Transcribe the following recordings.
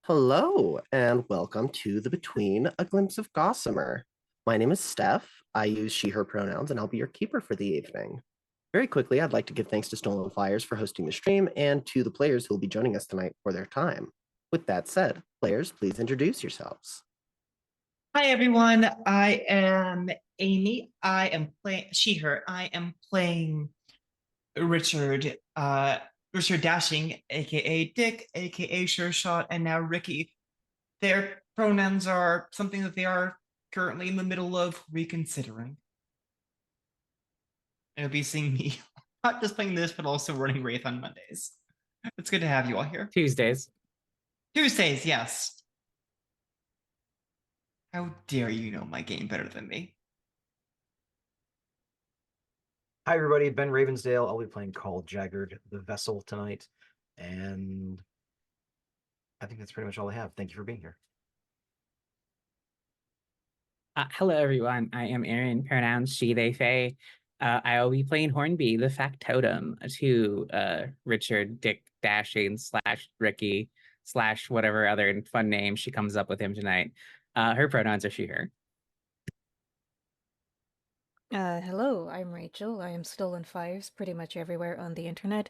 Hello, and welcome to the Between a Glimpse of Gossamer. My name is Steph. I use she, her pronouns, and I'll be your keeper for the evening. Very quickly, I'd like to give thanks to Stolen Flyers for hosting the stream and to the players who will be joining us tonight for their time. With that said, players, please introduce yourselves. Hi everyone, I am Amy. I am playing her. I am playing Richard, Richard Dashing, aka Dick, aka Sure Shot, and now Ricky. Their pronouns are something that they are currently in the middle of reconsidering. It'll be seeing me not just playing this, but also running Wraith on Mondays. It's good to have you all here. Tuesdays. Tuesdays, yes. How dare you know my game better than me? Hi, everybody. Ben Ravensdale. I'll be playing Call Jaggard, the Vessel, tonight. And I think that's pretty much all I have. Thank you for being here. Hello, everyone. I am Aaron, pronouns she, they, they. I will be playing Hornby, the factotum to Richard, Dick, Dashing, / Ricky, / whatever other fun name she comes up with him tonight. Her pronouns are she, her. Hello, I'm Rachel. I am Stolen Fires pretty much everywhere on the internet,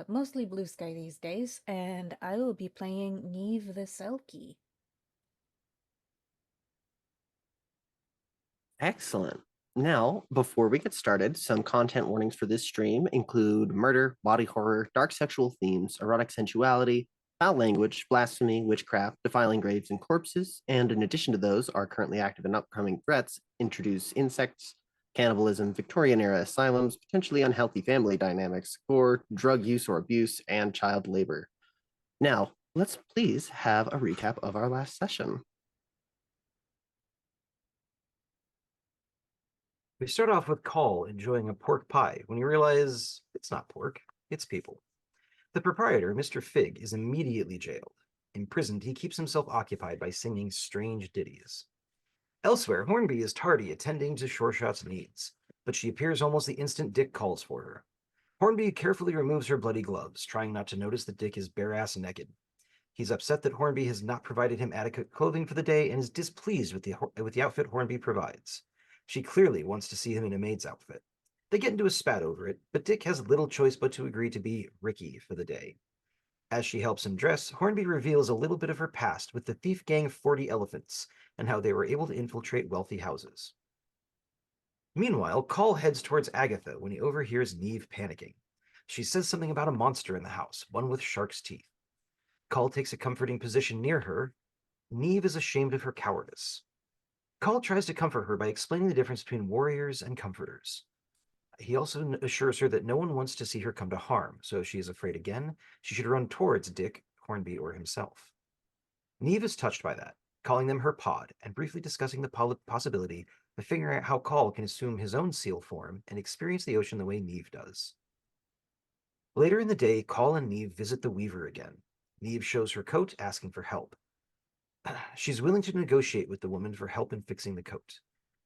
mostly Blue Sky these days, and I will be playing Neve the Selkie. Excellent. Now, before we get started, some content warnings for this stream include murder, body horror, dark sexual themes, erotic sensuality, foul language, blasphemy, witchcraft, defiling graves and corpses, and in addition to those, our currently active and upcoming threats introduce insects, cannibalism, Victorian era asylums, potentially unhealthy family dynamics, or drug use or abuse, and child labor. Now, let's please have a recap of our last session. We start off with Call enjoying a pork pie when you realize it's not pork, it's people. The proprietor, Mr. Fig, is immediately jailed. Imprisoned, he keeps himself occupied by singing strange ditties. Elsewhere, Hornby is tardy attending to Shoreshot's needs, but she appears almost the instant Dick calls for her. Hornby carefully removes her bloody gloves, trying not to notice that Dick is bare-ass naked. He's upset that Hornby has not provided him adequate clothing for the day and is displeased with the outfit Hornby provides. She clearly wants to see him in a maid's outfit. They get into a spat over it, but Dick has little choice but to agree to be Ricky for the day. As she helps him dress, Hornby reveals a little bit of her past with the thief gang 40 Elephants and how they were able to infiltrate wealthy houses. Meanwhile, Call heads towards Agatha when he overhears Neve panicking. She says something about a monster in the house, one with shark's teeth. Call takes a comforting position near her. Neve is ashamed of her cowardice. Call tries to comfort her by explaining the difference between warriors and comforters. He also assures her that no one wants to see her come to harm, so if she is afraid again, she should run towards Dick, Hornby, or himself. Neve is touched by that, calling them her pod, and briefly discussing the possibility of figuring out how Call can assume his own seal form and experience the ocean the way Neve does. Later in the day, Call and Neve visit the Weaver again. Neve shows her coat, asking for help. She's willing to negotiate with the woman for help in fixing the coat.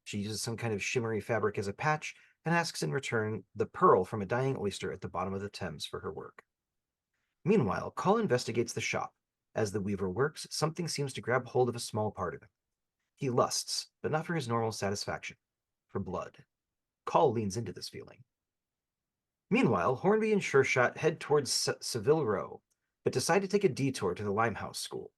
She uses some kind of shimmery fabric as a patch and asks in return the pearl from a dying oyster at the bottom of the Thames for her work. Meanwhile, Call investigates the shop. As the weaver works, something seems to grab hold of a small part of him. He lusts, but not for his normal satisfaction, for blood. Call leans into this feeling. Meanwhile, Hornby and Sure Shot head towards Seville Row, but decide to take a detour to the Limehouse School.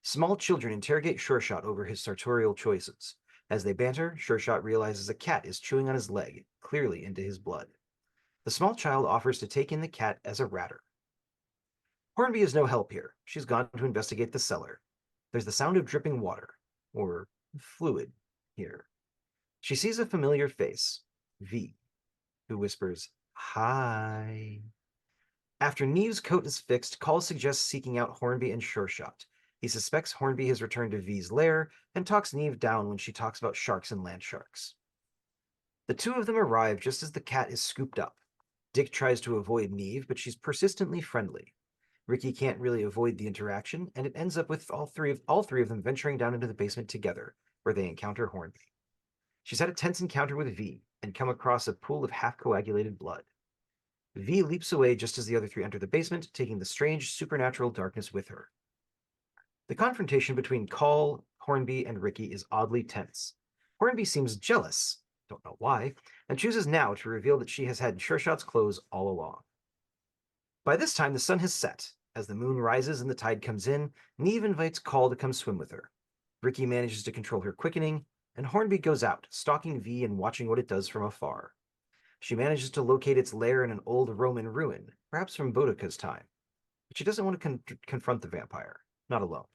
Small children interrogate Sure Shot over his sartorial choices. As they banter, Sure Shot realizes a cat is chewing on his leg, clearly into his blood. The small child offers to take in the cat as a ratter. Hornby is no help here. She's gone to investigate the cellar. There's the sound of dripping water, or fluid, here. She sees a familiar face, V, who whispers, "Hi." After Neve's coat is fixed, Call suggests seeking out Hornby and Sure Shot. He suspects Hornby has returned to V's lair and talks Neve down when she talks about sharks and land sharks. The two of them arrive just as the cat is scooped up. Dick tries to avoid Neve, but she's persistently friendly. Ricky can't really avoid the interaction, and it ends up with all three of them venturing down into the basement together, where they encounter Hornby. She's had a tense encounter with V and come across a pool of half-coagulated blood. V leaps away just as the other three enter the basement, taking the strange supernatural darkness with her. The confrontation between Call, Hornby, and Ricky is oddly tense. Hornby seems jealous, don't know why, and chooses now to reveal that she has had Sure Shot's clothes all along. By this time, the sun has set. As the moon rises and the tide comes in, Neve invites Call to come swim with her. Ricky manages to control her quickening, and Hornby goes out, stalking V and watching what it does from afar. She manages to locate its lair in an old Roman ruin, perhaps from Boudica's time. But she doesn't want to confront the vampire, not alone.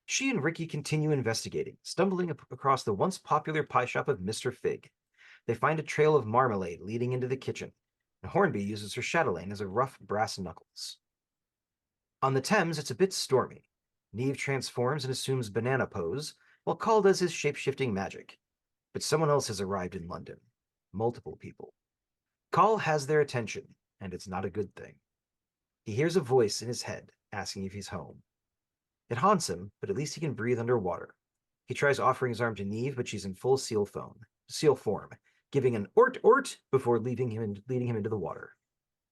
She and Ricky continue investigating, stumbling across the once popular pie shop of Mr. Fig. They find a trail of marmalade leading into the kitchen, and Hornby uses her chatelaine as a rough brass knuckles. On the Thames, it's a bit stormy. Neve transforms and assumes banana pose, while Call does his shape-shifting magic. But someone else has arrived in London. Multiple people. Call has their attention, and it's not a good thing. He hears a voice in his head asking if he's home. It haunts him, but at least he can breathe underwater. He tries offering his arm to Neve, but she's in full seal form, giving an ort ort before leading him into the water.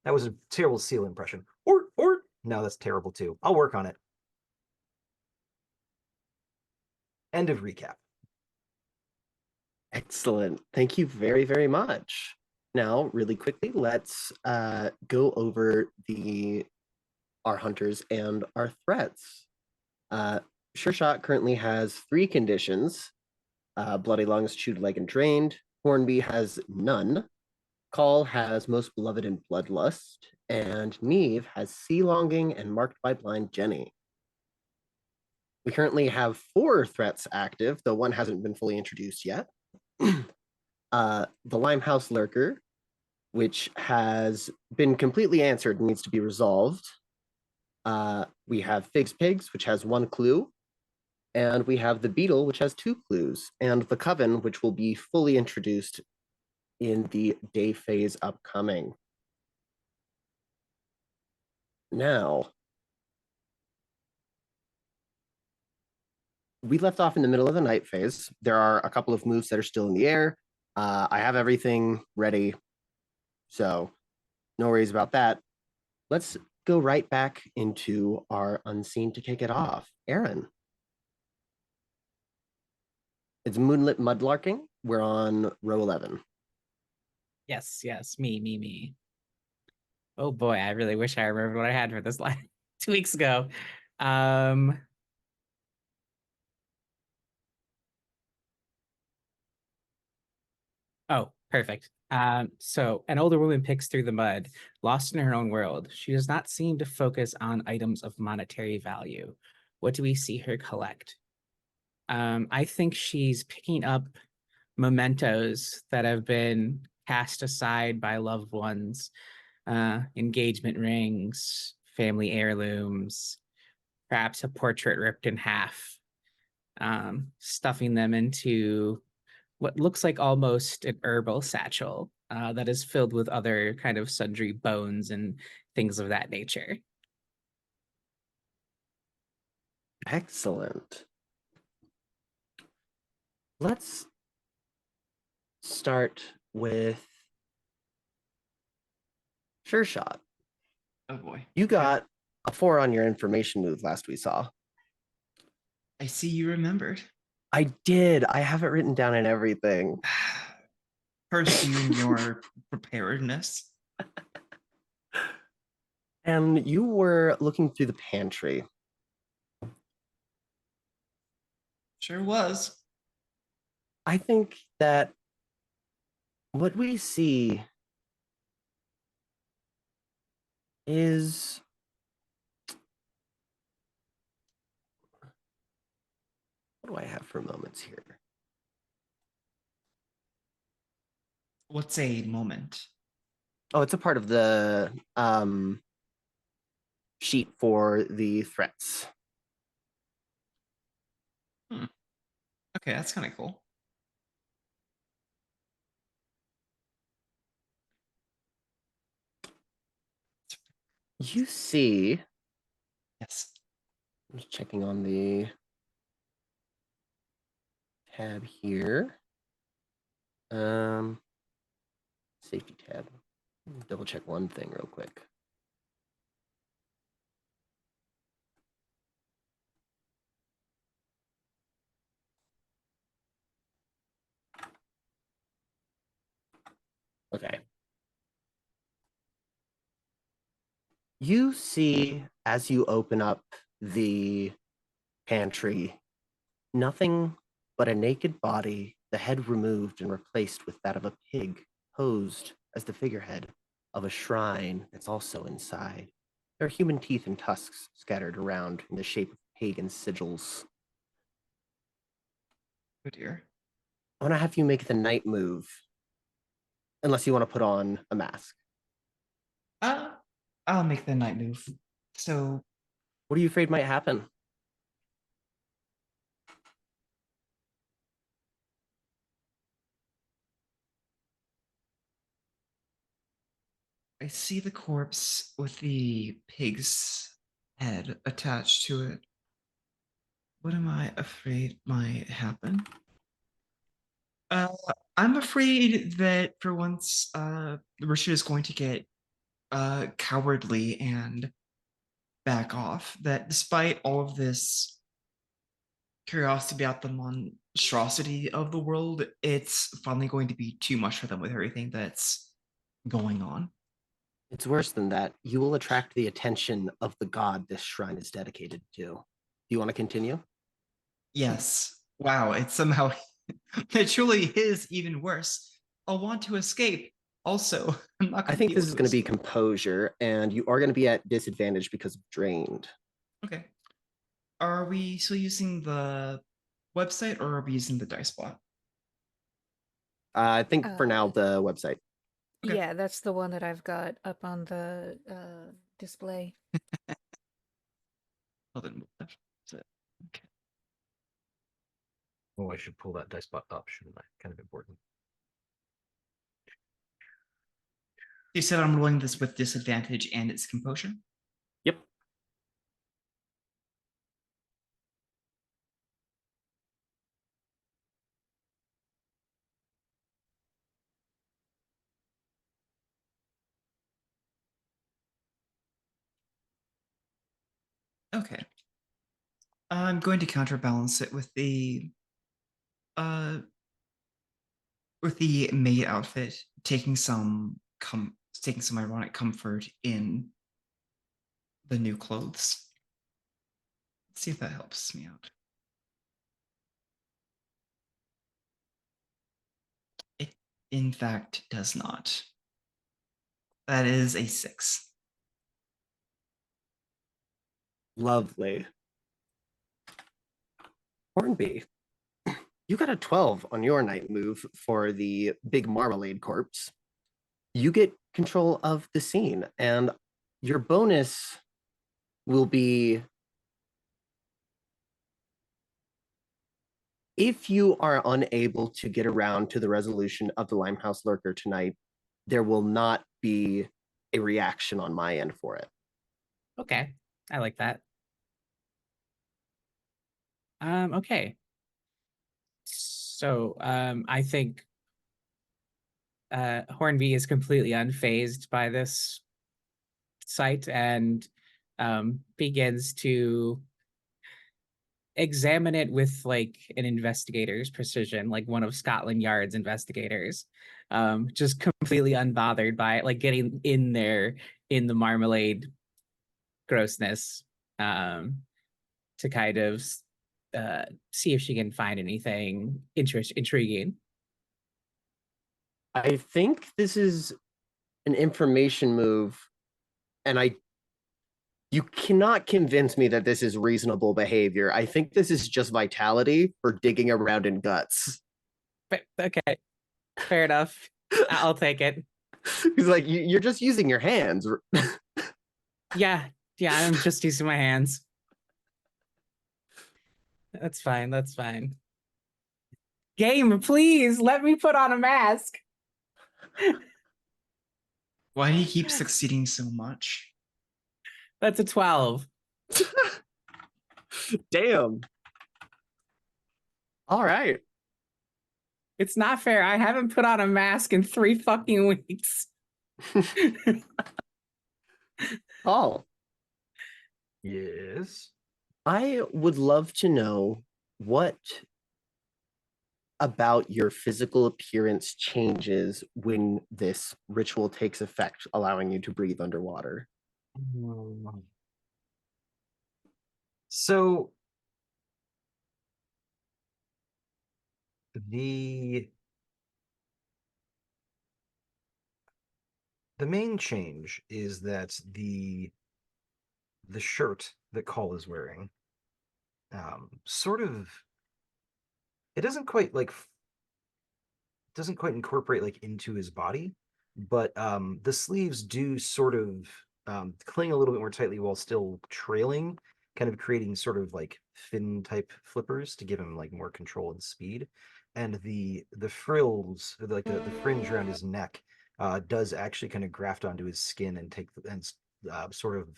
That was a terrible seal impression. Ort ort. No, that's terrible too. I'll work on it. End of recap. Excellent. Thank you very, very much. Now, really quickly, let's go over our hunters and our threats. Sure Shot currently has 3 conditions. Bloody Lungs, Chewed Leg, and Drained. Hornby has none. Call has Most Beloved and Bloodlust. And Neve has Sea Longing and Marked by Blind Jenny. We currently have 4 threats active, though one hasn't been fully introduced yet. The Limehouse Lurker, which has been completely answered and needs to be resolved. We have Fig's Pigs, which has 1 clue. And we have the Beetle, which has 2 clues. And the Coven, which will be fully introduced in the day phase upcoming. Now, we left off in the middle of the night phase. There are a couple of moves that are still in the air. I have everything ready, so no worries about that. Let's go right back into our unseen to kick it off. Aaron. It's Moonlit Mudlarking. We're on row 11. Yes, me. Oh boy, I really wish I remembered what I had for this line 2 weeks ago. Oh, perfect. So an older woman picks through the mud, lost in her own world. She does not seem to focus on items of monetary value. What do we see her collect? I think she's picking up mementos that have been cast aside by loved ones, engagement rings, family heirlooms, perhaps a portrait ripped in half, stuffing them into what looks like almost an herbal satchel that is filled with other kind of sundry bones and things of that nature. Excellent. Let's start with Sure Shot. Oh boy. You got a 4 on your information move last we saw. I see you remembered. I did. I have it written down and everything. First, you and your preparedness. And you were looking through the pantry. Sure was. I think that what we see is what do I have for moments here? What's a moment? Oh, it's a part of the sheet for the threats. Okay, that's kind of cool. You see, Yes. I'm just checking on the tab here. Safety tab. Double check one thing real quick. Okay. You see, as you open up the pantry, nothing but a naked body, the head removed and replaced with that of a pig, posed as the figurehead of a shrine that's also inside. There are human teeth and tusks scattered around in the shape of pagan sigils. Oh dear. I want to have you make the night move, unless you want to put on a mask. I'll make the night move. So What are you afraid might happen? I see the corpse with the pig's head attached to it. What am I afraid might happen? Uh, I'm afraid that for once, Richard is going to get cowardly and back off. That despite all of this curiosity about the monstrosity of the world, it's finally going to be too much for them with everything that's going on. It's worse than that. You will attract the attention of the god this shrine is dedicated to. Do you want to continue? Yes. Wow, it's somehow it truly is even worse. I'll want to escape. Also, I'm not I going to think be this able is to going to be escape. composure, and you are going to be at disadvantage because of drained. Okay. Are we still using the website or are we using the dice bot? I think for now, Uh, the website. Okay. Yeah, that's the one that I've got up on the display. Well, then that's it. Okay. Oh, I should pull that dice bot up, shouldn't I? Kind of important. You said I'm rolling this with disadvantage and it's composure? Yep. Okay. I'm going to counterbalance it uh with the maid outfit, taking some ironic comfort in the new clothes. Let's see if that helps me out. It in fact does not. That is a 6. Lovely. Hornby, you got a 12 on your night move for the big marmalade corpse. You get control of the scene, and your bonus will be if you are unable to get around to the resolution of the Limehouse Lurker tonight, there will not be a reaction on my end for it. Okay, I like that. Okay. So I think Hornby is completely unfazed by this sight and begins to examine it with like an investigator's precision, like one of Scotland Yard's investigators. Just completely unbothered by it, like getting in there in the marmalade grossness, to kind of see if she can find anything intriguing. I think this is an information move, and you cannot convince me that this is reasonable behavior. I think this is just vitality for digging around in guts. But okay, fair enough. I'll take it. He's like, you're just using your hands. Yeah, yeah, I'm just using my hands. That's fine. That's fine. Game, please let me put on a mask. Why do you keep succeeding so much? That's a 12. Damn. All right. It's not fair. I haven't put on a mask in 3 fucking weeks. Paul, Yes. I would love to know what about your physical appearance changes when this ritual takes effect, allowing you to breathe underwater? So the main change is that the shirt that Call is wearing sort of it doesn't quite incorporate like into his body, but the sleeves do sort of cling a little bit more tightly while still trailing, kind of creating sort of like fin type flippers to give him like more control and speed. And the frills, like the fringe around his neck, does actually kind of graft onto his skin and sort of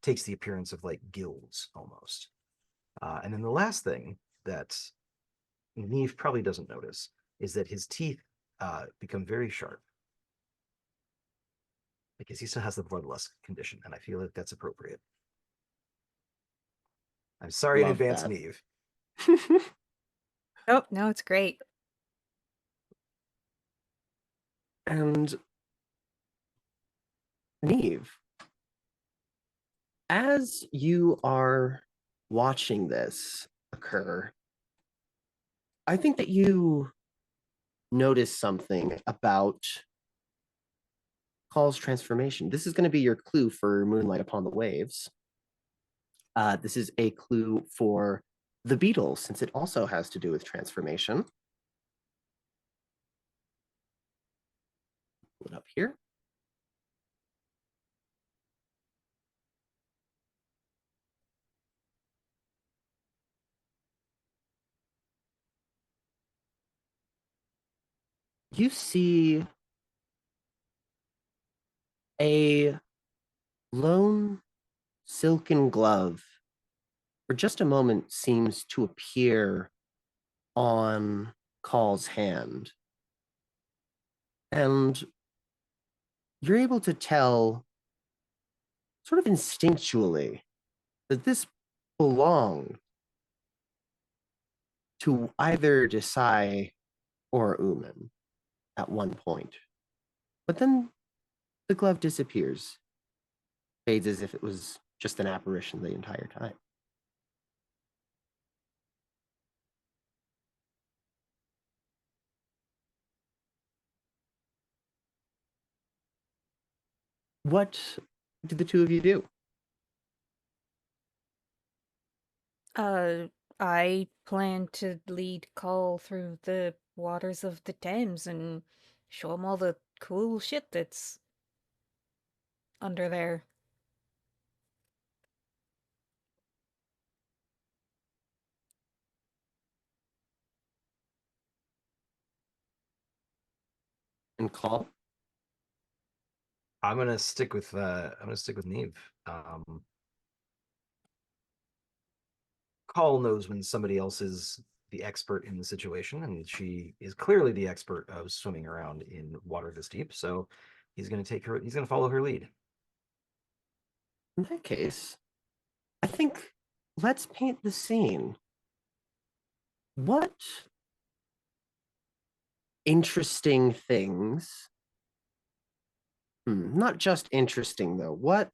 takes the appearance of like gills almost. And then the last thing that Neve probably doesn't notice is that his teeth become very sharp because he still has the bloodlust condition, and I feel like that's appropriate. I'm sorry in Love advance, that. Neve. Oh, no, it's great. And Neve, as you are watching this occur, I think that you notice something about Call's transformation. This is going to be your clue for Moonlight Upon the Waves. This is a clue for the Beatles, since it also has to do with transformation. Pull it up here. You see a lone silken glove for just a moment seems to appear on Call's hand. And you're able to tell sort of instinctually that this belonged to either Desai or Uman at one point. But then the glove disappears, fades as if it was just an apparition the entire time. What did the two of you do? I plan to lead Call through the waters of the Thames and show him all the cool shit that's under there. And Call? I'm gonna stick with Neve. Call knows when somebody else is the expert in the situation, and she is clearly the expert of swimming around in water this deep. So he's gonna follow her lead. In that case, I think let's paint the scene. What interesting things, not just interesting though, what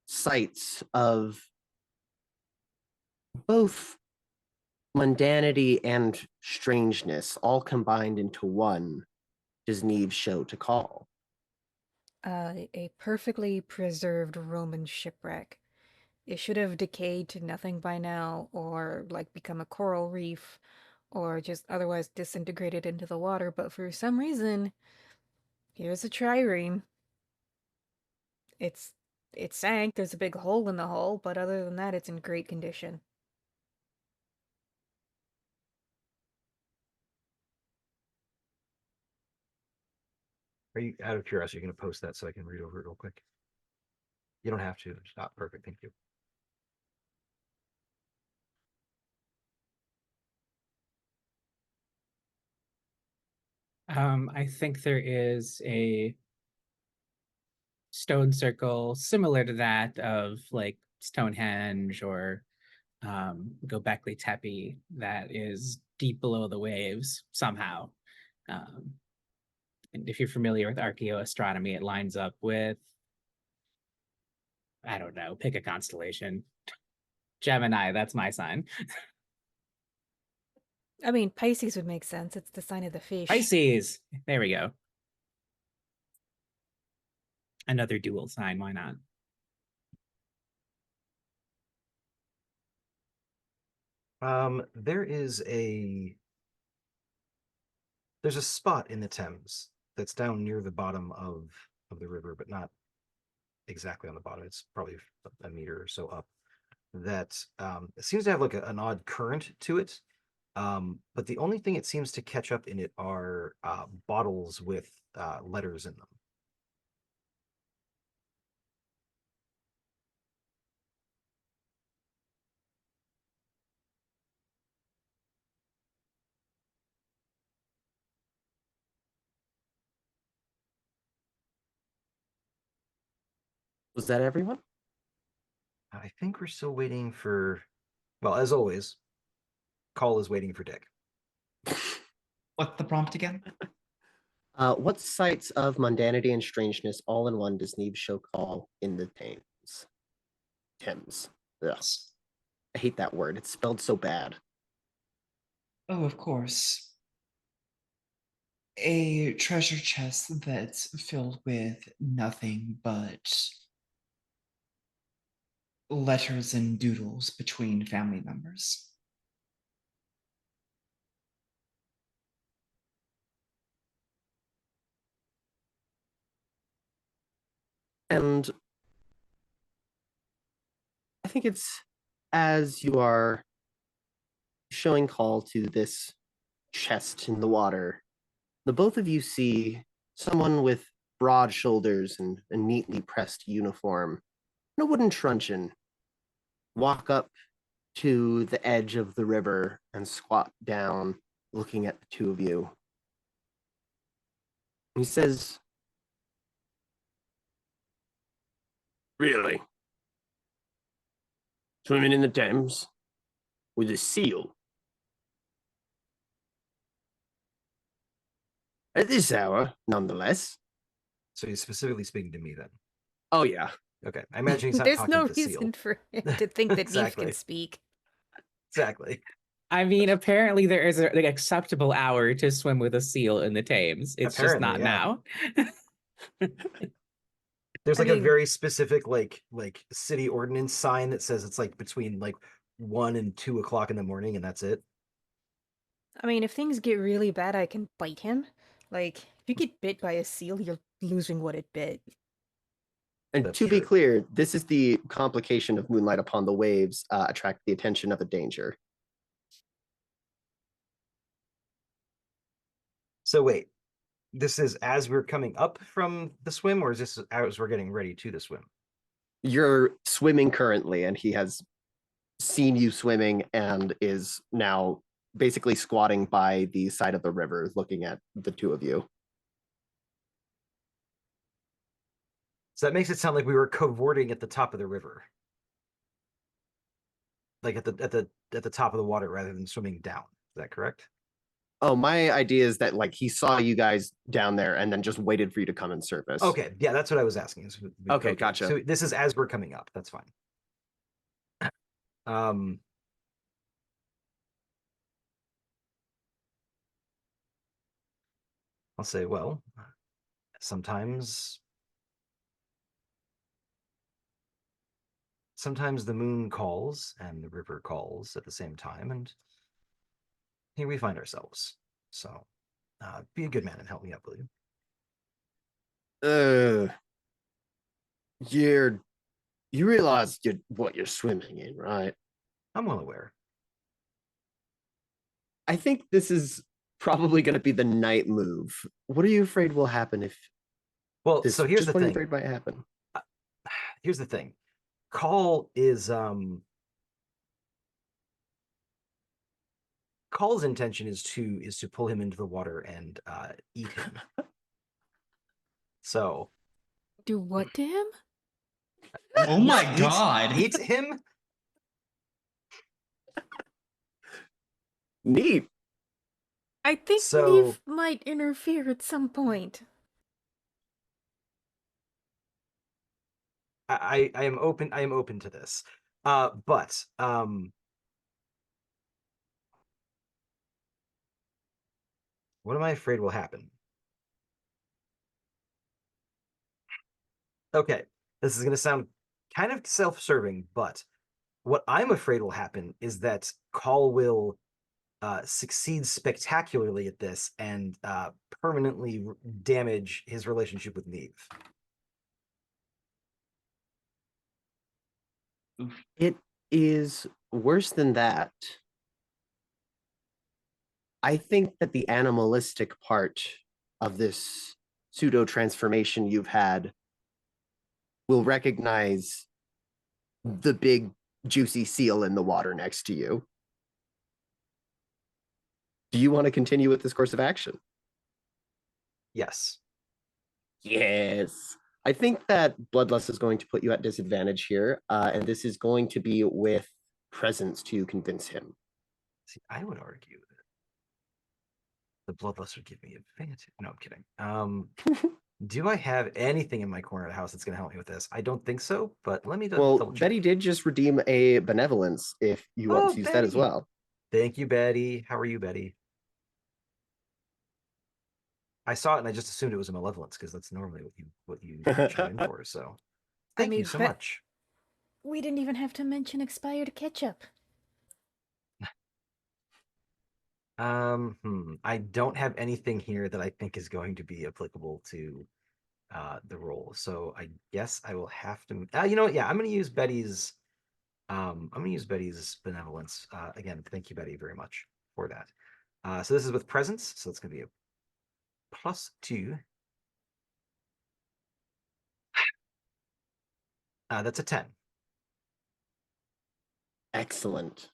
sights of both mundanity and strangeness all combined into one does Neve show to Call? A perfectly preserved Roman shipwreck. It should have decayed to nothing by now, or like become a coral reef, or just otherwise disintegrated into the water, but for some reason, here's a trireme. It's it sank, there's a big hole in the hull, but other than that, it's in great condition. Are you, out of curiosity, going to post that so I can read over it real quick? You don't have to. It's not perfect. Thank you. I think there is a stone circle similar to that of like Stonehenge or Gobekli Tepe that is deep below the waves somehow. And if you're familiar with archaeoastronomy, it lines up with, I don't know, pick a constellation. Gemini, that's my sign. I mean, Pisces would make sense. It's the sign of the fish. Pisces. There we go. Another dual sign, why not? There's a spot in the Thames that's down near the bottom of the river, but not exactly on the bottom. It's probably a meter or so up. That it seems to have like an odd current to it. But the only thing it seems to catch up in it are bottles with letters in them. Was that everyone? I think we're still waiting for, well, as always, Call is waiting for Dick. What's the prompt again? What sights of mundanity and strangeness all in one does Neve show Call in the Thames? Thames. Ugh. I hate that word. It's spelled so bad. Oh, of course. A treasure chest that's filled with nothing but letters and doodles between family members. And I think it's as you are showing Call to this chest in the water, the both of you see someone with broad shoulders and a neatly pressed uniform and a wooden truncheon walk up to the edge of the river and squat down, looking at the two of you. He says, "Really? Swimming in the Thames with a seal? At this hour, nonetheless." So he's specifically speaking to me then. Oh, yeah. Okay. I imagine he's not There's talking no to Seal. reason for him to think that Neve Exactly. can speak. Exactly. I mean, apparently there is an acceptable hour to swim with a seal in the Thames. It's just not Apparently, now. There's I like a mean- very specific like city ordinance sign that says it's like between like 1 and 2 o'clock in the morning, and that's it. I mean, if things get really bad, I can bite him. Like, if you get bit by a seal, you're losing what it bit. And That's to be true. clear, this is the complication of moonlight upon the waves attract the attention of a danger. So wait, this is as we're coming up from the swim, or is this as we're getting ready to the swim? You're swimming currently, and he has seen you swimming and is now basically squatting by the side of the river, looking at the two of you. So that makes it sound like we were cavorting at the top of the river, like at the top of the water rather than swimming down. Is that correct? Oh, my idea is that like he saw you guys down there and then just waited for you to come and surface. Okay, yeah, that's what I was asking. Okay, gotcha. So this is as we're coming up. That's fine. Um, I'll say, well, sometimes the moon calls and the river calls at the same time, and here we find ourselves. So, be a good man and help me out, will you? You realize what you're swimming in, right? I'm well aware. I think this is probably going to be the night move. What are you afraid will happen if Well, this? so here's Just the what are you thing. afraid might happen? Here's the thing. Call is Call's intention is to pull him into the water and eat him. So Do what to him? Oh my eat- god. eat him. Neat. I think So- Neve might interfere at some point. I am open to this. But what am I afraid will happen? Okay, this is going to sound kind of self-serving, but what I'm afraid will happen is that Call will succeed spectacularly at this and permanently damage his relationship with Neve. It is worse than that. I think that the animalistic part of this pseudo transformation you've had will recognize the big juicy seal in the water next to you. Do you want to continue with this course of action? Yes. Yes. I think that Bloodlust is going to put you at disadvantage here, and this is going to be with presence to convince him. See, I would argue that the bloodlust would give me advantage. No, I'm kidding. Do I have anything in my corner of the house that's going to help me with this? I don't think so, but let me Well, double check. Betty did just redeem a benevolence if you want Oh, to use that as Betty. well. Thank you, Betty. How are you, Betty? I saw it and I just assumed it was a malevolence because that's normally what you chime in for. So thank you mean, so much. We didn't even have to mention expired ketchup. I don't have anything here that I think is going to be applicable to the role. So I guess I will have to you know what? Yeah, I'm gonna use Betty's benevolence. Again, thank you, Betty, very much for that. So this is with presence, so it's gonna be a +2. That's a 10. Excellent.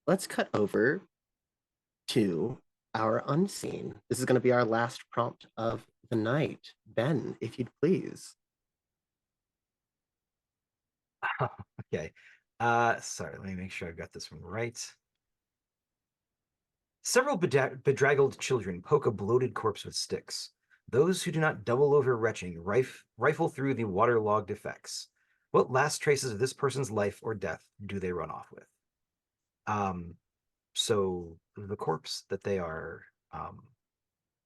Let's cut over to our unseen. This is going to be our last prompt of the night. Ben, if you'd please. Okay. Sorry, let me make sure I've got this one right. Several bedraggled children poke a bloated corpse with sticks. Those who do not double over retching rifle through the waterlogged effects. What last traces of this person's life or death do they run off with? So the corpse that they are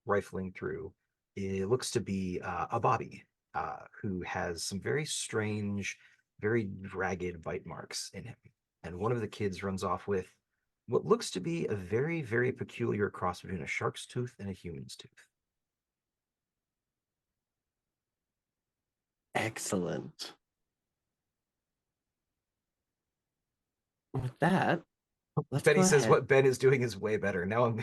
rifling through, it looks to be a Bobby who has some very strange, very ragged bite marks in him. And one of the kids runs off with what looks to be a very, very peculiar cross between a shark's tooth and a human's tooth. Excellent. With that, let's Betty go says ahead. what Ben is doing is way better. Now I'm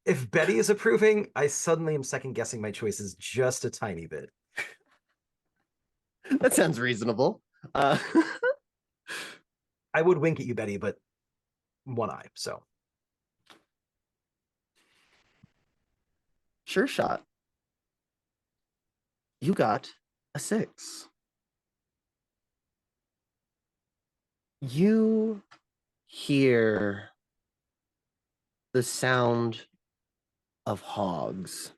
if Betty is approving, I suddenly am second guessing my choices just a tiny bit. That sounds reasonable. I would wink at you, Betty, but one eye, so. Sure shot. You got a 6. You hear the sound of hogs.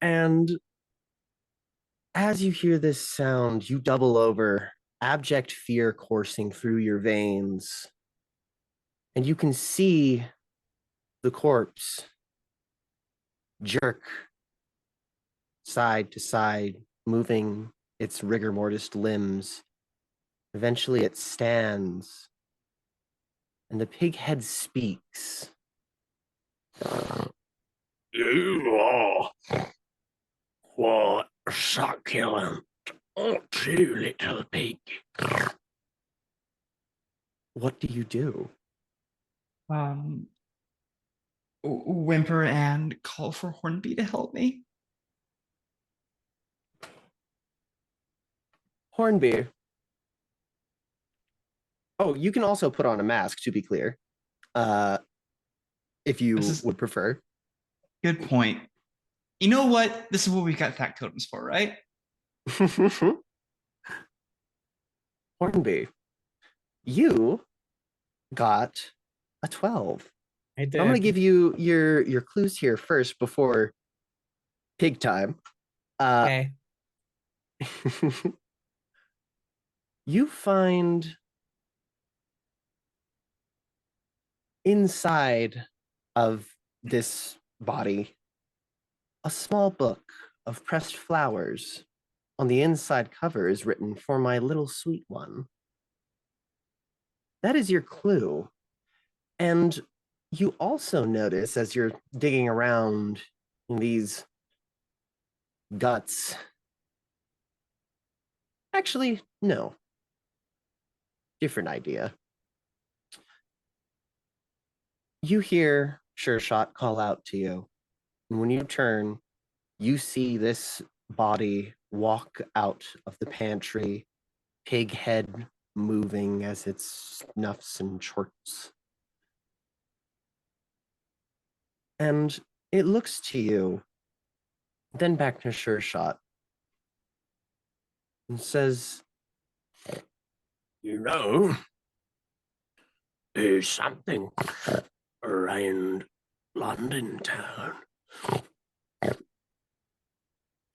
And as you hear this sound, you double over, abject fear coursing through your veins. And you can see the corpse jerk side to side, moving its rigor mortis limbs. Eventually it stands, and the pig head speaks. You are quite succulent, aren't you, little pig? What do you do? Whimper and call for Hornby to help me. Hornby. Oh, you can also put on a mask, to be clear, if you would prefer. Good point. You know what? This is what we got factotums for, right? Hornby, you got a 12. I I'm going to did. give you your clues here first before pig time. Okay. You find inside of this body a small book of pressed flowers. On the inside cover is written, "For my little sweet one." That is your clue. And you also notice as you're digging around in these guts. Actually, no. Different idea. You hear Sure Shot call out to you. And when you turn, you see this body walk out of the pantry, pig head moving as it snuffs and chorts. And it looks to you, then back to Sure Shot, and says, "You know, there's something around London town.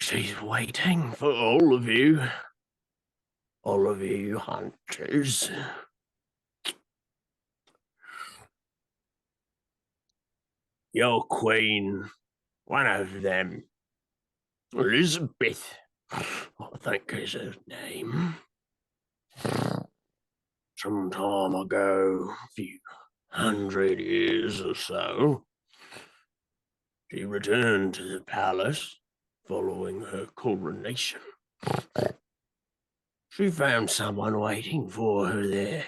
She's waiting for all of you hunters. Your queen, one of them, Elizabeth, I think is her name. Some time ago, a few 100 years or so, she returned to the palace following her coronation. She found someone waiting for her there.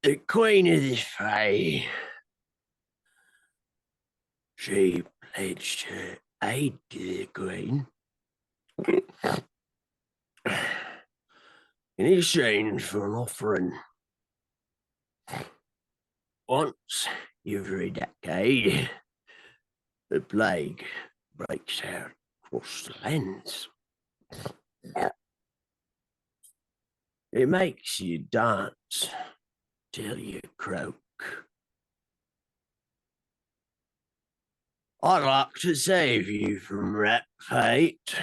The Queen of the Fae. She pledged her aid to the Queen in exchange for an offering. Once every decade, the plague breaks out across the lands. It makes you dance till you croak. I'd like to save you from that fate,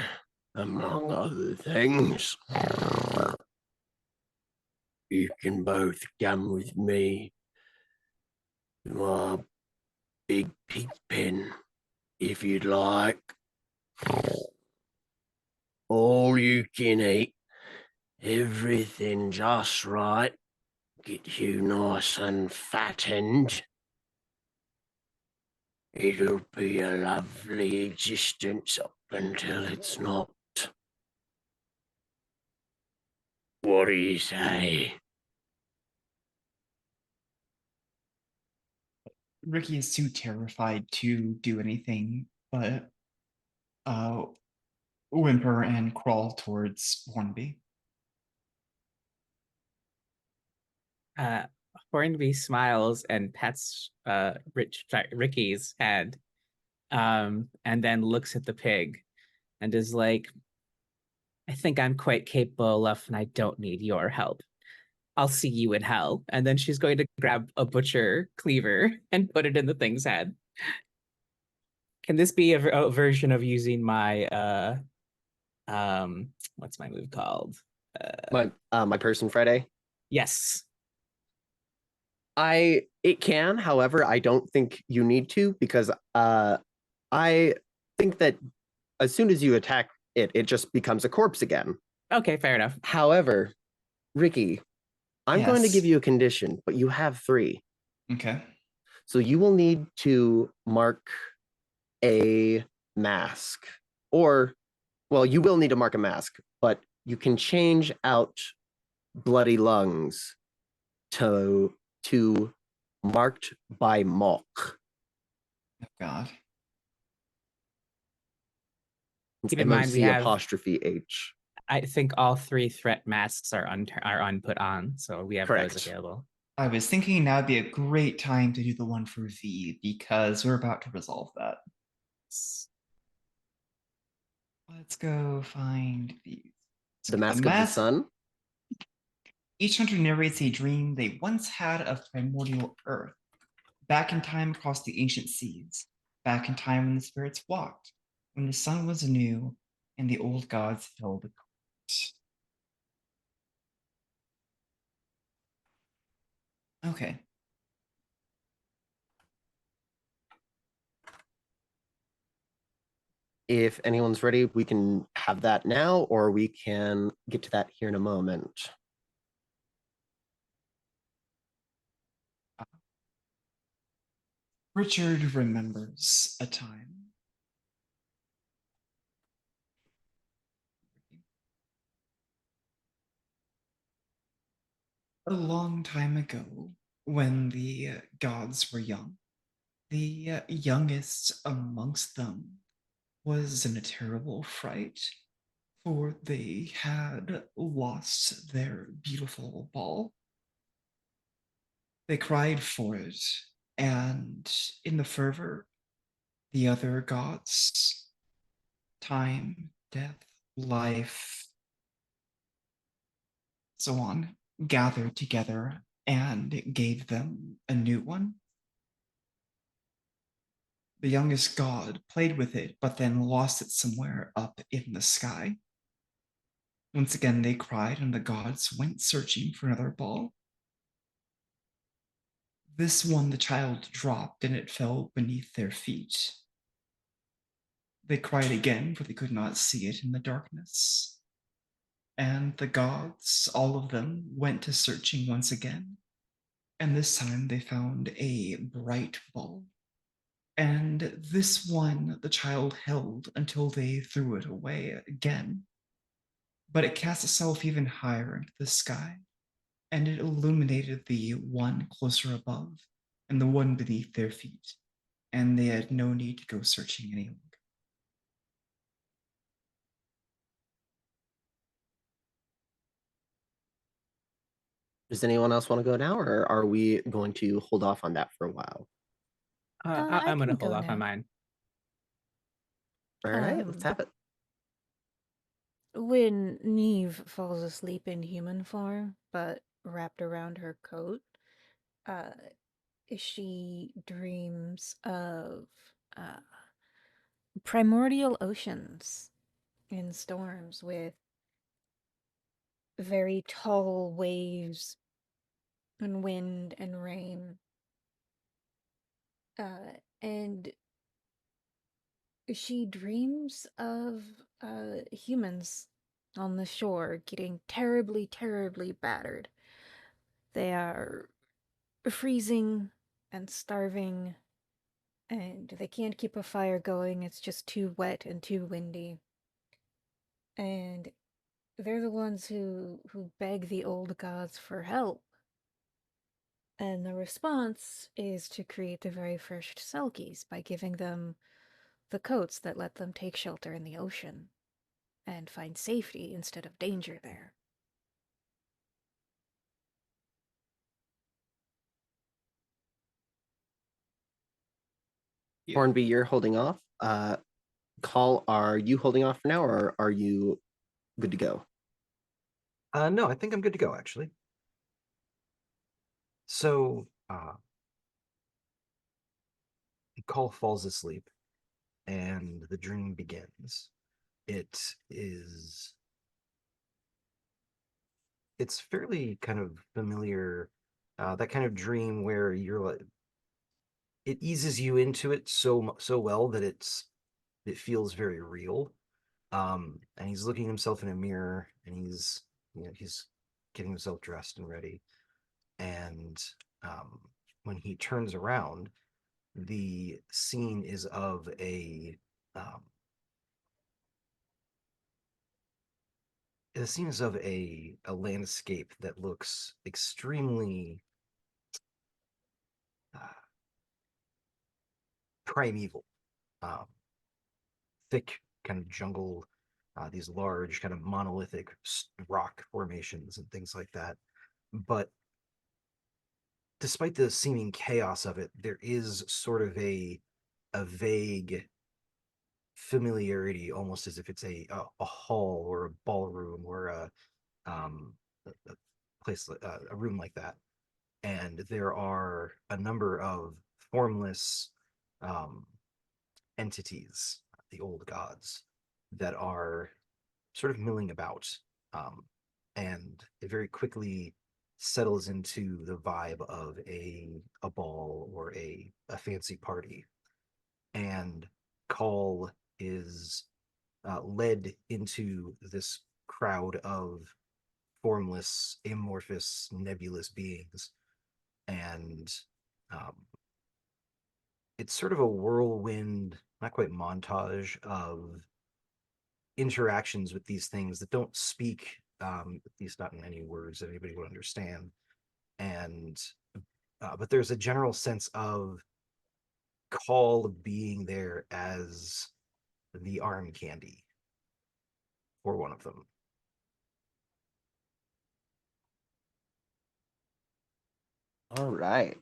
among other things. You can both come with me to my big pig pen if you'd like. All you can eat, everything just right, get you nice and fattened. It'll be a lovely existence up until it's not. What do you say? Ricky is too terrified to do anything but whimper and crawl towards Hornby. Hornby smiles and pets Ricky's head, and then looks at the pig and is like, "I think I'm quite capable enough and I don't need your help. I'll see you in hell." And then she's going to grab a butcher cleaver and put it in the thing's head. Can this be a version of using my what's my move called? My person Friday. Yes. It can, however, I don't think you need to because I think that as soon as you attack it, it just becomes a corpse again. Okay, fair enough. However, Ricky, I'm going to Yes. give you a condition, but you have 3. Okay. So you will need to mark a mask, or, well, you will need to mark a mask, but you can change out bloody lungs to marked by Mock. Oh God. It's Keep in mind we MOC have, apostrophe H. I think all 3 threat masks are put on, so we have Correct. those available. I was thinking now would be a great time to do the one for V because we're about to resolve that. Let's go find these. The Mask of the Sun. Each hunter narrates a dream they once had of primordial earth, back in time across the ancient seas, back in time when the spirits walked, when the sun was new and the old gods held a court. Okay. If anyone's ready, we can have that now, or we can get to that here in a moment. Richard remembers a time. A long time ago, when the gods were young, the youngest amongst them was in a terrible fright, for they had lost their beautiful ball. They cried for it, and in the fervor, the other gods, time, death, life, so on, gathered together and gave them a new one. The youngest god played with it, but then lost it somewhere up in the sky. Once again, they cried, and the gods went searching for another ball. This one the child dropped, and it fell beneath their feet. They cried again, for they could not see it in the darkness. And the gods, all of them, went to searching once again. And this time they found a bright ball. And this one the child held until they threw it away again. But it cast itself even higher into the sky, and it illuminated the one closer above and the one beneath their feet, and they had no need to go searching any longer. Does anyone else want to go now, or are we going to hold off on that for a while? I I'm going to can hold go off on now. mine. All right, let's Um, have it. When Neve falls asleep in human form, but wrapped around her coat, uh, she dreams of uh, primordial oceans in storms with very tall waves and wind and rain. And she dreams of humans on the shore getting terribly, terribly battered. They are freezing and starving, and they can't keep a fire going. It's just too wet and too windy. And they're the ones who beg the old gods for help. And the response is to create the very first Selkies by giving them the coats that let them take shelter in the ocean and find safety instead of danger there. Hornby, you're holding off. Call, are you holding off for now, or are you good to go? No, I think I'm good to go, actually. So, Call falls asleep, and the dream begins. It is... It's fairly kind of familiar, that kind of dream where you're like, it eases you into it so well that it feels very real. And he's looking himself in a mirror, and he's getting himself dressed and ready. And um, when he turns around, the scene is of um, a landscape that looks extremely uh, primeval. Um, Thick kind of jungle, these large kind of monolithic rock formations and things like that. But despite the seeming chaos of it, there is sort of a vague familiarity, almost as if it's a hall or a ballroom or um, a a room like that, and there are a number of formless entities, the old gods, that are sort of milling about, and it very quickly settles into the vibe of a ball or a fancy party, and Call is led into this crowd of formless, amorphous, nebulous beings, and um, it's sort of a whirlwind, not quite montage of interactions with these things that don't speak, at least not in any words that anybody would understand. And but there's a general sense of Call being there as the arm candy for one of them. All right.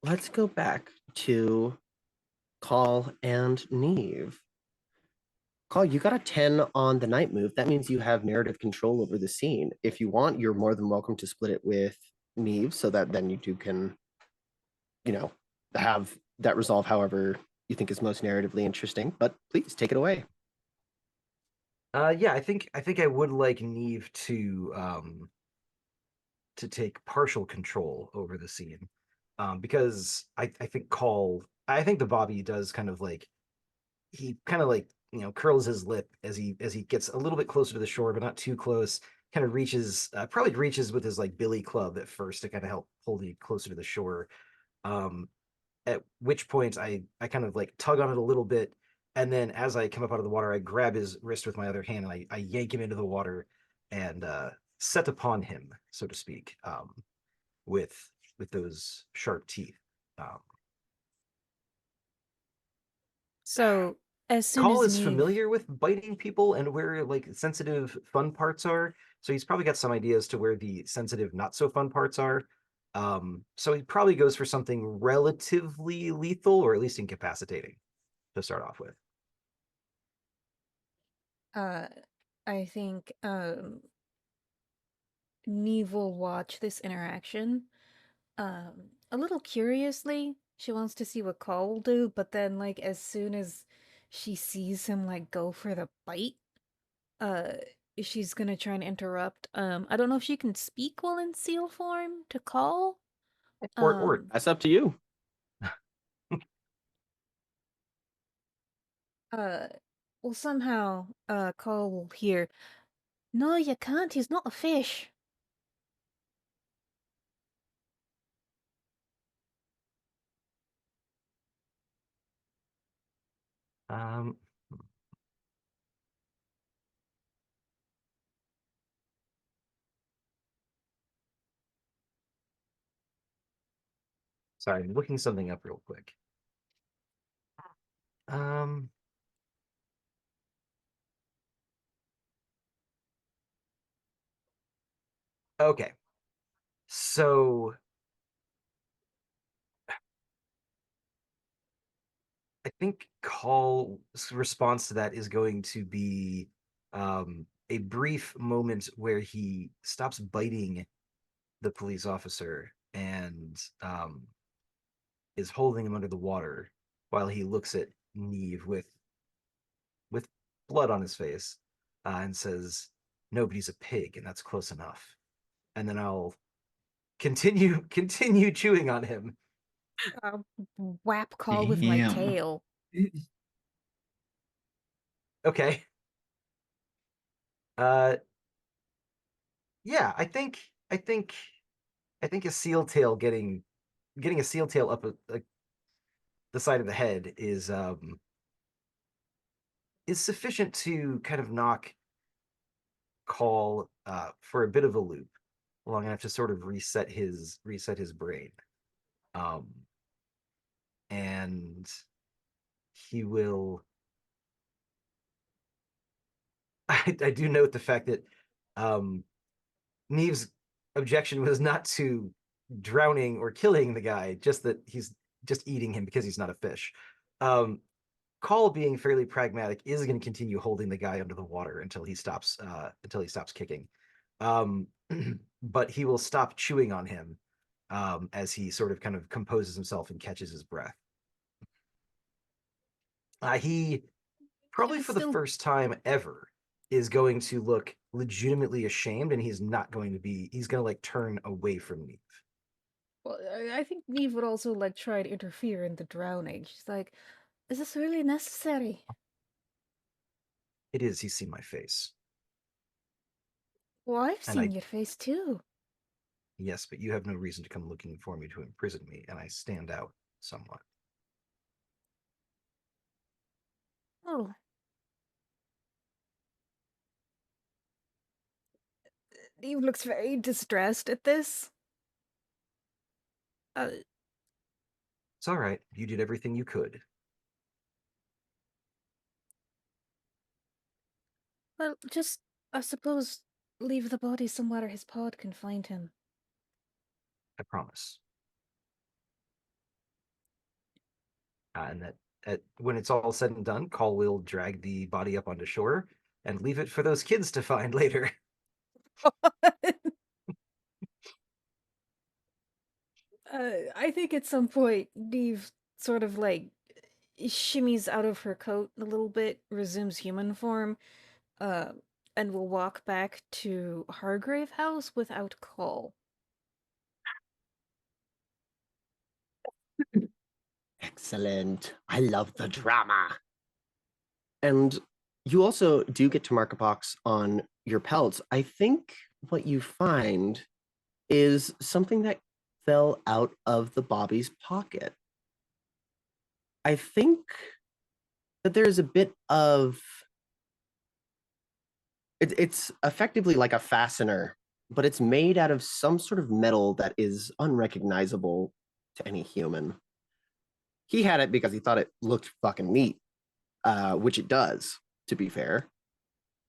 Let's go back to Call and Neve. Call, you got a 10 on the night move. That means you have narrative control over the scene. If you want, you're more than welcome to split it with Neve so that then you two can, you know, have that resolve however you think is most narratively interesting. But please take it away. Yeah, I think I would like Neve to take partial control over the scene. Because I think I think the Bobby does kind of like, he kind of like, curls his lip as he gets a little bit closer to the shore, but not too close. Kind of reaches, probably reaches with his like billy club at first to kind of help pull you closer to the shore. Um, at which point I kind of like tug on it a little bit, and then as I come up out of the water, I grab his wrist with my other hand and I yank him into the water and set upon him, so to speak, with those sharp teeth. Um, So as soon Call as is Neve, familiar with biting people and where like sensitive fun parts are, so he's probably got some ideas to where the sensitive not so fun parts are. So he probably goes for something relatively lethal or at least incapacitating to start off with. uh, I think Neve will watch this interaction. A little curiously, she wants to see what Call will do, but then like as soon as she sees him like go for the bite, uh she's gonna try and interrupt. I don't know if she can speak while in seal form to Call. Or That's up to you. Uh well somehow Call will hear, "No, you can't, he's not a fish." um, sorry, I'm looking something up real quick. Um, okay, so I think Call's response to that is going to be a brief moment where he stops biting the police officer and is holding him under the water while he looks at Neve with blood on his face, and says, "Nobody's a pig, and that's close enough." And then I'll continue chewing on him. I'll whap Call with my Damn. tail. Okay. Uh, yeah, I think a seal tail getting a seal tail up the side of the head is sufficient to kind of knock Call for a bit of a loop, long enough to sort of reset his brain. Um, and he will. I do note the fact that um, Neve's objection was not to drowning or killing the guy, just that he's just eating him because he's not a fish. Um, Call, being fairly pragmatic, is going to continue holding the guy under the water until he stops kicking. But he will stop chewing on him as he sort of kind of composes himself and catches his breath. He probably for the first time ever is going to look legitimately ashamed, and he's going to like turn away from Neve. Well, I think Neve would also like try to interfere in the drowning. She's like, "Is this really necessary?" It is. He's seen my face. Well, I've seen your face too. Yes, but you have no reason to come looking for me to imprison me, and I stand out somewhat. Oh. Neve looks very distressed at this. It's all right. You did everything you could. Well, just, I suppose, leave the body somewhere his pod can find him. I promise. And that when it's all said and done, Call will drag the body up onto shore and leave it for those kids to find later. I think at some point, Neve sort of like shimmies out of her coat a little bit, resumes human form, uh, and will walk back to Hargrave House without Call. Excellent. I love the drama. And you also do get to mark a box on your pelts. I think what you find is something that fell out of the Bobby's pocket. I think that there's a bit of it's effectively like a fastener, but it's made out of some sort of metal that is unrecognizable to any human. He had it because he thought it looked fucking neat, which it does, to be fair.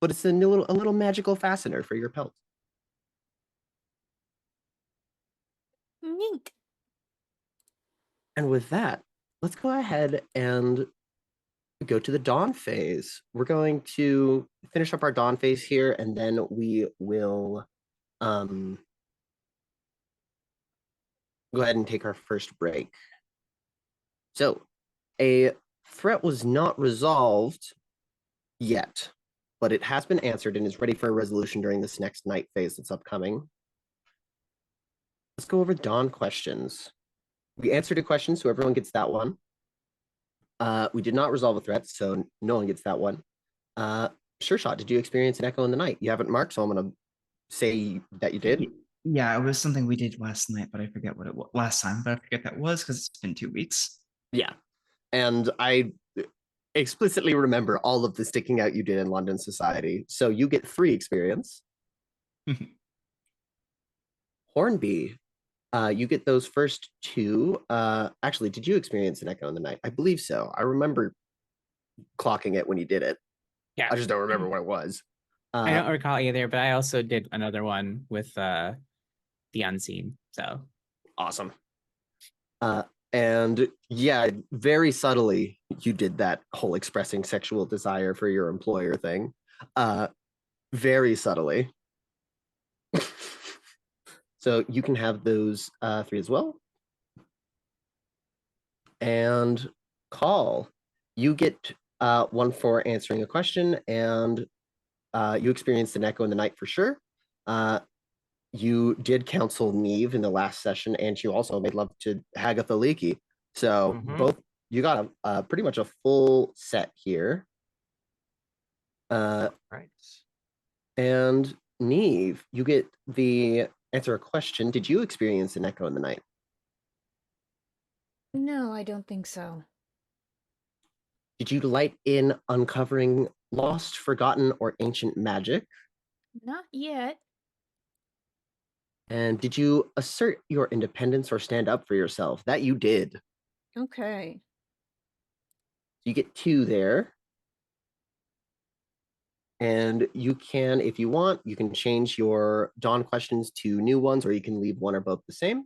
But it's a little magical fastener for your pelt. Neat. And with that, let's go ahead and go to the dawn phase. We're going to finish up our dawn phase here, and then we will go ahead and take our first break. So, a threat was not resolved yet, but it has been answered and is ready for a resolution during this next night phase that's upcoming. Let's go over dawn questions. We answered a question, so everyone gets that one. We did not resolve a threat, so no one gets that one. Sure shot, did you experience an echo in the night? You haven't marked, so I'm going to say that you did. Yeah, it was something we did last night, but I forget what it was last time, but I forget that was because it's been 2 weeks. Yeah. And I explicitly remember all of the sticking out you did in London society. So you get 3 experience. Hornby, you get those first 2. Actually, did you experience an echo in the night? I believe so. I remember clocking it when you did it. Yeah. I just don't remember what it was. I don't recall either, but I also did another one with the unseen. So awesome. And yeah, very subtly, you did that whole expressing sexual desire for your employer thing. Very subtly. So you can have those 3 as well. And Call, you get 1 for answering a question, and you experienced an echo in the night for sure. You did counsel Neve in the last session, and you also made love to Hagatha Leaky. So both you got pretty much a full set here. Right. And Neve, you get the answer a question. Did you experience an echo in the night? No, I don't think so. Did you delight in uncovering lost, forgotten, or ancient magic? Not yet. And did you assert your independence or stand up for yourself? That you did. Okay. You get 2 there. And you can, if you want, you can change your dawn questions to new ones, or you can leave one or both the same.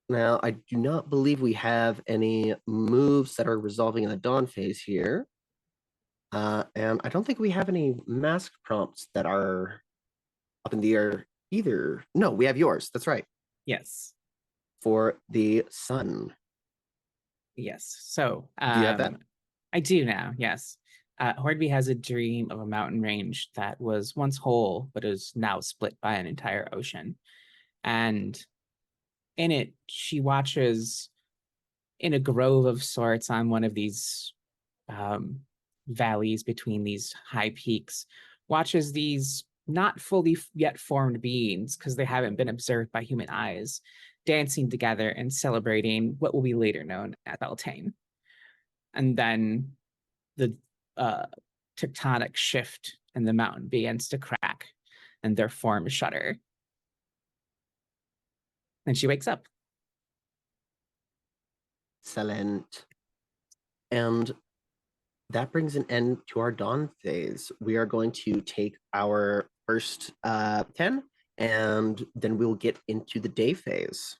Now, I do not believe we have any moves that are resolving in the dawn phase here. And I don't think we have any mask prompts that are up in the air either. No, we have yours. That's right. Yes. For the sun. Yes. So Do you have that? I do now, yes. Hornby has a dream of a mountain range that was once whole, but is now split by an entire ocean. And in it, she watches in a grove of sorts on one of these um, valleys between these high peaks, watches these not fully yet formed beings, because they haven't been observed by human eyes, dancing together and celebrating what will be later known as Beltane. And then the uh, tectonic shift in the mountain begins to crack and their forms shudder. And she wakes up. Excellent. And that brings an end to our dawn phase. We are going to take our first 10, and then we'll get into the day phase.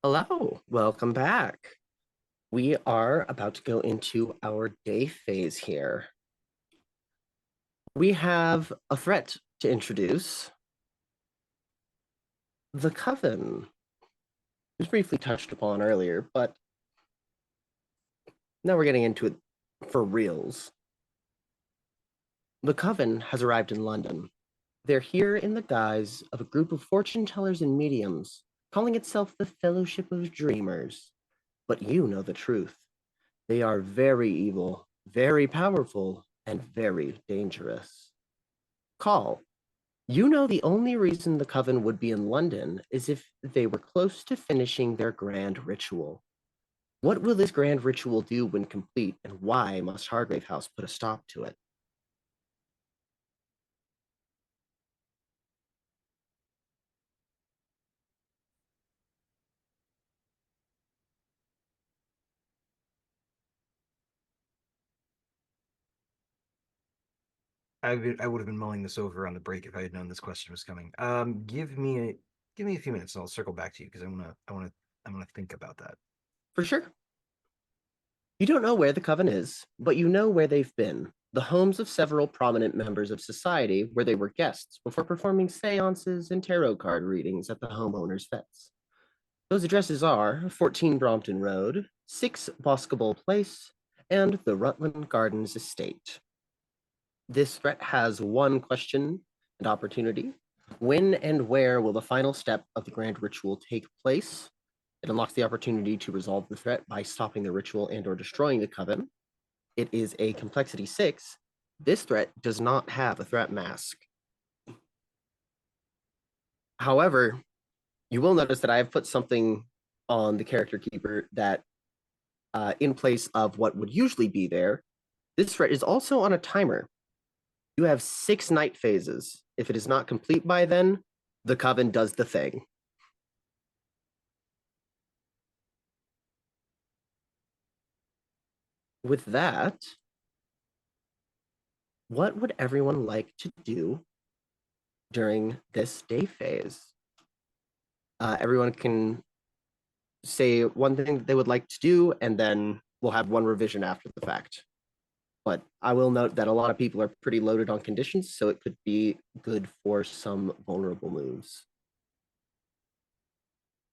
Hello, welcome back. We are about to go into our day phase here. We have a threat to introduce. The Coven. It was briefly touched upon earlier, but now we're getting into it for reals. The Coven has arrived in London. They're here in the guise of a group of fortune tellers and mediums, calling itself the Fellowship of Dreamers. But you know the truth. They are very evil, very powerful, and very dangerous. Call. You know the only reason the Coven would be in London is if they were close to finishing their grand ritual. What will this grand ritual do when complete, and why must Hargrave House put a stop to it? I would have been mulling this over on the break if I had known this question was coming. Give me a few minutes and I'll circle back to you because I wanna think about that. For sure. You don't know where the Coven is, but you know where they've been. The homes of several prominent members of society where they were guests before performing seances and tarot card readings at the homeowners' fetes. Those addresses are 14 Brompton Road, 6 Boscobel Place, and the Rutland Gardens Estate. This threat has one question and opportunity. When and where will the final step of the grand ritual take place? It unlocks the opportunity to resolve the threat by stopping the ritual and or destroying the Coven. It is a complexity 6. This threat does not have a threat mask. However, you will notice that I have put something on the character keeper that in place of what would usually be there. This threat is also on a timer. You have 6 night phases. If it is not complete by then, the Coven does the thing. With that, what would everyone like to do during this day phase? Everyone can say one thing that they would like to do, and then we'll have one revision after the fact. But I will note that a lot of people are pretty loaded on conditions, so it could be good for some vulnerable moves.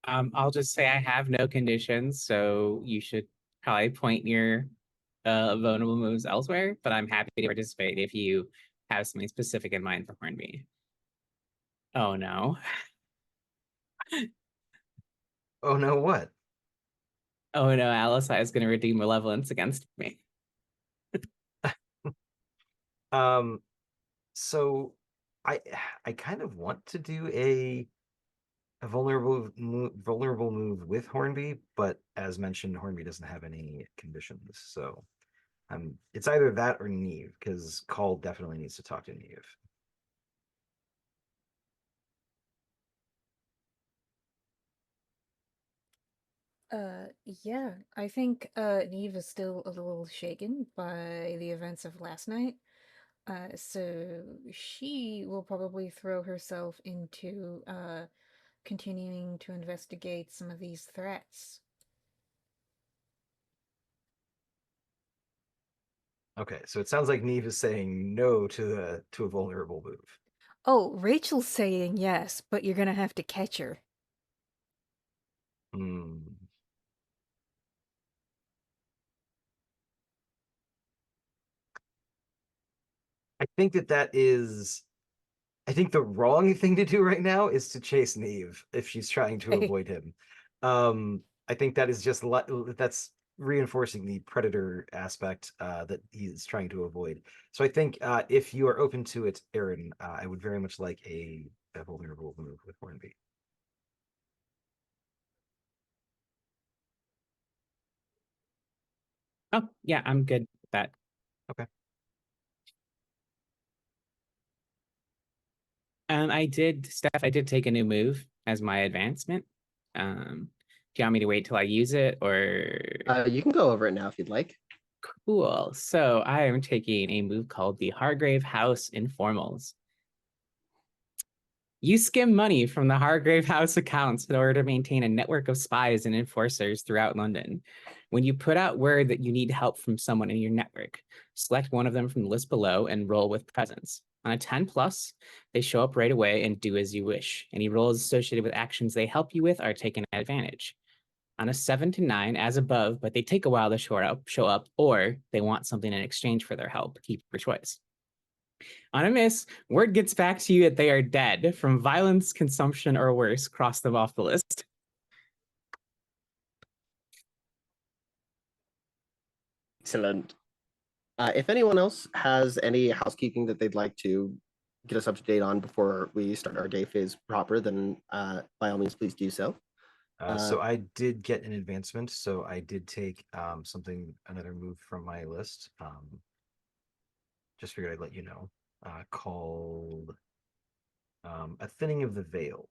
I'll just say I have no conditions, so you should probably point your vulnerable moves elsewhere, but I'm happy to participate if you have something specific in mind for Hornby. Oh no. Oh no, what? Oh no, Alisai is going to redeem malevolence against me. Um, so I I kind of want to do a vulnerable move with Hornby, but as mentioned, Hornby doesn't have any conditions, so it's either that or Neve, because Call definitely needs to talk to Neve. Yeah, I think Neve is still a little shaken by the events of last night. So she will probably throw herself into continuing to investigate some of these threats. Okay, so it sounds like Neve is saying no to a vulnerable move. Oh, Rachel's saying yes, but you're gonna have to catch her. Hmm. I think that is. I think the wrong thing to do right now is to chase Neve if she's trying to Okay. avoid him. I think that is just that's reinforcing the predator aspect that he's trying to avoid. So I think if you are open to it, Aaron, I would very much like a vulnerable move with Hornby. Oh, yeah, I'm good with that. Okay. I did take a new move as my advancement. Do you want me to wait till I use it or You can go over it now if you'd like. cool? So I am taking a move called the Hargrave House Informals. You skim money from the Hargrave House accounts in order to maintain a network of spies and enforcers throughout London. When you put out word that you need help from someone in your network, select one of them from the list below and roll with presence. On a 10 plus, they show up right away and do as you wish. Any rolls associated with actions they help you with are taken advantage. On a 7 to 9, as above, but they take a while to show up, or they want something in exchange for their help. Keep your choice. On a miss, word gets back to you that they are dead from violence, consumption, or worse. Cross them off the list. Excellent. If anyone else has any housekeeping that they'd like to get us up to date on before we start our day phase proper, then by all means, please do so. So I did get an advancement. So I did take another move from my list. Just figured I'd let you know. Called A Thinning of the Veil.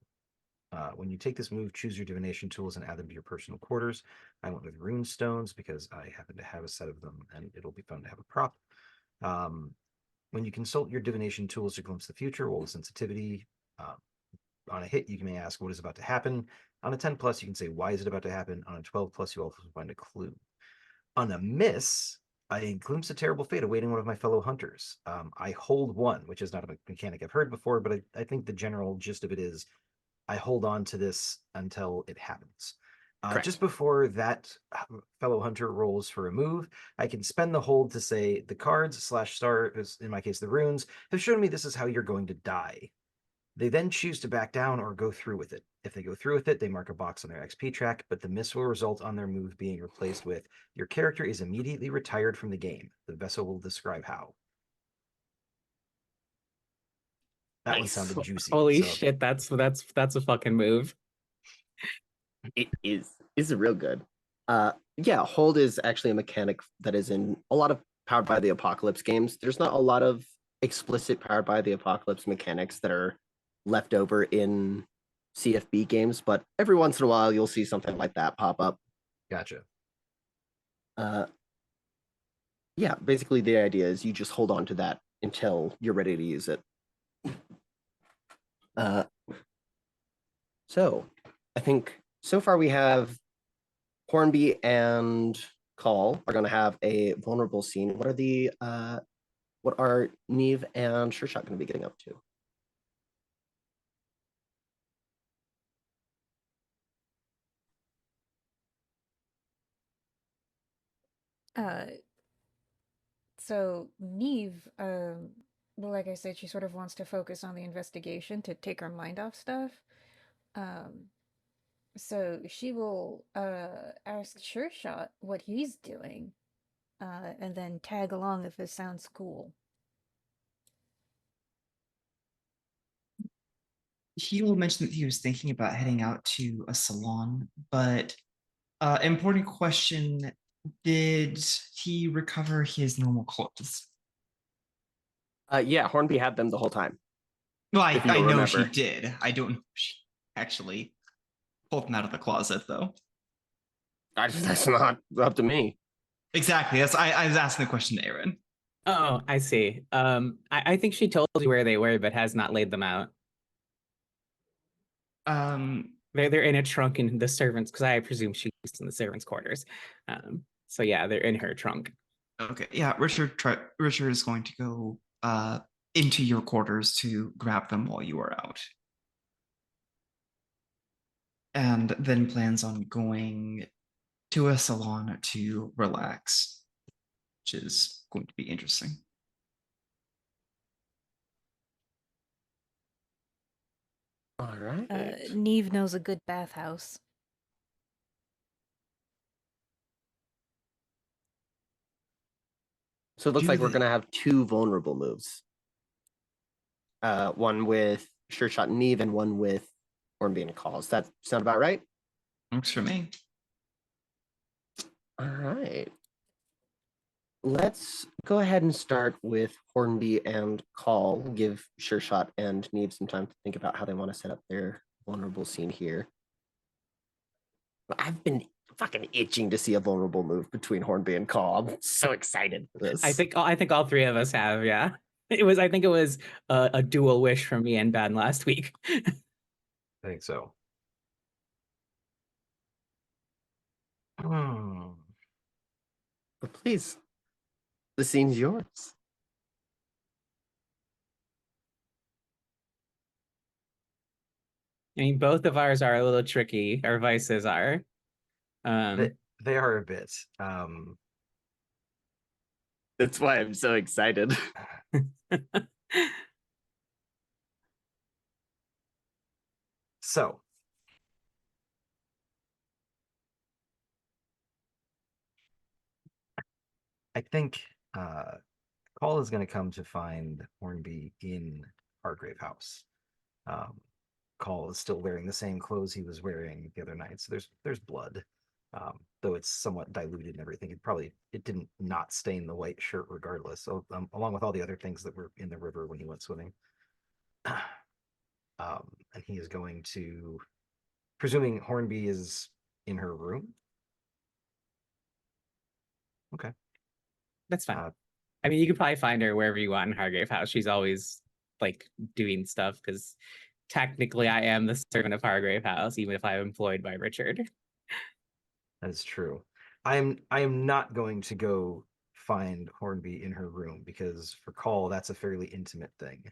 When you take this move, choose your divination tools and add them to your personal quarters. I went with rune stones because I happen to have a set of them, and it'll be fun to have a prop. When you consult your divination tools to glimpse the future, roll a sensitivity. On a hit, you may ask what is about to happen. On a 10 plus, you can say why is it about to happen. On a 12 plus, you also find a clue. On a miss, I glimpse a terrible fate awaiting one of my fellow hunters. I hold one, which is not a mechanic I've heard before, but I think the general gist of it is I hold on to this until it happens. Just before that fellow hunter rolls for a move, I can spend the hold to say the cards / stars, in my case the runes, have shown me this is how you're going to die. They then choose to back down or go through with it. If they go through with it, they mark a box on their XP track, but the miss will result on their move being replaced with your character is immediately retired from the game. The vessel will describe how. That one sounded juicy. Holy shit, that's a fucking move. It is real good. Yeah, hold is actually a mechanic that is in a lot of Powered by the Apocalypse games. There's not a lot of explicit Powered by the Apocalypse mechanics that are left over in CFB games, but every once in a while you'll see something like that pop up. Gotcha. Yeah, basically the idea is you just hold on to that until you're ready to use it. So I think so far we have Hornby and Call are going to have a vulnerable scene. What are Neve and Sure-Shot going to be getting up to? So Neve, well, like I said, she sort of wants to focus on the investigation to take her mind off stuff. So she will ask Sure Shot what he's doing, and then tag along if it sounds cool. He will mention that he was thinking about heading out to a salon, but important question, did he recover his normal clothes? Yeah, Hornby had them the whole time. Well, I know remember. she did. I don't know if she actually pulled them out of the closet, though. That's not up to me. Exactly. I was asking the question to Aaron. Oh, I see. I think she told you where they were, but has not laid them out. They're in a trunk in the servants, because I presume she's in the servants' quarters. So yeah, they're in her trunk. Okay, yeah. Richard is going to go into your quarters to grab them while you are out, and then plans on going to a salon to relax, which is going to be interesting. All right. Neve knows a good bathhouse. So it looks like we're going to have two vulnerable moves. One with Sure Shot and Neve and one with Hornby and Call. Does that sound about right? Works for me. All right. Let's go ahead and start with Hornby and Call. Give Sure Shot and Neve some time to think about how they want to set up their vulnerable scene here. I've been fucking itching to see a vulnerable move between Hornby and Call. I'm so excited for this. I think all three of us have, yeah. I think it was a dual wish from me and Ben last week. I think so. But please, the scene's yours. I mean, both of ours are a little tricky. Our vices are. They are a bit. That's why I'm so excited. So, I think Call is going to come to find Hornby in Hargrave House. Call is still wearing the same clothes he was wearing the other night, so there's blood, though it's somewhat diluted and everything. It didn't not stain the white shirt regardless. So along with all the other things that were in the river when he went swimming, and he is going to, presuming Hornby is in her room. Okay, That's fine. I mean, you could probably find her wherever you want in Hargrave House. She's always like doing stuff because technically I am the servant of Hargrave House, even if I'm employed by Richard. that is true. I am not going to go find Hornby in her room because for Call that's a fairly intimate thing,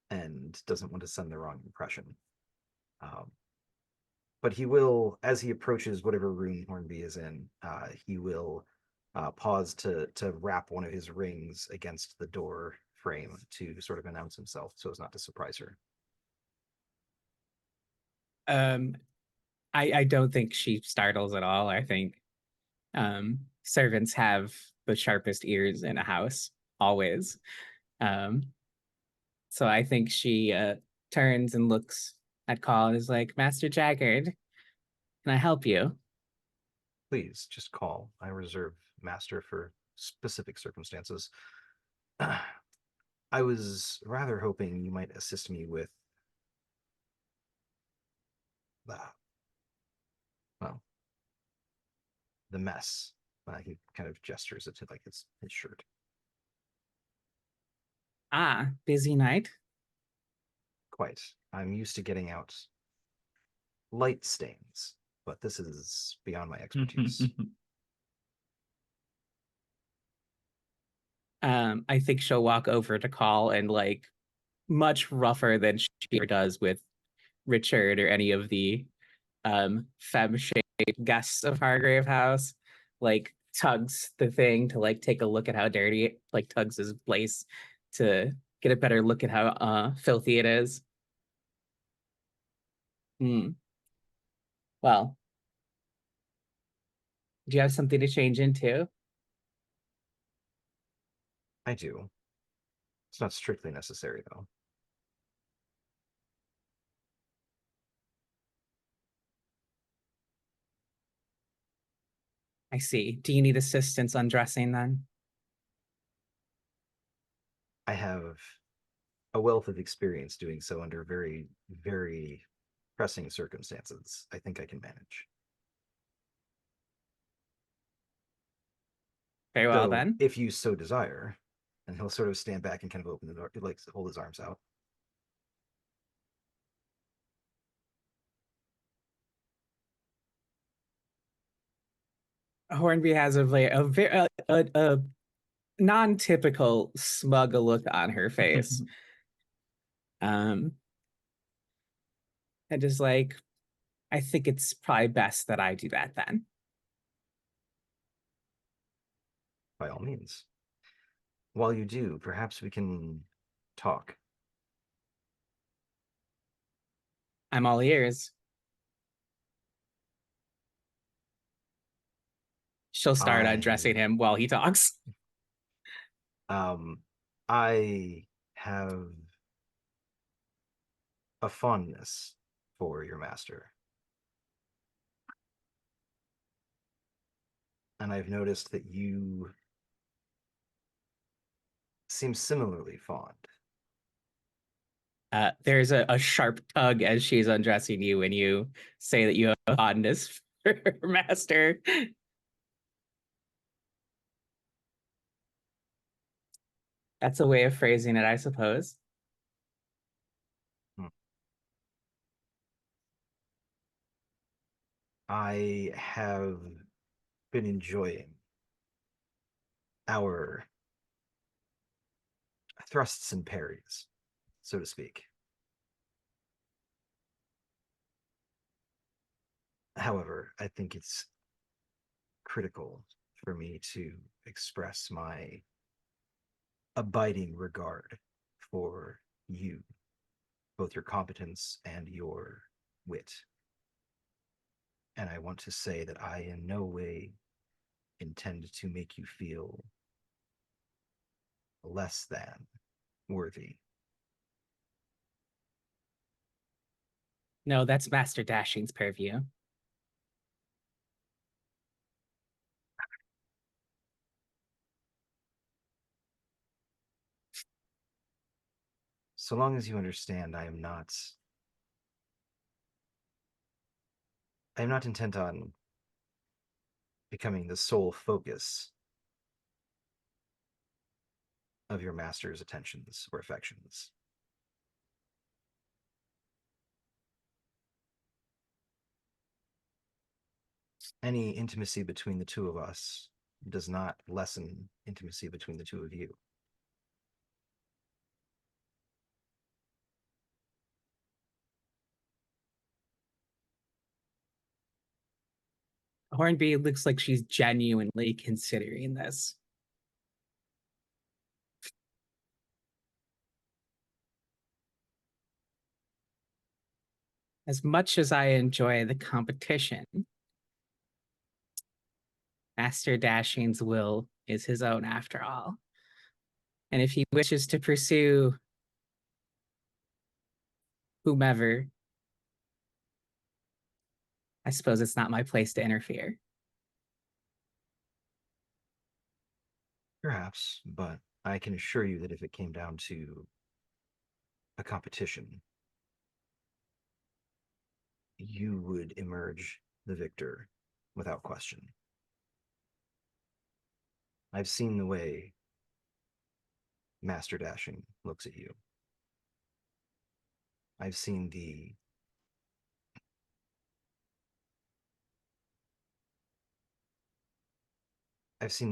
and doesn't want to send the wrong impression. But he will, as he approaches whatever room Hornby is in, he will pause to wrap one of his rings against the door frame to sort of announce himself so as not to surprise her. I don't think she startles at all. I think servants have the sharpest ears in a house, always. So I think she turns and looks at Call and is like, Master Jaggard, can I help you? Please just call. I reserve master for specific circumstances. I was rather hoping you might assist me with well, the mess. He kind of gestures it to like his shirt. Ah, busy night. Quite. I'm used to getting out light stains, but this is beyond my expertise. I think she'll walk over to Call and like much rougher than she does with Richard or any of the femme shade guests of Hargrave House, like tugs the thing to like take a look at how dirty it like tugs his place to get a better look at how filthy it is. Well, do you have something to change into? I do. It's not strictly necessary though. I see. Do you need assistance undressing then? I have a wealth of experience doing so under very, very pressing circumstances. I think I can manage. Very well Though, then. if you so desire, and he'll sort of stand back and kind of open the door, like hold his arms out. Hornby has a non-typical smug look on her face. And just like, I think it's probably best that I do that then. By all means. While you do, perhaps we can talk. I'm all ears. She'll start undressing him while he talks. I have a fondness for your master. And I've noticed that you seem similarly fond. There's a sharp tug as she's undressing you when you say that you have a fondness for her master. That's a way of phrasing it, I suppose. I have been enjoying our thrusts and parries, so to speak. However, I think it's critical for me to express my abiding regard for you, both your competence and your wit. And I want to say that I in no way intend to make you feel less than worthy. No, that's Master Dashing's purview. So long as you understand, I am not intent on becoming the sole focus of your master's attentions or affections. Any intimacy between the two of us does not lessen intimacy between the two of you. Hornby looks like she's genuinely considering this. As much as I enjoy the competition, Master Dashing's will is his own after all. And if he wishes to pursue whomever, I suppose it's not my place to interfere. Perhaps, but I can assure you that if it came down to a competition, you would emerge the victor without question. I've seen the way Master Dashing looks at you. I've seen the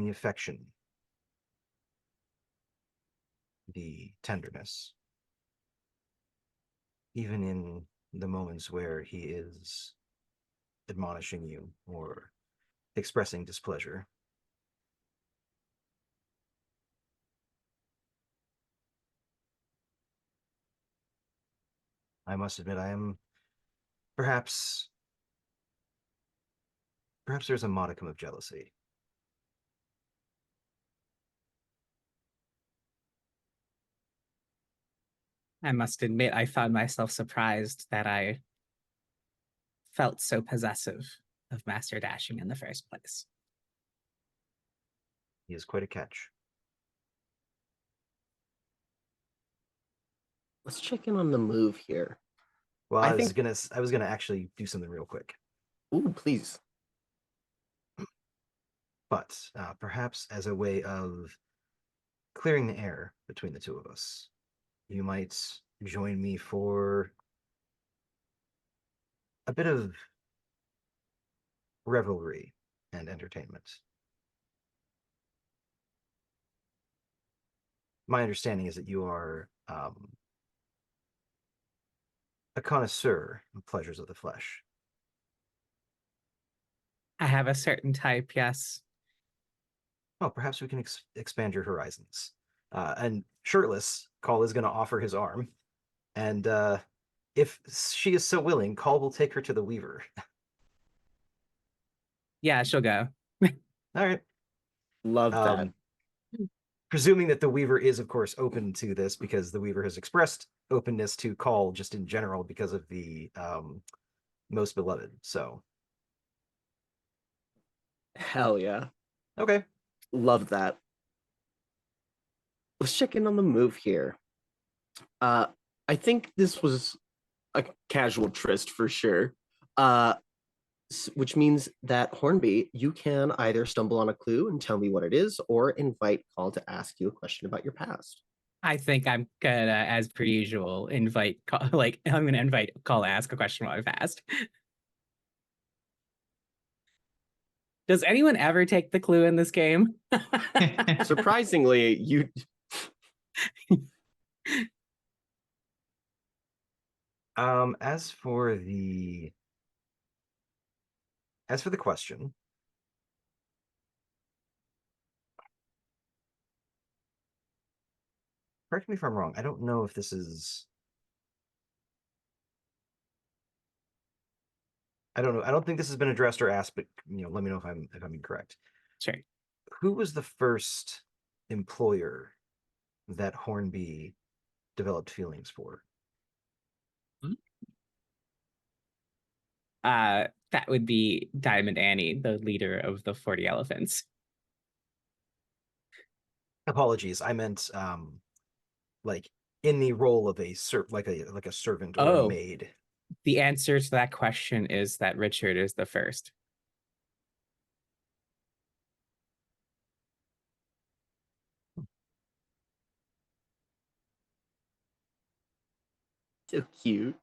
affection, the tenderness, even in the moments where he is admonishing you or expressing displeasure. I must admit, I am perhaps there's a modicum of jealousy. I must admit, I found myself surprised that I felt so possessive of Master Dashing in the first place. He is quite a catch. Let's check in on the move here. Well, I I was think- gonna actually do something real quick, Ooh, please. but perhaps as a way of clearing the air between the two of us, you might join me for a bit of revelry and entertainment. My understanding is that you are a connoisseur of pleasures of the flesh. I have a certain type, yes. Oh, perhaps we can expand your horizons. And shirtless, Call is going to offer his arm. And if she is so willing, Call will take her to the Weaver. Yeah, she'll go. All right. Love that. Presuming that the Weaver is, of course, open to this, because the Weaver has expressed openness to Call just in general because of the Most Beloved. So, Hell yeah. okay. Love that. Let's check in on the move here. I think this was a casual tryst for sure. which means that Hornby, you can either stumble on a clue and tell me what it is, or invite Call to ask you a question about your past. I think I'm gonna, as per usual, invite call, like I'm gonna invite call to ask a question while I've asked. Does anyone ever take the clue in this game? Surprisingly, you As for the question, correct me if I'm wrong. I don't know if this is. I don't know. I don't think this has been addressed or asked, but let me know if I'm incorrect. Sure. Who was the first employer that Hornby developed feelings for? That would be Diamond Annie, the leader of the 40 Elephants. Apologies, I meant like in the role of a like a servant or a Oh, maid. the answer to that question is that Richard is the first. so cute.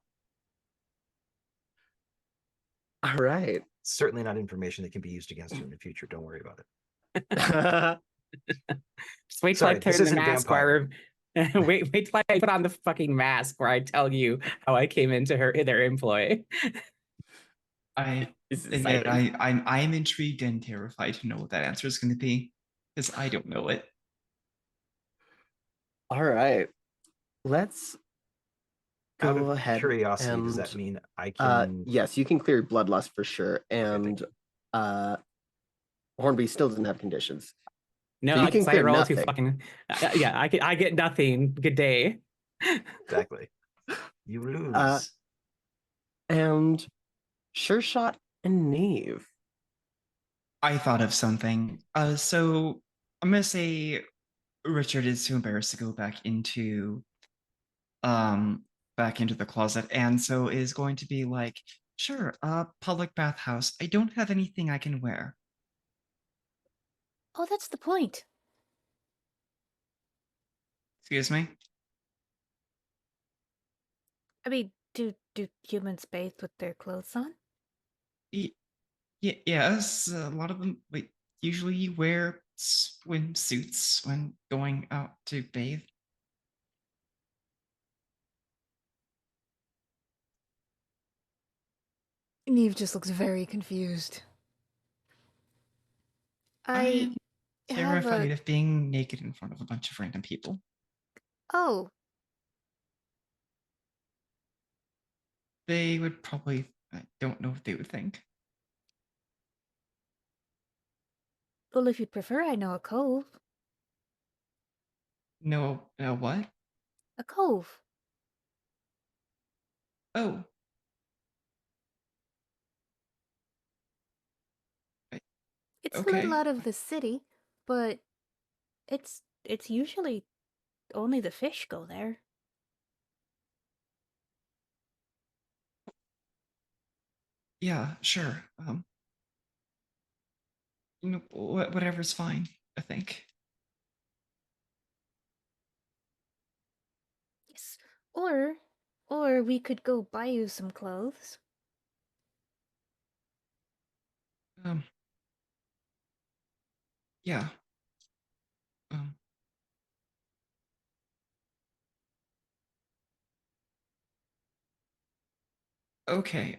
All right. Certainly not information that can be used against you in the future. Don't worry about it. Just wait till Sorry, I this turn the isn't mask vampire. wait till I put on the fucking mask where I tell you how I came into their employ. I This is admit exciting. I'm intrigued and terrified to know what that answer is going to be because I don't know it. All right. Let's Out go of ahead curiosity, does and that mean I can? yes, you can clear bloodlust for sure. Okay, And Hornby still doesn't have conditions. No, So you can because I clear roll too nothing. fucking. Yeah, I get nothing. Good day. Exactly. You Uh, lose. and Sure Shot and Nave. I thought of something. So I'm gonna say Richard is too embarrassed to go um back into the closet, and so is going to be like, sure, public bathhouse. I don't have anything I can wear. Oh, that's the point. Excuse me. I mean, do humans bathe with their clothes on? Yes, a lot of them usually wear swimsuits when going out to bathe. Neve just looks very confused. I I'm have a. terrified of being naked in front of a bunch of random people. Oh, They would probably, I don't know what they would think. well, if you'd prefer, I know a cove. No, what? A cove. Oh, I- It's a little okay. out of the city, but it's usually only the fish go there. Yeah, sure. Whatever's fine, I think. Yes. Or we could go buy you some clothes. Um, yeah. Um, okay.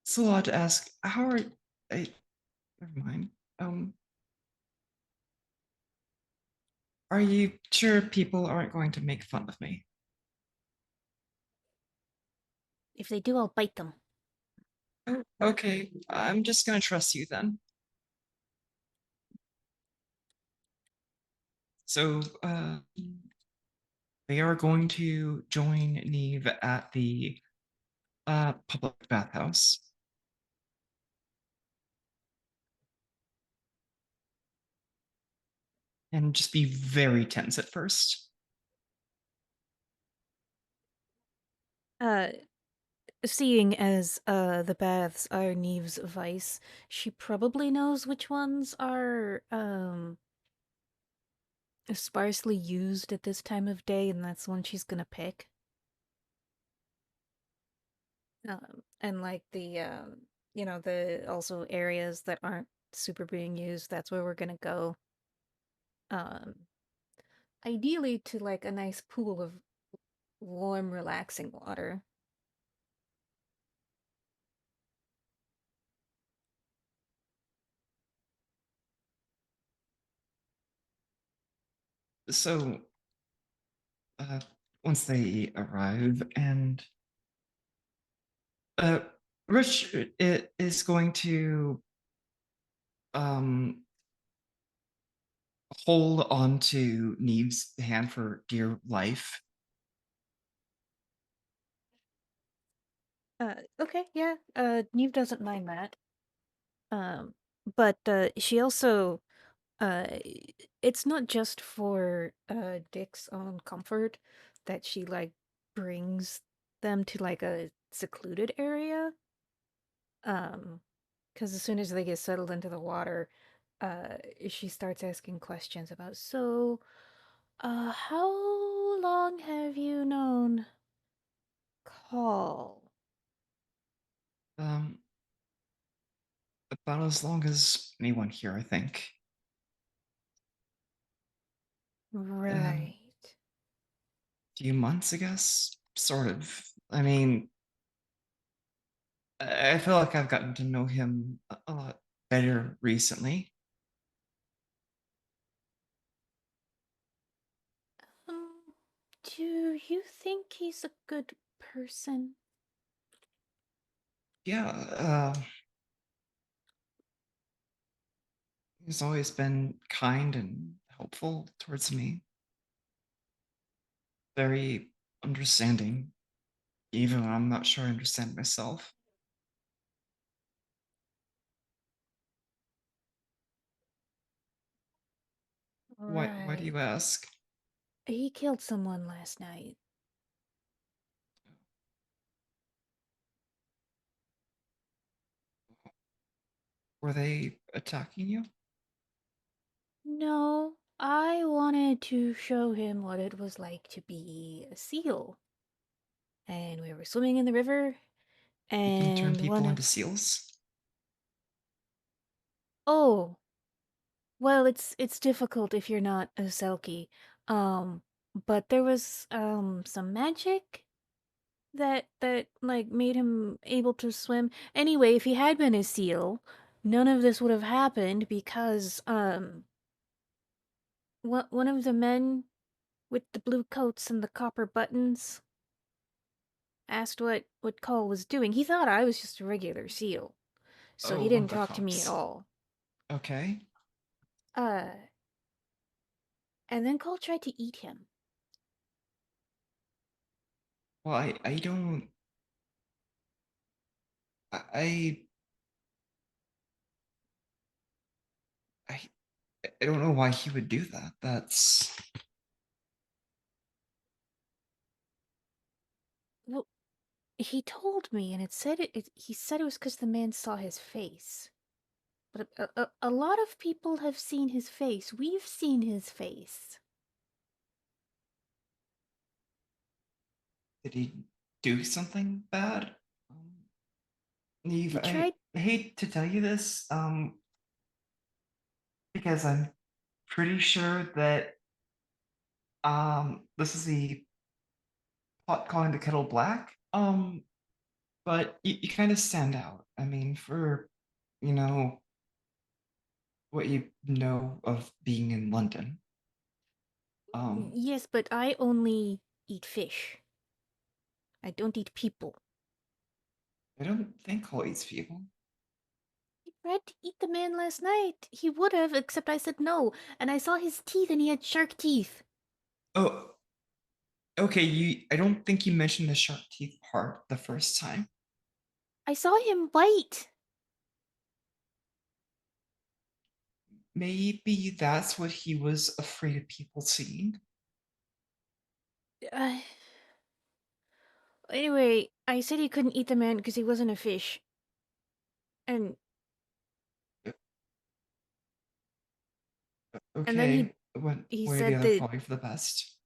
It's a lot to ask. How are I? Never mind. Um, are you sure people aren't going to make fun of me? If they do, I'll bite them. Oh, okay. I'm just gonna trust you then. So, they are going to join Neve at the public bathhouse. And just be very tense at first. Uh, Seeing as the baths are Neve's vice, she probably knows which ones are sparsely used at this time of day, and that's one she's gonna pick. And like the also areas that aren't super being used, that's where we're gonna go. Um, Ideally to like a nice pool of warm, relaxing water. So, uh, once they arrive, and uh, Rich it is going to um hold on to Neve's hand for dear life. Okay, yeah. Neve doesn't mind that. Um, but she also uh it's not just for Dick's own comfort that she like brings them to like a secluded area. Um, because as soon as they get settled into the water, uh she starts asking questions about, so how long have you known Call? Um, about as long as anyone here, I think. Right. Few months, I guess. Sort of. I mean, I feel like I've gotten to know him a lot better recently. Um, do you think he's a good person? Yeah, he's always been kind and helpful towards me. Very understanding, even when I'm not sure I understand myself. Why do Right. you ask? He killed someone last night. Were they attacking you? No, I wanted to show him what it was like to be a seal. And we were swimming in the river, You can turn and one people of... into seals? Oh, well, it's difficult if you're not a Selkie. Um, but there was some magic that like made him able to swim. Anyway, if he had been a seal, none of this would have happened because one of the men with the blue coats and the copper buttons asked what Cole was doing. He thought I was just a regular seal, so Oh, he one of didn't the talk to me at cops. all. Okay. Uh, and then Cole tried to eat him. Well, I don't I I I don't know why he would do that. That's Well, he told me, and it said he said it was because the man saw his face. But a lot of people have seen his face. We've seen his face. did he do something bad? Um, Neve, He I tried. hate to tell you this, because I'm pretty sure that this is the pot calling the kettle black. But you kind of stand out. I mean, for you know what you know of being in London. Yes, but I only eat fish. I don't eat people. I don't think Cole eats people. He tried to eat the man last night. He would have, except I said no. And I saw his teeth, and he had shark teeth. Oh, okay. I don't think you mentioned the shark teeth part the first time. I saw him bite. Maybe that's what he was afraid of people seeing. Uh, Anyway, I said he couldn't eat the man because he wasn't a fish. And and then Okay. What he way the said other that probably for the best.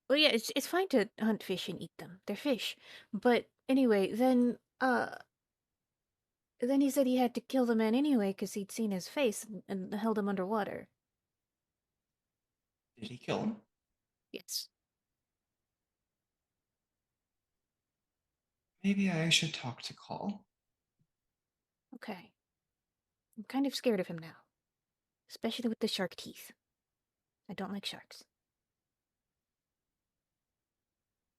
well yeah, it's fine to hunt fish and eat them. They're fish. But anyway, then he said he had to kill the man anyway because he'd seen his face and held him underwater. Did he kill him? Yes. Maybe I should talk to Call. Okay. I'm kind of scared of him now. Especially with the shark teeth. I don't like sharks.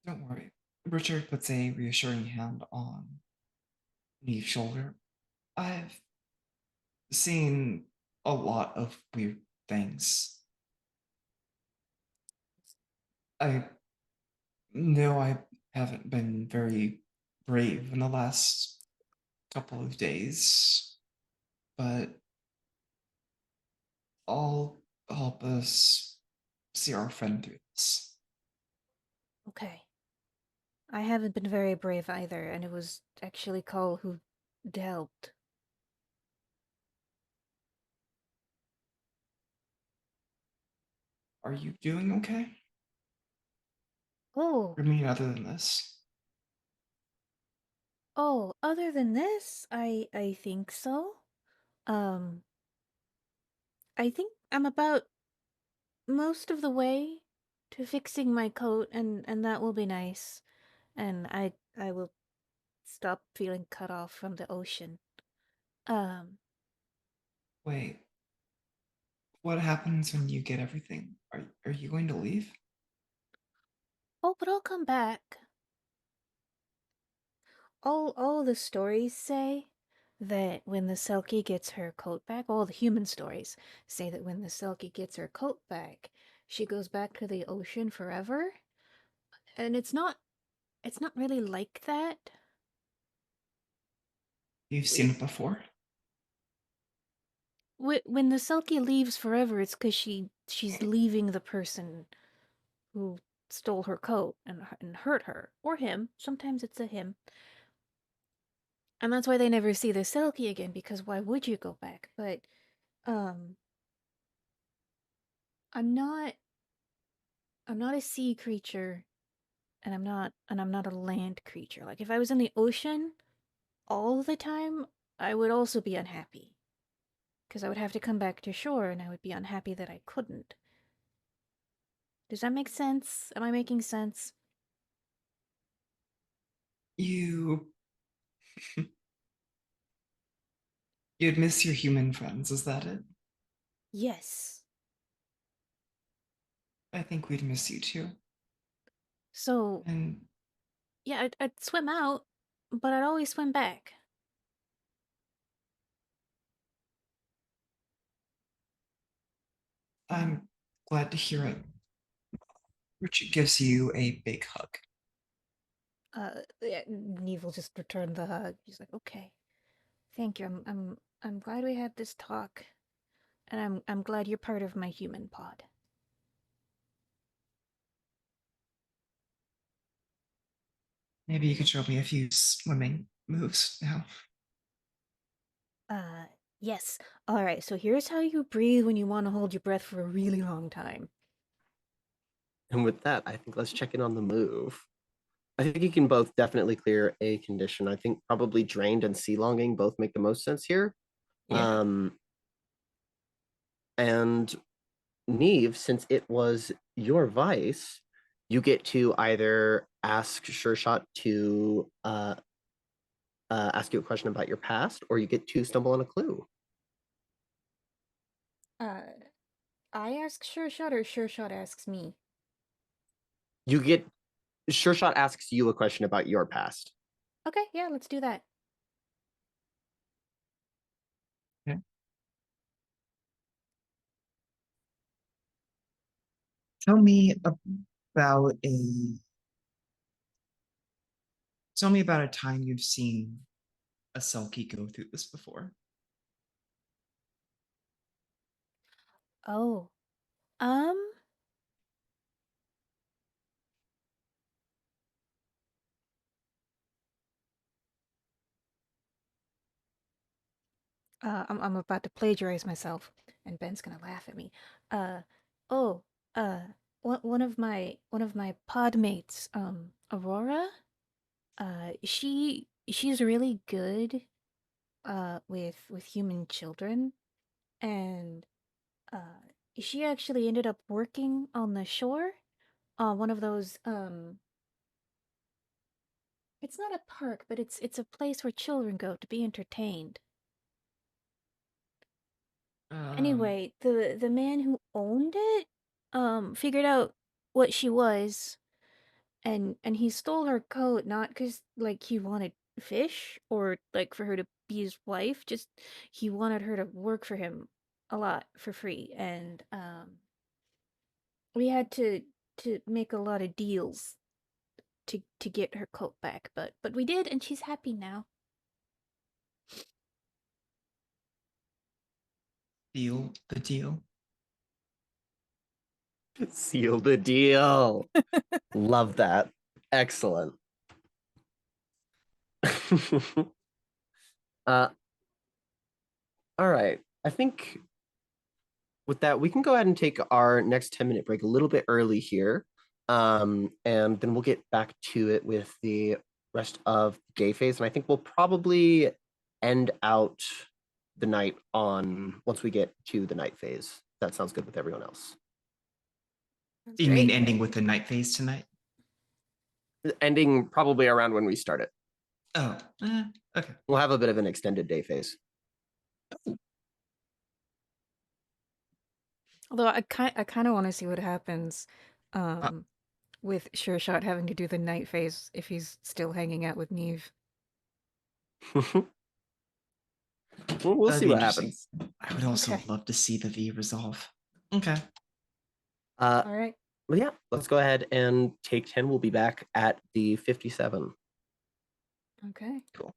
Don't worry. Richard puts a reassuring hand on Neve's shoulder. I've seen a lot of weird things. I know I haven't been very brave in the last couple of days, but I'll help us see our friend through this. Okay. I haven't been very brave either, and it was actually Cole who helped. Are you doing okay? Oh, I mean, other than this. other than this, I think so. Um, I think I'm about most of the way to fixing my coat, and that will be nice. And I will stop feeling cut off from the ocean. Um, Wait, what happens when you get everything? Are you going to leave? oh, but I'll come back. All the stories say that when the Selkie gets her coat back, all the human stories say that when the Selkie gets her coat back, she goes back to the ocean forever. And it's not really like that. You've seen it before? When the Selkie leaves forever, it's because she's leaving the person who stole her coat and hurt her or him. Sometimes it's a him. And that's why they never see the Selkie again, because why would you go back? But um I'm not I'm not a sea creature, and I'm not a land creature. Like if I was in the ocean all the time, I would also be unhappy. Because I would have to come back to shore and I would be unhappy that I couldn't. Does that make sense? Am I making sense? You you'd miss your human friends, is that it? Yes. I think we'd miss you too. So, And yeah, I'd swim out, but I'd always swim back. I'm glad to hear it. Richard gives you a big hug. Yeah, Neve will just return the hug. He's like, okay, thank you. I'm glad we had this talk, and I'm glad you're part of my human pod. Maybe you could show me a few swimming moves now. Uh, yes. All right. So here's how you breathe when you want to hold your breath for a really long time. And with that, I think let's check in on the move. I think you can both definitely clear a condition. I think probably drained and sea longing both make the most sense here. Yeah. And Neve, since it was your vice, you get to either ask Sure Shot to ask you a question about your past, or you get to stumble on a clue. Uh, I ask Sure Shot or Sure Shot asks me? You get Sure Shot asks you a question about your past. Okay, yeah, let's do that. Okay. Tell me about a tell me about a time you've seen a Selkie go through this before. Oh, um, I'm about to plagiarize myself, and Ben's gonna laugh at me. Uh, oh, uh, one of my pod mates, Aurora. She's really good, with human children, and she actually ended up working on the shore, one of those, it's not a park, but it's a place where children go to be entertained. Anyway, the man who owned it, figured out what she was, and he stole her coat, not because like he wanted fish or like for her to be his wife, just he wanted her to work for him a lot for free, and we had to make a lot of deals to get her coat back, but we did, and she's happy now. Deal the deal. Seal the deal. Love that. Excellent. uh, all right. I think with that, we can go ahead and take our next 10-minute break a little bit early here. And then we'll get back to it with the rest of the gay phase. And I think we'll probably end out the night on once we get to the night phase. That sounds good with everyone else. That's Do you mean great. ending with the night phase tonight? Ending probably around when we start it. Oh, okay. We'll have a bit of an extended day phase. Although I kind of want to see what happens, um, with Sure Shot having to do the night phase if he's still hanging out with Neve. We'll That'd see be what interesting. happens. I would also Okay. love to see the V resolve. Okay. All right. Well, yeah, let's go ahead and take 10. We'll be back at the 57. Okay. Cool.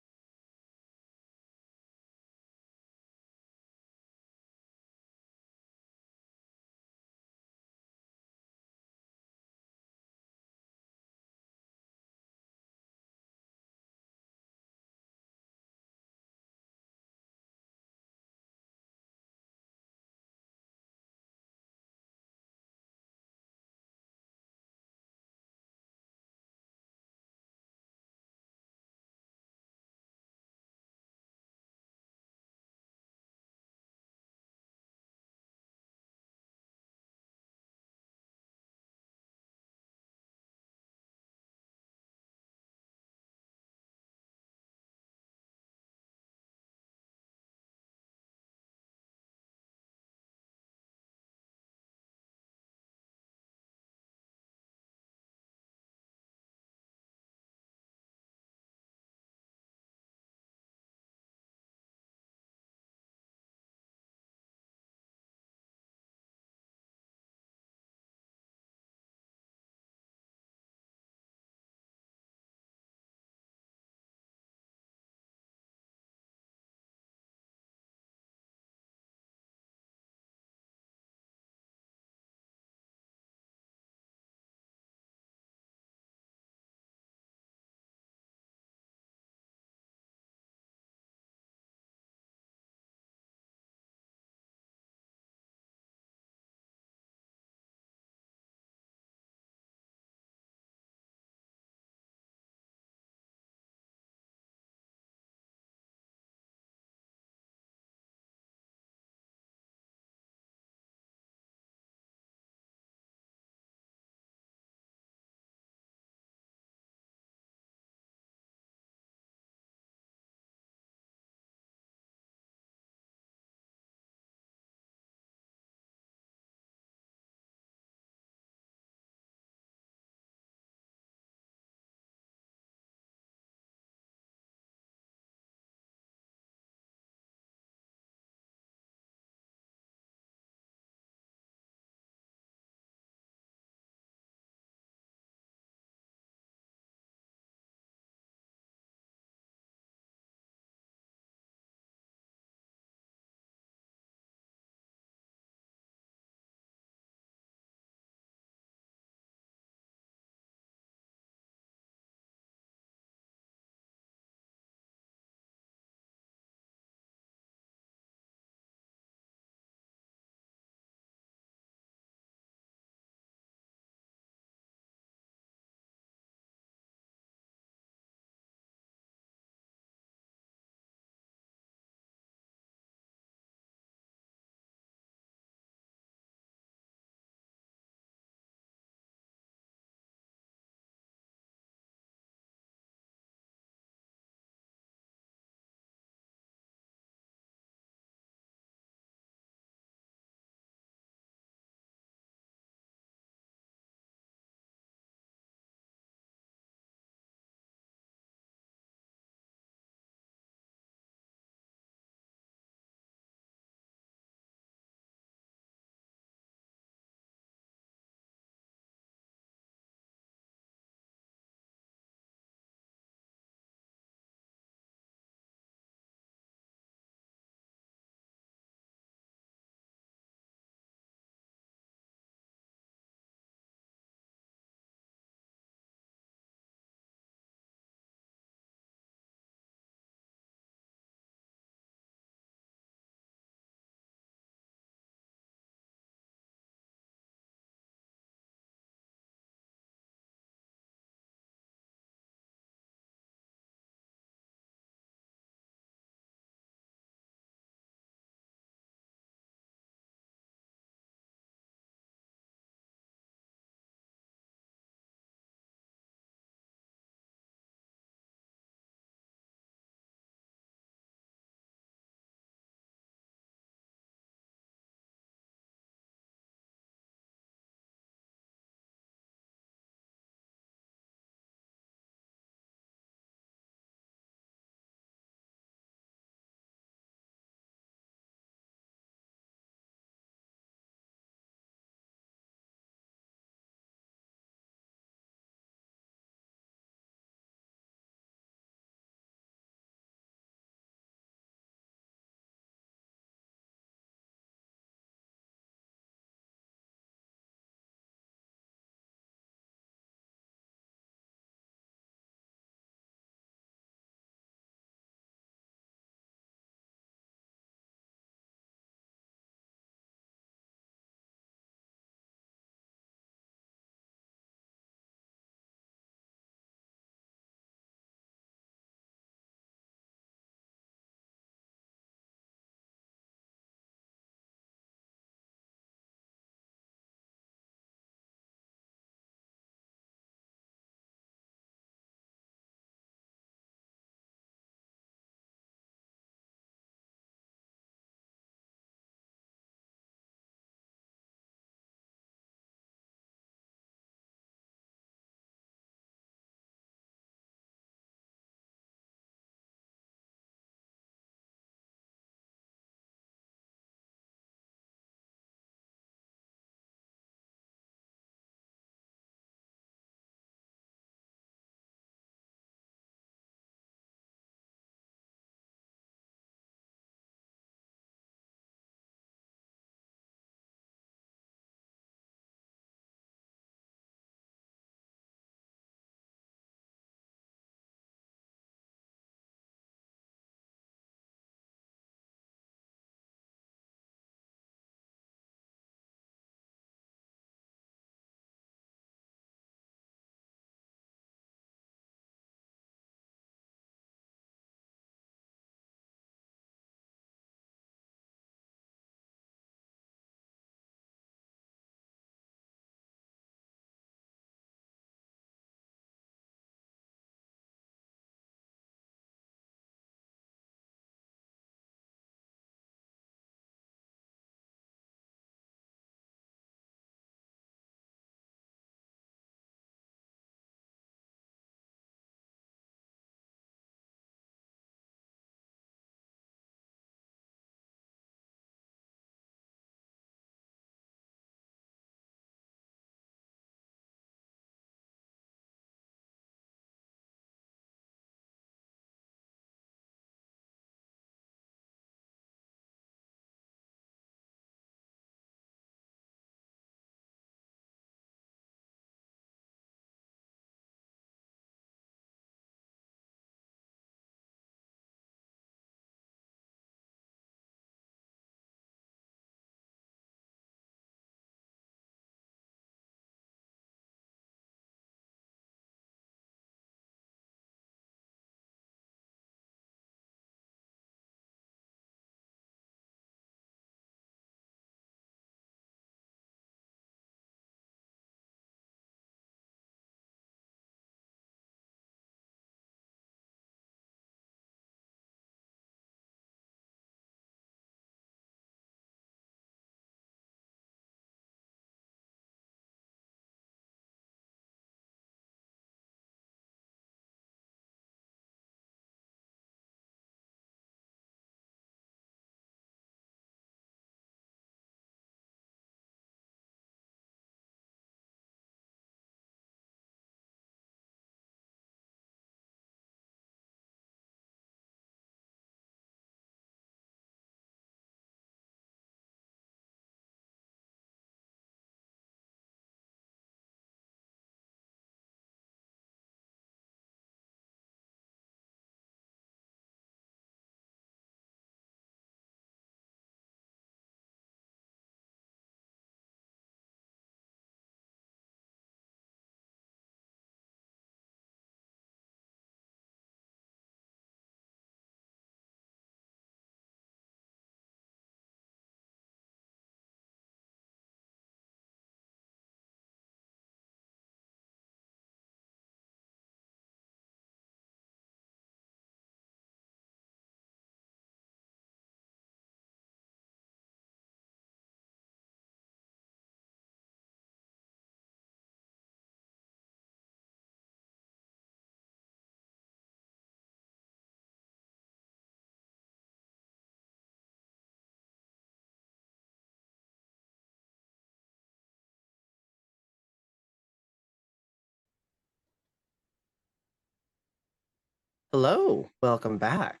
Hello, welcome back.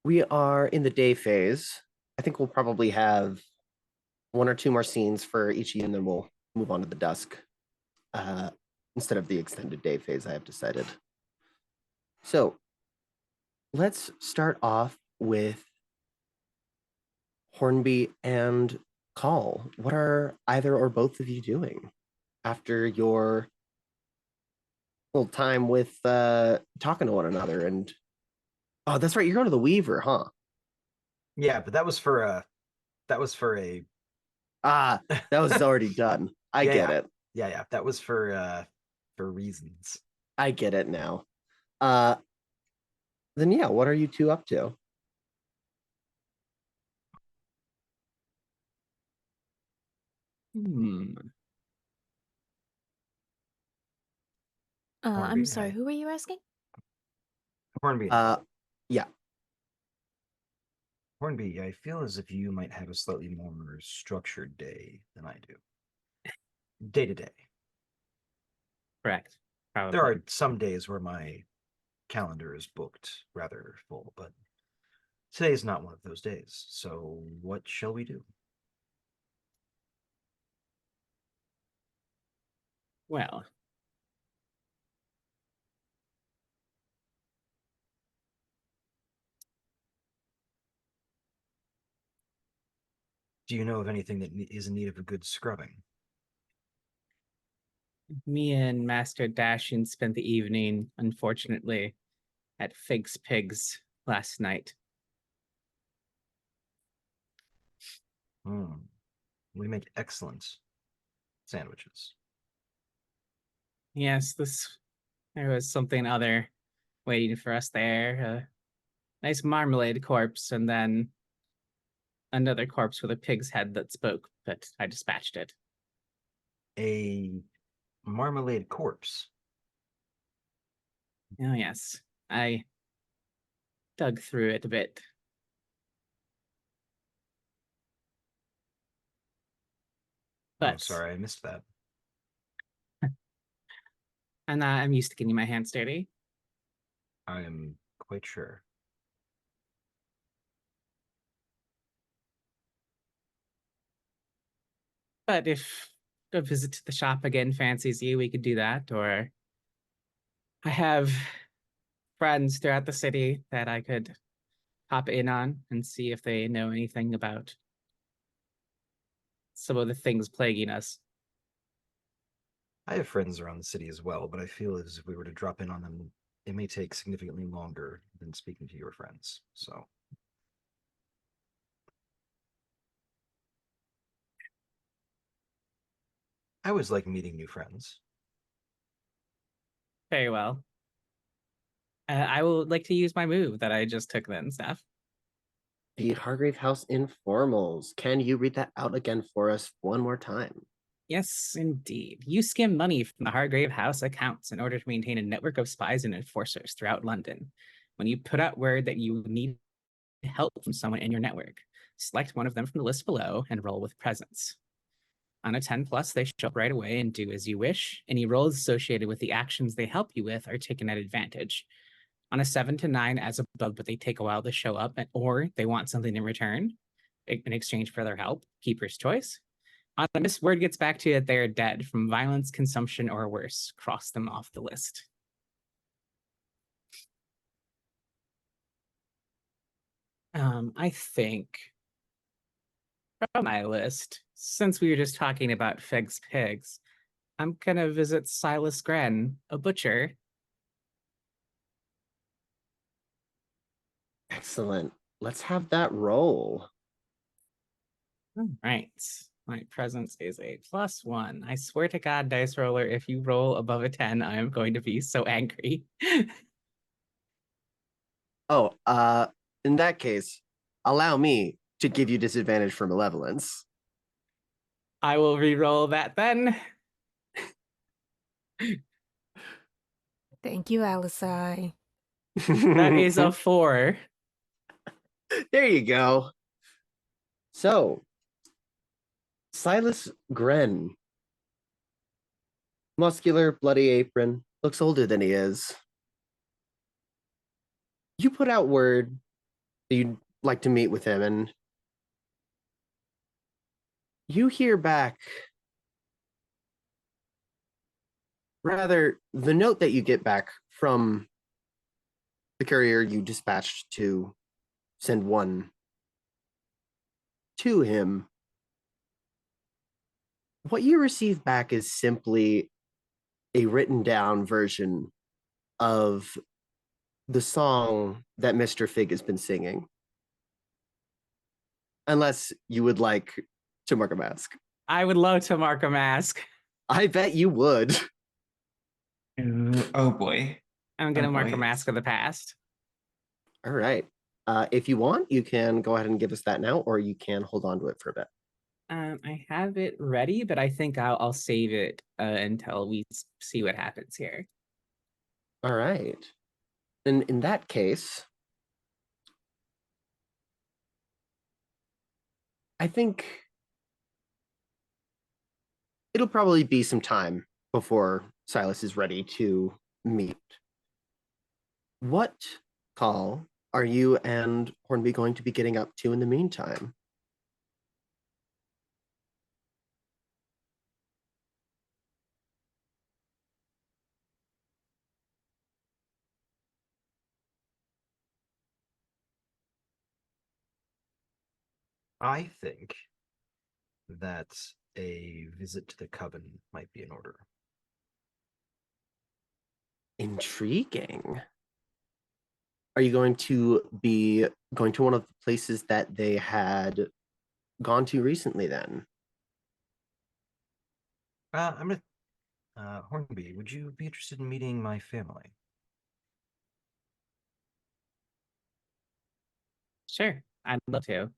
We are in the day phase. I think we'll probably have one or two more scenes for each of you, and then we'll move on to the dusk instead of the extended day phase, I have decided. So let's start off with Hornby and Call. What are either or both of you doing after your little time with talking to one another? And oh, that's right, you're going to the Weaver, huh? Yeah, but that was for a Ah, that was already done. I Yeah, get yeah. it. yeah. That was for reasons. I get it now. Uh then yeah, what are you two up to? Hmm. I'm Hornby, sorry, hi. who were you asking? Hornby and Call. Yeah. Hornby, I feel as if you might have a slightly more structured day than I do. Day to day. Correct. Probably. There are some days where my calendar is booked rather full, but today's not one of those days. So what shall we do? Well, Do you know of anything that is in need of a good scrubbing? me and Master Dashin spent the evening, unfortunately, at Fig's Pigs last night. We make excellent sandwiches. Yes, there was something other waiting for us there. A nice marmalade corpse, and then another corpse with a pig's head that spoke, but I dispatched it. A marmalade corpse. Oh, yes. I dug through it a bit. Oh, But sorry, I missed that. and I'm used to getting my hands dirty. I am quite sure. But if a visit to the shop again fancies you, we could do that. Or I have friends throughout the city that I could hop in on and see if they know anything about some of the things plaguing us. I have friends around the city as well, but I feel as if we were to drop in on them, it may take significantly longer than speaking to your friends. So I always like meeting new friends. Very well. I will like to use my move that I just took then, Steph. The Hargrave House informals. Can you read that out again for us one more time? Yes, indeed. You skim money from the Hargrave House accounts in order to maintain a network of spies and enforcers throughout London. When you put out word that you need help from someone in your network, select one of them from the list below and roll with presence. On a 10 plus, they show up right away and do as you wish. Any rolls associated with the actions they help you with are taken at advantage. On a 7 to 9, as above, but they take a while to show up, or they want something in return in exchange for their help, keeper's choice. On a miss, word gets back to you that they're dead from violence, consumption, or worse. Cross them off the list. I think from my list, since we were just talking about Fig's Pigs, I'm gonna visit Silas Gren, a butcher. Excellent. Let's have that roll. All right. My presence is a +1. I swear to God, dice roller, if you roll above a 10, I am going to be so angry. Oh, in that case, allow me to give you disadvantage for malevolence. I will re-roll that then. Thank you, Alisai. That is a 4. There you go. So, Silas Gren, muscular, bloody apron, looks older than he is. you put out word that you'd like to meet with him, and you hear back. Rather, the note that you get back from the courier you dispatched to send one to him, what you receive back is simply a written down version of the song that Mr. Fig has been singing. Unless you would like to mark a mask. I would love to mark a mask. I bet you would. Ooh, oh boy. I'm gonna Oh, mark a boy. mask of the past. All right. If you want, you can go ahead and give us that now, or you can hold on to it for a bit. I have it ready, but I think I'll save it until we see what happens here. All right. And in that case, I think it'll probably be some time before Silas is ready to meet. What call are you and Hornby going to be getting up to in the meantime? I think that a visit to the coven might be in order. Intriguing. Are you going to be going to one of the places that they had gone to recently then? I'm gonna Hornby, would you be interested in meeting my family? Sure, I'd love to.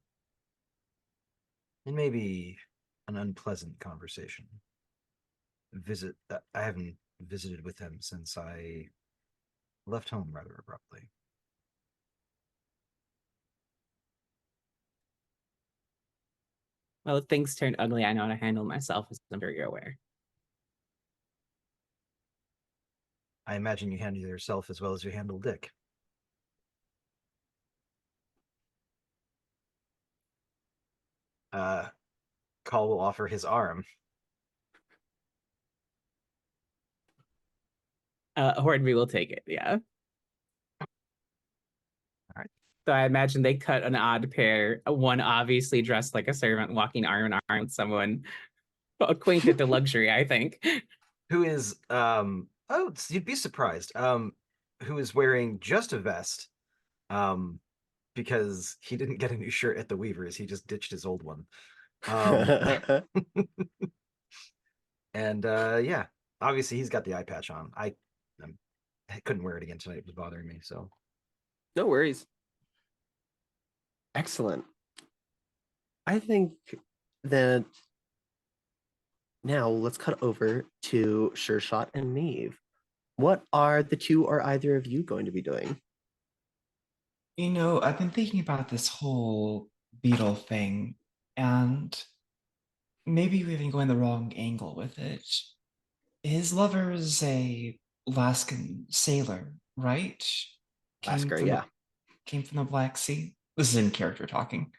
It may be an unpleasant conversation. I haven't visited with them since I left home rather abruptly. Well, if things turn ugly, I know how to handle myself, as I'm sure you're aware. I imagine you handle yourself as well as you handle Dick. Call will offer his arm. Hornby will take it, yeah. All right. So I imagine they cut an odd pair, one obviously dressed like a servant, walking arm in arm with someone acquainted to luxury, I think. Who is you'd be surprised. Who is wearing just a vest. Because he didn't get a new shirt at the Weavers, he just ditched his old one. And yeah, obviously he's got the eye patch on. I couldn't wear it again tonight. It was bothering me. So No worries. Excellent. I think that now let's cut over to Sure Shot and Neve. What are the two or either of you going to be doing? You know, I've been thinking about this whole beetle thing, and maybe we've been going the wrong angle with it. His lover's a Alaskan sailor, right? Came Lasker, from the yeah. came from the Black Sea. This is in character talking.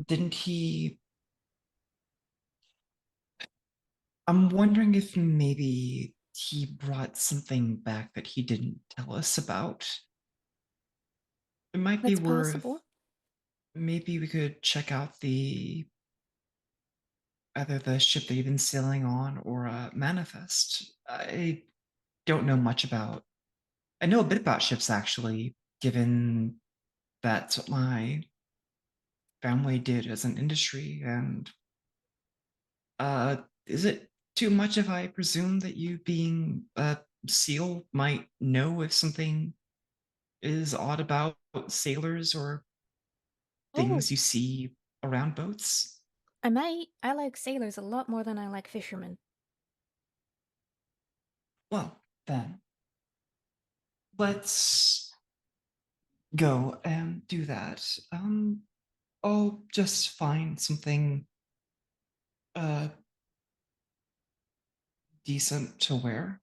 Didn't he? I'm wondering if maybe he brought something back that he didn't tell us about. It might be That's worth. possible. Maybe we could check out the either the ship that you've been sailing on or a manifest. I don't know much about. I know a bit about ships actually, given that's what my family did as an industry. And is it too much if I presume that you, being a SEAL, might know if something is odd about sailors or Oh, things you see around boats? I might. I like sailors a lot more than I like fishermen. Well, then let's go and do that. I'll just find something uh decent to wear.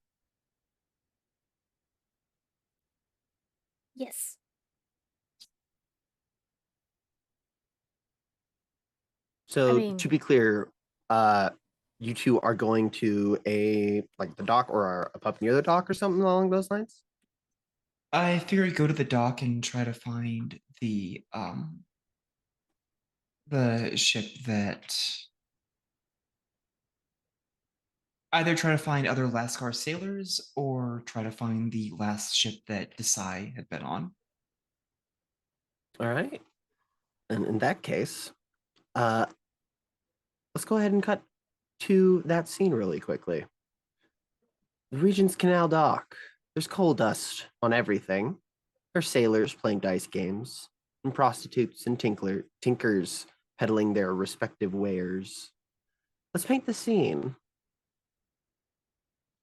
Yes. So mean- to be clear, you two are going to the dock or a pub near the dock or something along those lines? I figured go to the dock and try to find the ship that either try to find other Lascar sailors or try to find the last ship that Desai had been on. All right. And in that case, let's go ahead and cut to that scene really quickly. The Regent's Canal dock. There's coal dust on everything. There's sailors playing dice games, and prostitutes and tinkers peddling their respective wares. Let's paint the scene.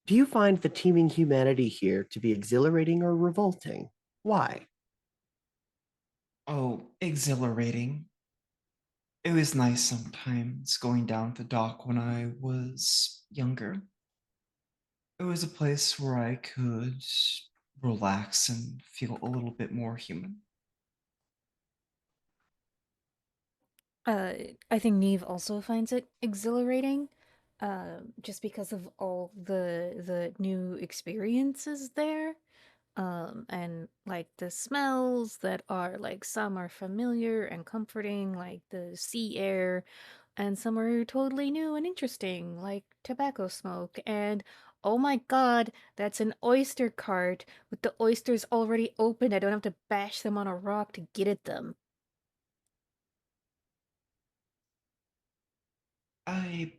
Do you find the teeming humanity here to be exhilarating or revolting? Why? Oh, exhilarating. It was nice sometimes going down to the dock when I was younger. It was a place where I could relax and feel a little bit more human. I think Neve also finds it exhilarating, just because of all the new experiences there, and like the smells that are like some are familiar and comforting, like the sea air, and some are totally new and interesting, like tobacco smoke. And oh my God, that's an oyster cart with the oysters already open. I don't have to bash them on a rock to get at them. I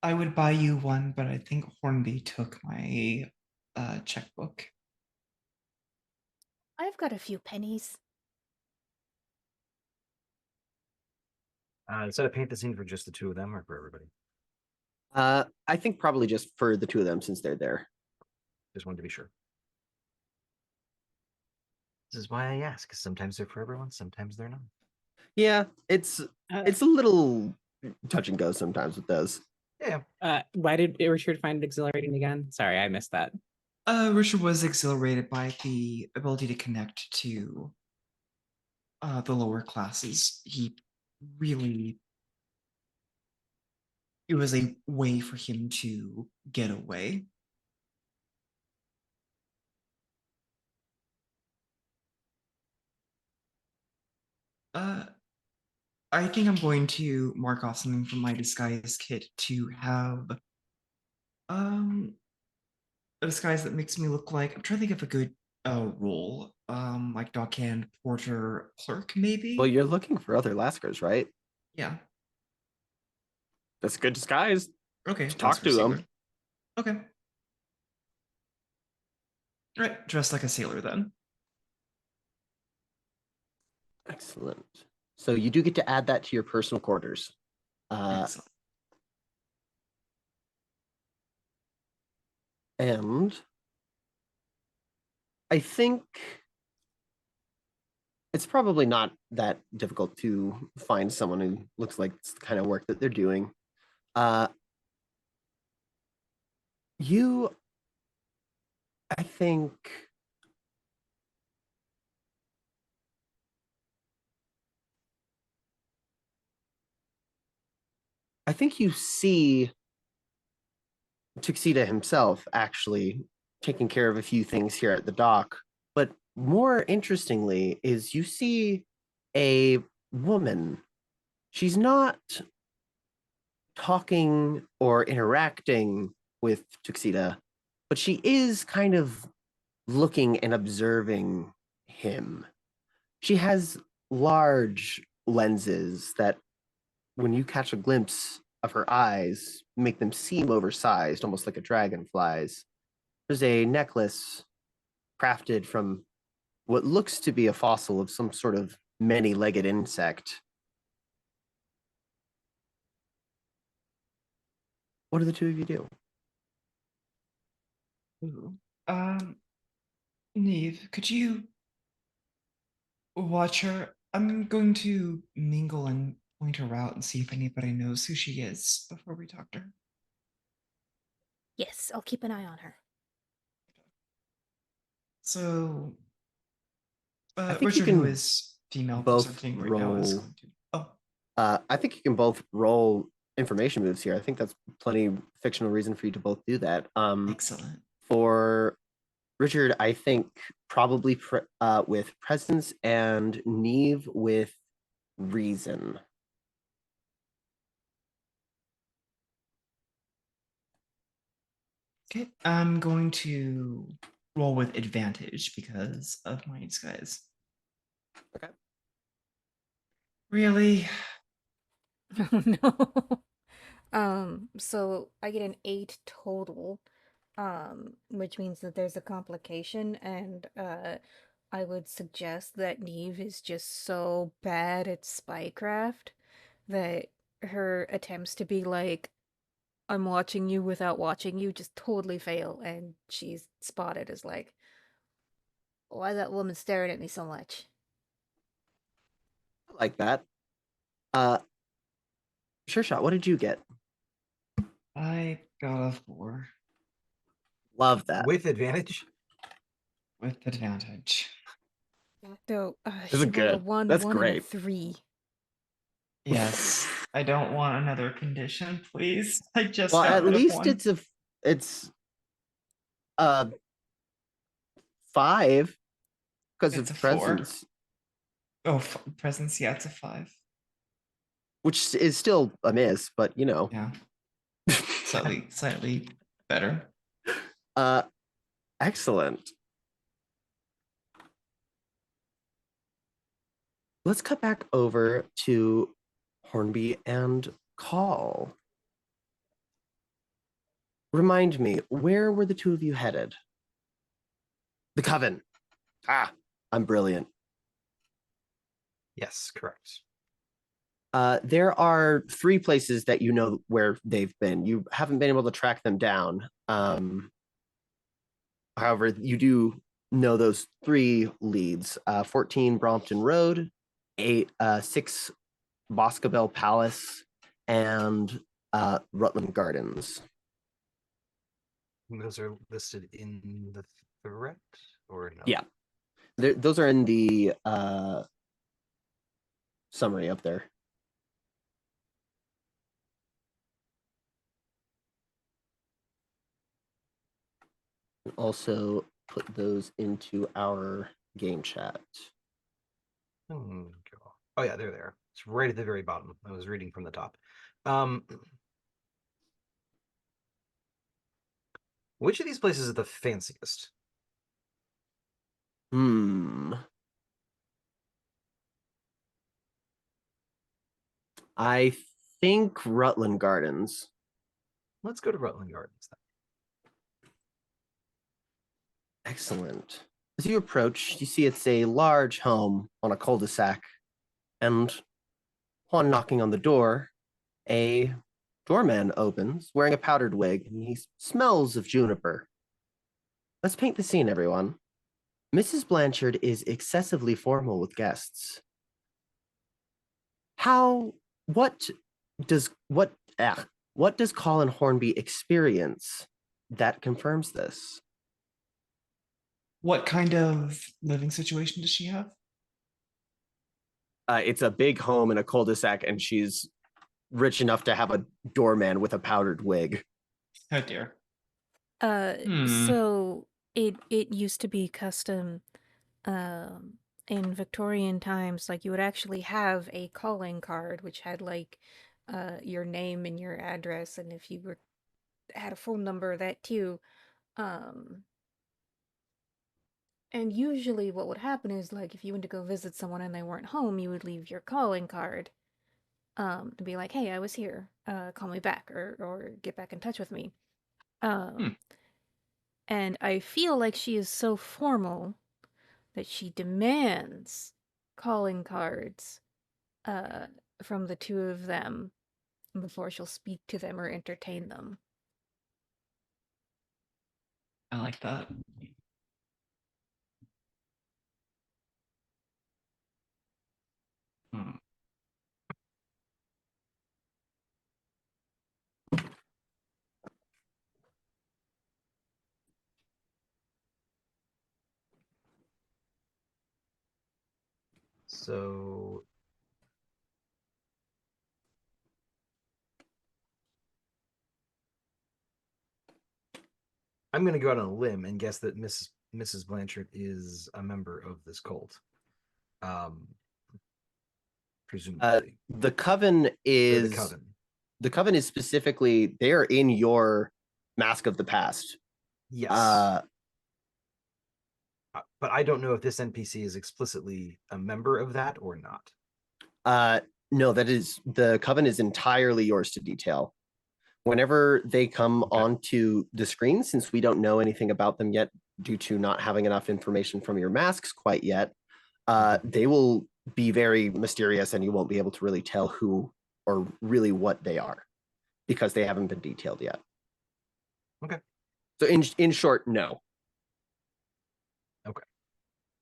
I would buy you one, but I think Hornby took my checkbook. I've got a few pennies. Instead of paint the scene for just the two of them or for everybody? I think probably just for the two of them since they're there. Just wanted to be sure. This is why I ask, because sometimes they're for everyone, sometimes they're not. Yeah, it's a little touch and go sometimes with those. Yeah. Why did Richard find it exhilarating again? Sorry, I missed that. Richard was exhilarated by the ability to connect to the lower classes. He really, it was a way for him to get away. Uh, I think I'm going to mark off something from my disguise kit to have um a disguise that makes me look like I'm trying to think of a good role. Like dockhand, porter, clerk, maybe. Well, you're looking for other Lascars, right? Yeah. That's a good disguise. Okay. To talk for to sailor. them. Okay. All right, dressed like a sailor then. Excellent. So you do get to add that to your personal quarters. Excellent. And I think it's probably not that difficult to find someone who looks like it's the kind of work that they're doing. Uh, you, I think, you see Tuxedo himself actually taking care of a few things here at the dock. But more interestingly, is you see a woman. She's not talking or interacting with Tuxedo, but she is kind of looking and observing him. She has large lenses that, when you catch a glimpse of her eyes, make them seem oversized, almost like a dragonfly's. There's a necklace crafted from what looks to be a fossil of some sort of many-legged insect. What do the two of you do? Ooh. Neve, could you watch her? I'm going to mingle and point her out and see if anybody knows who she is before we talk to her. Yes, I'll keep an eye on her. So, I think you Richard, who can is female both presenting right now, is roll. going to. Oh, I think you can both roll information moves here. I think that's plenty fictional reason for you to both do that. excellent. For Richard, I think probably with presence and Neve with reason. Okay, I'm going to roll with advantage because of my disguise. Okay. Really? Oh no. So I get an 8 total, which means that there's a complication, and I would suggest that Neve is just so bad at spycraft that her attempts to be like, I'm watching you without watching you just totally fail, and she's spotted as like, why is that woman staring at me so much? I like that. Uh, sure shot. What did you get? I got a 4 Love that. With advantage? with advantage. So This is she rolled a good. 1, That's 1, and a great. 3. Yes, I don't want another condition, please. I just Well, got at rid of least one. it's a 5 because It's of a 4. presence, Oh, presence. Yeah, it's a 5. which is still a miss, but you know. Yeah, slightly better. uh, excellent. Let's cut back over to Hornby and Call. Remind me, where were the two of you headed? The Coven. Ah, I'm brilliant. Yes, correct. There are 3 places that you know where they've been. You haven't been able to track them down. However, you do know those 3 leads: 14 Brompton Road, 6 Boscobel Palace, and Rutland Gardens. Those are listed in the threat, or no? Yeah, those are in the summary up there. Also put those into our game chat. Oh yeah, they're there. It's right at the very bottom. I was reading from the top. Which of these places is the fanciest? I think Rutland Gardens. Let's go to Rutland Gardens then. Excellent. As you approach, you see it's a large home on a cul-de-sac, and upon knocking on the door, a doorman opens, wearing a powdered wig, and he smells of juniper. Let's paint the scene, everyone. Mrs. Blanchard is excessively formal with guests. What does Colin Hornby experience that confirms this? What kind of living situation does she have? It's a big home in a cul-de-sac, and she's rich enough to have a doorman with a powdered wig. Oh dear. So it used to be custom, um, in Victorian times, like you would actually have a calling card which had like your name and your address, and if you were had a phone number, that too. Um, and usually what would happen is like if you went to go visit someone and they weren't home, you would leave your calling card to be like, "Hey, I was here. Call me back or get back in touch with me." Hmm. Um, and I feel like she is so formal that she demands calling cards uh, from the two of them before she'll speak to them or entertain them. I like that. Hmm. So I'm going to go out on a limb and guess that Mrs. Blanchard is a member of this cult. Presumably. The coven Or is the coven. The coven is specifically, they are in your Mask of the Past. Yes. But I don't know if this NPC is explicitly a member of that or not. No, the coven is entirely yours to detail. Whenever they come onto the screen, since we don't know anything about them yet due to not having enough information from your masks quite yet, they will be very mysterious and you won't be able to really tell who or really what they are because they haven't been detailed yet. Okay. So in short, no. Okay.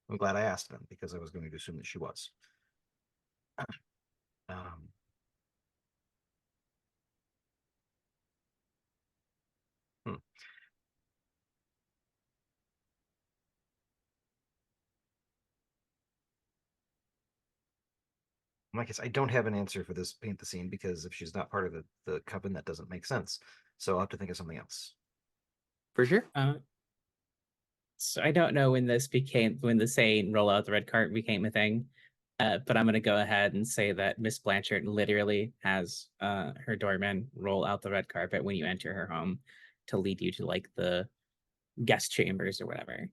I'm glad I asked them because I was going to assume that she was. Hmm. I guess I don't have an answer for this paint the scene because if she's not part of the coven, that doesn't make sense. So I'll have to think of something else. For sure. So I don't know when the saying "roll out the red cart" became a thing, but I'm going to go ahead and say that Miss Blanchard literally has her doorman roll out the red carpet when you enter her home to lead you to like the guest chambers or whatever.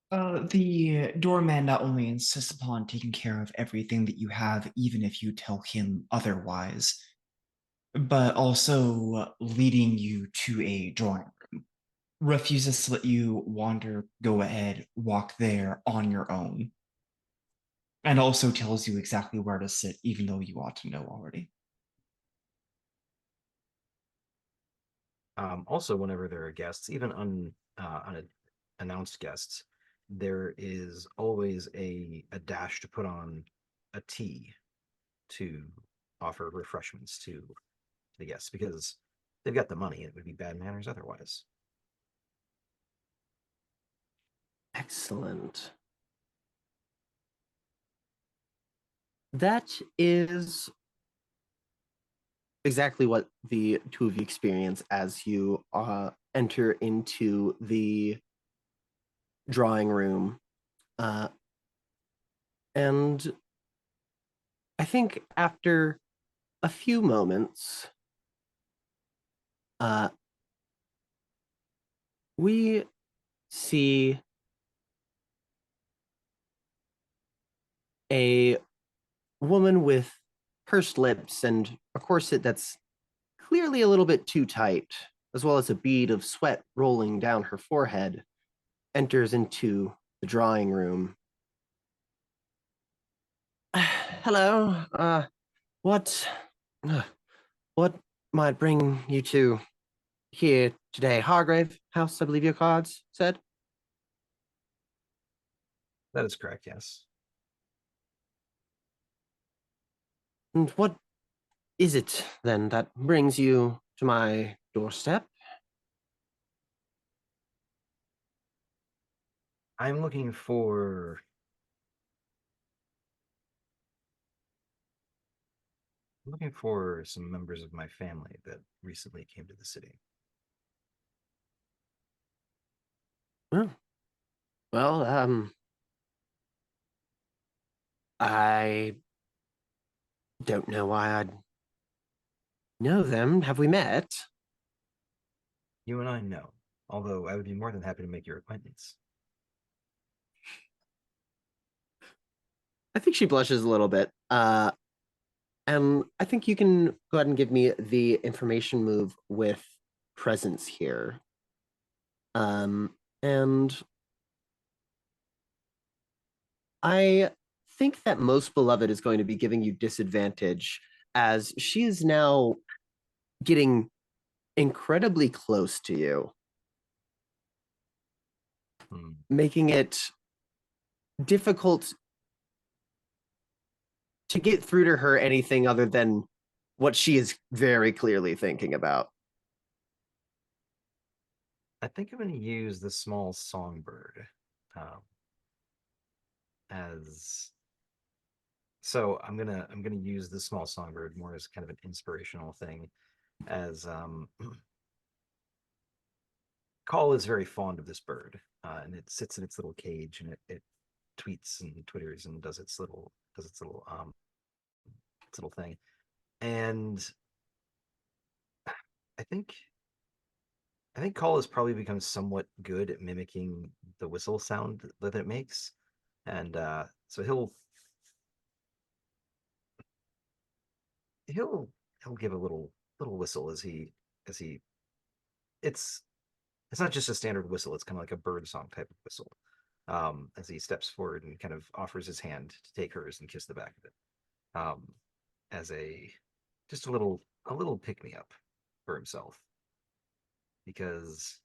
The doorman not only insists upon taking care of everything that you have, even if you tell him otherwise, but also leading you to a drawing room. Refuses to let you wander, go ahead, walk there on your own. And also tells you exactly where to sit, even though you ought to know already. Also, whenever there are guests, even unannounced guests, there is always a dash to put on a tea to offer refreshments to the guests because they've got the money. It would be bad manners otherwise. Excellent. That is exactly what the two of you experience as you enter into the drawing room. And I think after a few moments, we see a woman with pursed lips and a corset that's clearly a little bit too tight, as well as a bead of sweat rolling down her forehead, enters into the drawing room. Hello. What what might bring you to here today? Hargrave House, I believe your cards said. That is correct, yes. And what is it then that brings you to my doorstep? I'm looking for some members of my family that recently came to the city. Well, I don't know why I'd know them. Have we met? You and I know, although I would be more than happy to make your acquaintance. I think she blushes a little bit. And I think you can go ahead and give me the information move with presence here. And I think that Most Beloved is going to be giving you disadvantage as she is now getting incredibly close to you. making it difficult to get through to her anything other than what she is very clearly thinking about. I think I'm going to use the small songbird as. So I'm gonna use the small songbird more as kind of an inspirational thing, as Call is very fond of this bird, and it sits in its little cage and it tweets and twitters and does its little thing. And I think Call has probably become somewhat good at mimicking the whistle sound that it makes, and so he'll give a little whistle as he it's not just a standard whistle, it's kind of like a bird song type of whistle, as he steps forward and kind of offers his hand to take hers and kiss the back of it, as a just a little pick me up for himself, because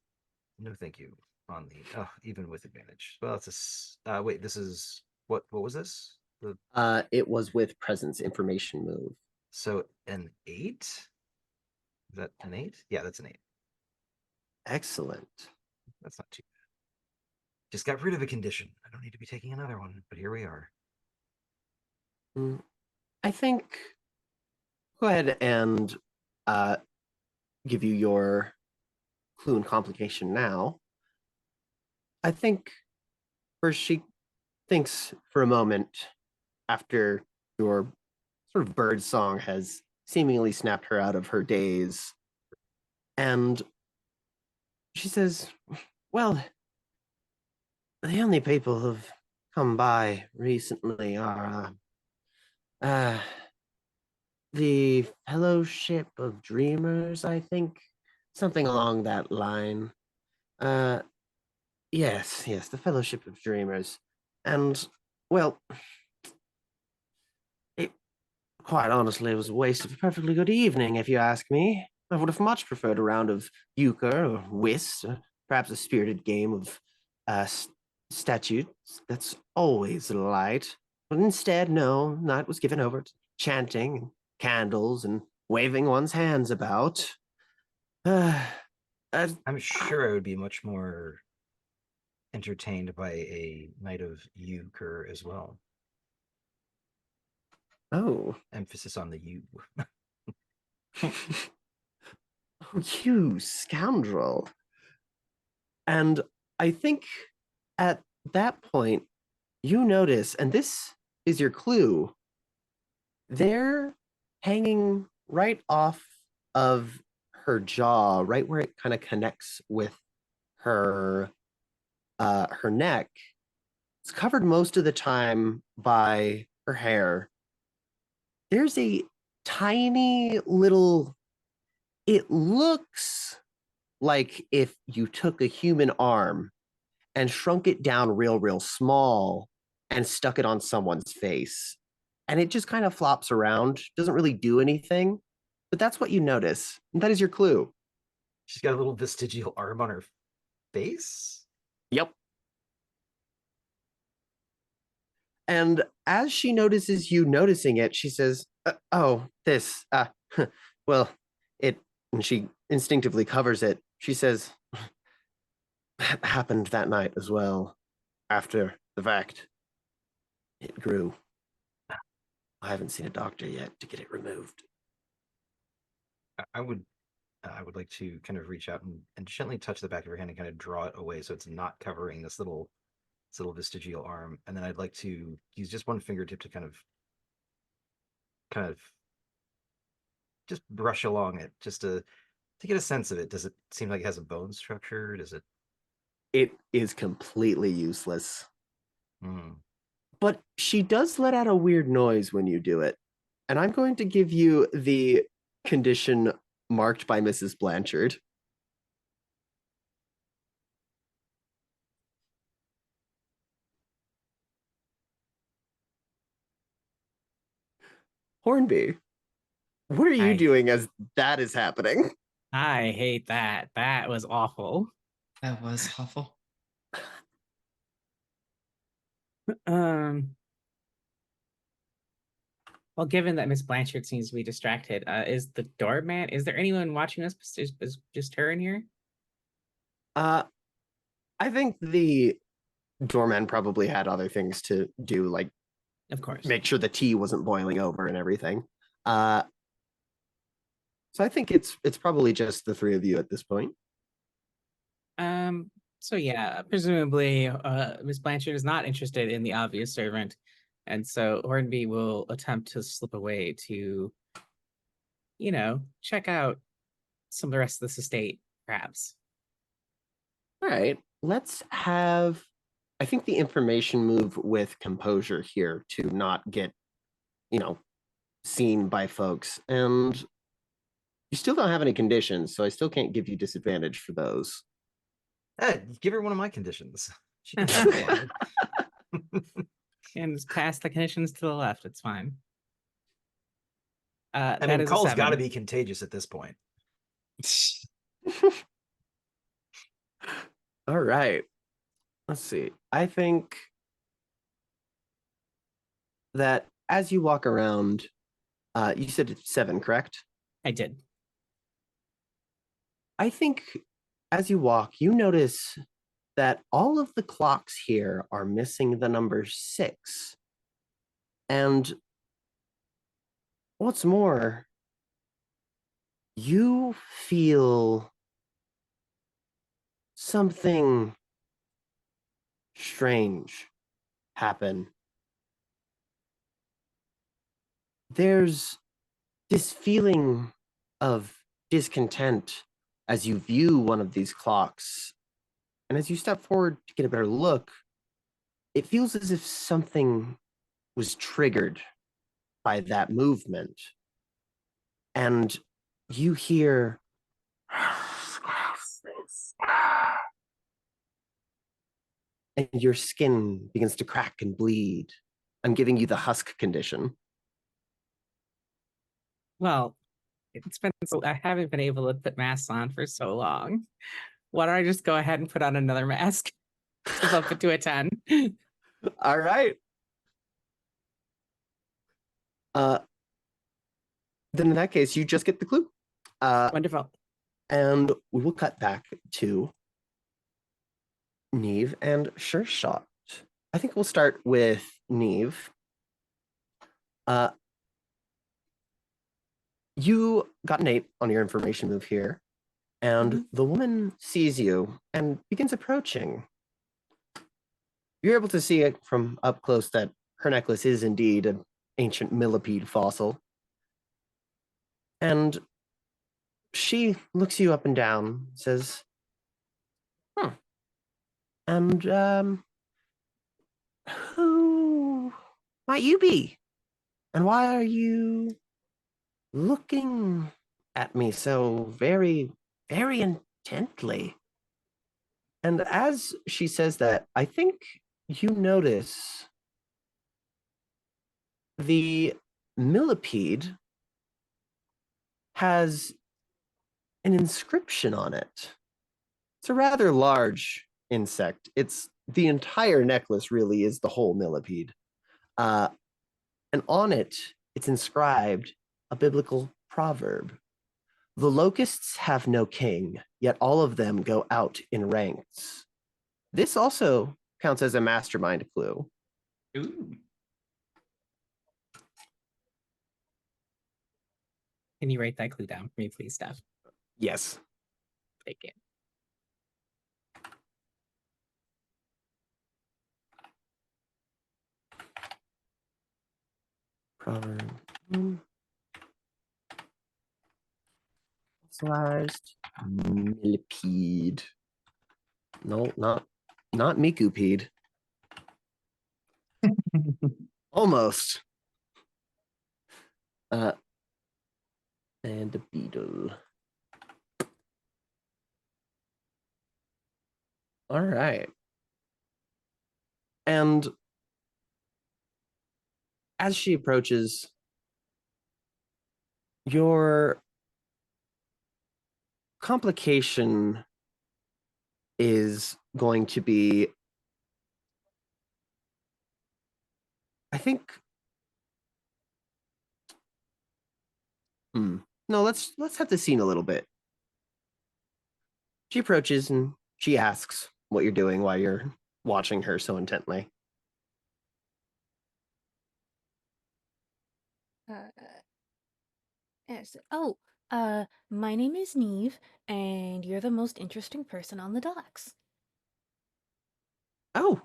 no thank you on the even with advantage. Well, it's a wait, this is what was this? It was with presence information move. So an 8? Is that an 8? Yeah, that's an 8. Excellent. That's not too bad. Just got rid of a condition. I don't need to be taking another one, but here we are. I think go ahead and give you your clue and complication now. I think first she thinks for a moment after your sort of bird song has seemingly snapped her out of her daze. And she says, well, the only people who've come by recently are the Fellowship of Dreamers, I think. Something along that line. Yes, the Fellowship of Dreamers. And, well, it quite honestly was a waste of a perfectly good evening, if you ask me. I would have much preferred a round of euchre or whist, or perhaps a spirited game of statutes. That's always a delight. But instead, no, night was given over to chanting and candles and waving one's hands about. I'm sure I would be much more entertained by a night of euchre as well. Oh. Emphasis on the you. You scoundrel. And I think at that point, you notice, and this is your clue, they're hanging right off of her jaw, right where it kind of connects with her her neck. It's covered most of the time by her hair. There's a tiny little, it looks like if you took a human arm and shrunk it down real small and stuck it on someone's face. And it just kind of flops around, doesn't really do anything. But that's what you notice. And that is your clue. She's got a little vestigial arm on her face? Yep. And as she notices you noticing it, she says, oh, this, well, it, and she instinctively covers it. She says, happened that night as well. After the fact, it grew. I haven't seen a doctor yet to get it removed. I would like to kind of reach out and gently touch the back of her hand and kind of draw it away so it's not covering this little vestigial arm. And then I'd like to use just one fingertip to kind of just brush along it, just to get a sense of it. Does it seem like it has a bone structure? Does it? It is completely useless. Hmm. But she does let out a weird noise when you do it. And I'm going to give you the condition marked by Mrs. Blanchard. Hornby, what are you doing as that is happening? I hate that. That was awful. That was awful. Well, given that Miss Blanchard seems to be distracted, is the doorman? Is there anyone watching us? Is just her in here? Uh, I think the doorman probably had other things to do, like Of course. make sure the tea wasn't boiling over and everything. Uh, so I think it's probably just the three of you at this point. So yeah, presumably Miss Blanchard is not interested in the obvious servant, and so Hornby will attempt to slip away to, check out some of the rest of this estate, perhaps. All right, let's have. I think the information move with composure here to not get, you know, seen by folks, and you still don't have any conditions, so I still can't give you disadvantage for those. Hey, give her one of my conditions. She can follow And just pass the conditions to the left. It's fine. I That mean, is a Call's got to 7. be contagious at this point. All right. Let's see. I think that as you walk around, you said it's 7, correct? I did. I think as you walk, you notice that all of the clocks here are missing the number 6. And what's more, you feel something strange happen. There's this feeling of discontent as you view one of these clocks. And as you step forward to get a better look, it feels as if something was triggered by that movement. And you hear, and your skin begins to crack and bleed. I'm giving you the husk condition. Well, it's been so I haven't been able to put masks on for so long. Why don't I just go ahead and put on another mask to bump it to a 10? All right. Then in that case, you just get the clue. Wonderful. And we will cut back to Neve and Sure Shot. I think we'll start with Neve. You got an 8 on your information move here, and the woman sees you and begins approaching. You're able to see it from up close that her necklace is indeed an ancient millipede fossil. And she looks you up and down, says, and who might you be? And why are you looking at me so very, very intently? And as she says that, I think you notice the millipede has an inscription on it. It's a rather large insect. It's the entire necklace, really, is the whole millipede. And on it, it's inscribed a biblical proverb. The locusts have no king, yet all of them go out in ranks. This also counts as a mastermind clue. Ooh. Can you write that clue down for me, please, Steph? Yes. Thank you. Proverb. Fossilized millipede. No, not Mikupede. Almost. And a beetle. All right. And as she approaches, your complication is going to be I think. No, let's set the scene a little bit. She approaches and she asks what you're doing while you're watching her so intently. Uh, yes. Oh, my name is Neve, and you're the most interesting person on the docks. Oh,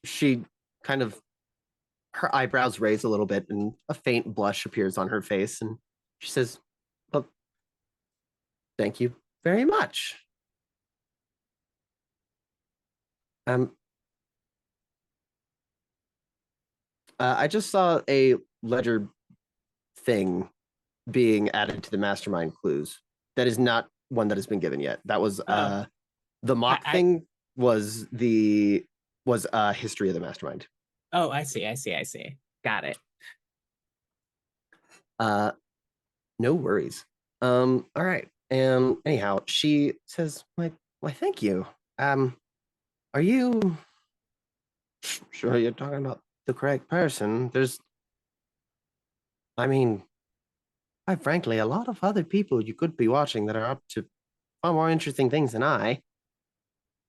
she kind of her eyebrows raise a little bit and a faint blush appears on her face and she says, "Well, thank you very much. Um, I just saw a ledger thing being added to the mastermind clues. That is not one that has been given yet. That was Oh, the mock I thing was history of the mastermind. oh, I see. Got it. Uh, no worries. All right. Anyhow, she says, why, thank you. Are you sure you're talking about the correct person? I mean, quite frankly, a lot of other people you could be watching that are up to far more interesting things than I.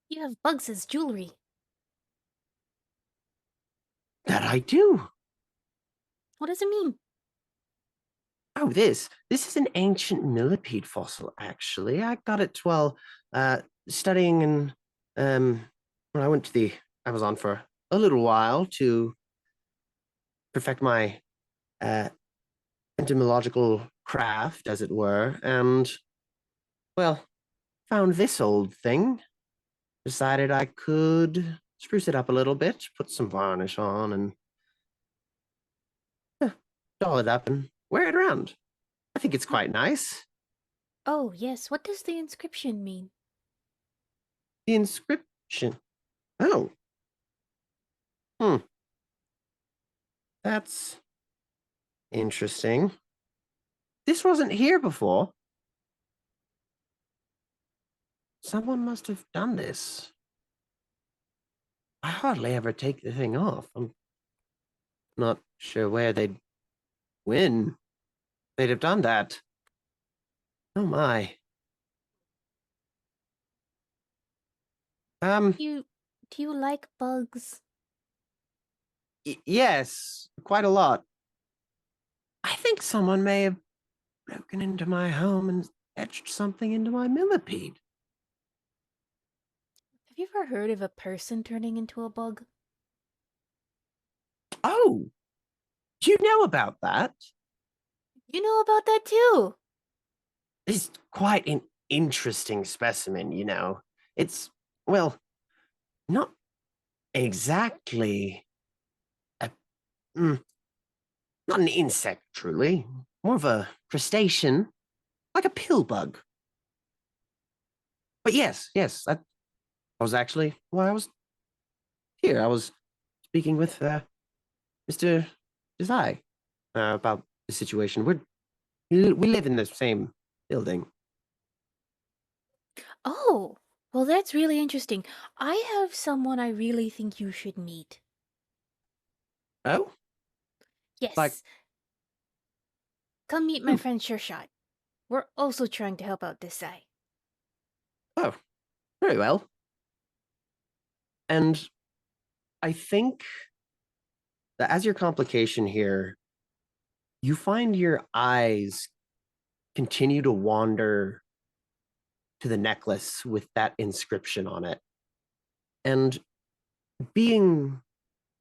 You have bugs as jewelry. That I do. What does it mean? Oh, this is an ancient millipede fossil. Actually, I got it while studying and when I went to the Amazon for a little while to perfect my uh, entomological craft, as it were, and well, found this old thing. Decided I could spruce it up a little bit, put some varnish on, and doll it up and wear it around. I think it's quite nice. Oh, yes. What does the inscription mean? The inscription. Oh, hmm. That's interesting. This wasn't here before. Someone must have done this. I hardly ever take the thing off. I'm not sure where when they'd have done that. Oh my. Um, Do you like bugs? yes, quite a lot. I think someone may have broken into my home and etched something into my millipede. Have you ever heard of a person turning into a bug? Oh, do you know about that? You know about that too. It's quite an interesting specimen, you know. It's, well, not exactly a, mm, not an insect, truly. More of a crustacean, like a pill bug. But yes, that was actually why I was here. I was speaking with Mr. Desai about the situation. We live in the same building. Oh, well, that's really interesting. I have someone I really think you should meet. Oh, like, Yes, come meet my friend Shershot. We're also trying to help out this side. oh, very well. And I think that as your complication here, you find your eyes continue to wander to the necklace with that inscription on it. And being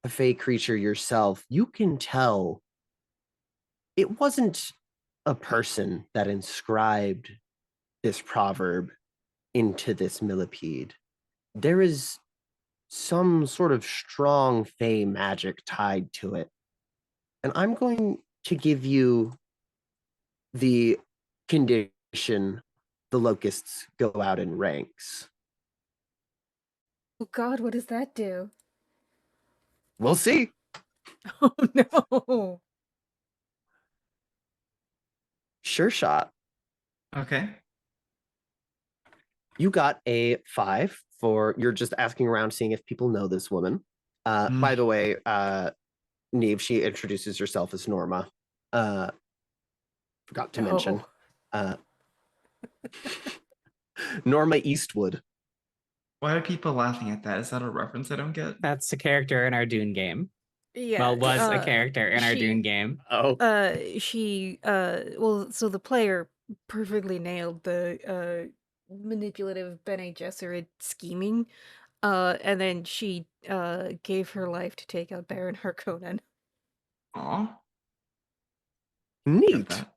a fey creature yourself, you can tell it wasn't a person that inscribed this proverb into this millipede. There is some sort of strong fey magic tied to it. And I'm going to give you the condition the locusts go out in ranks. Oh God, what does that do? We'll see. Oh no. Sure shot. Okay. You got a 5 for you're just asking around seeing if people know this woman. By the way, Neve, she introduces herself as Norma. Forgot to mention. Uh, Norma Eastwood. Why are people laughing at that? Is that a reference I don't get? That's a character in our Dune game. Yeah. Well, was a character in our Dune game. Oh, So the player perfectly nailed the manipulative Bene Gesserit scheming. And then she gave her life to take out Baron Harkonnen. Aw. neat. That.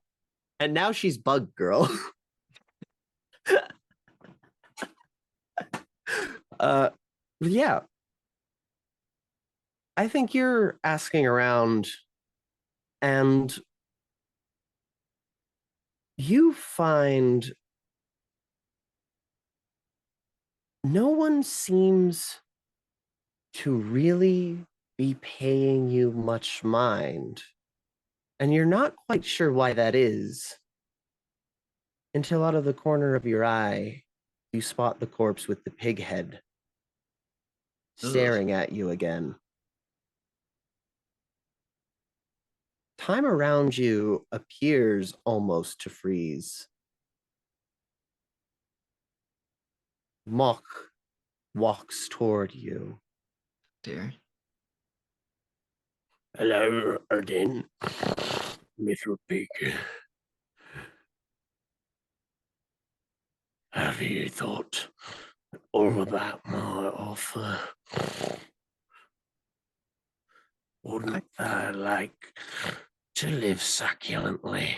And now she's Bug Girl. Yeah. I think you're asking around and you find no one seems to really be paying you much mind. And you're not quite sure why that is until out of the corner of your eye, you spot the corpse with the pig head staring at you again. Time around you appears almost to freeze. Mock walks toward you. Dear. Hello again, little pig. Have you thought all about my offer? Wouldn't I like to live succulently?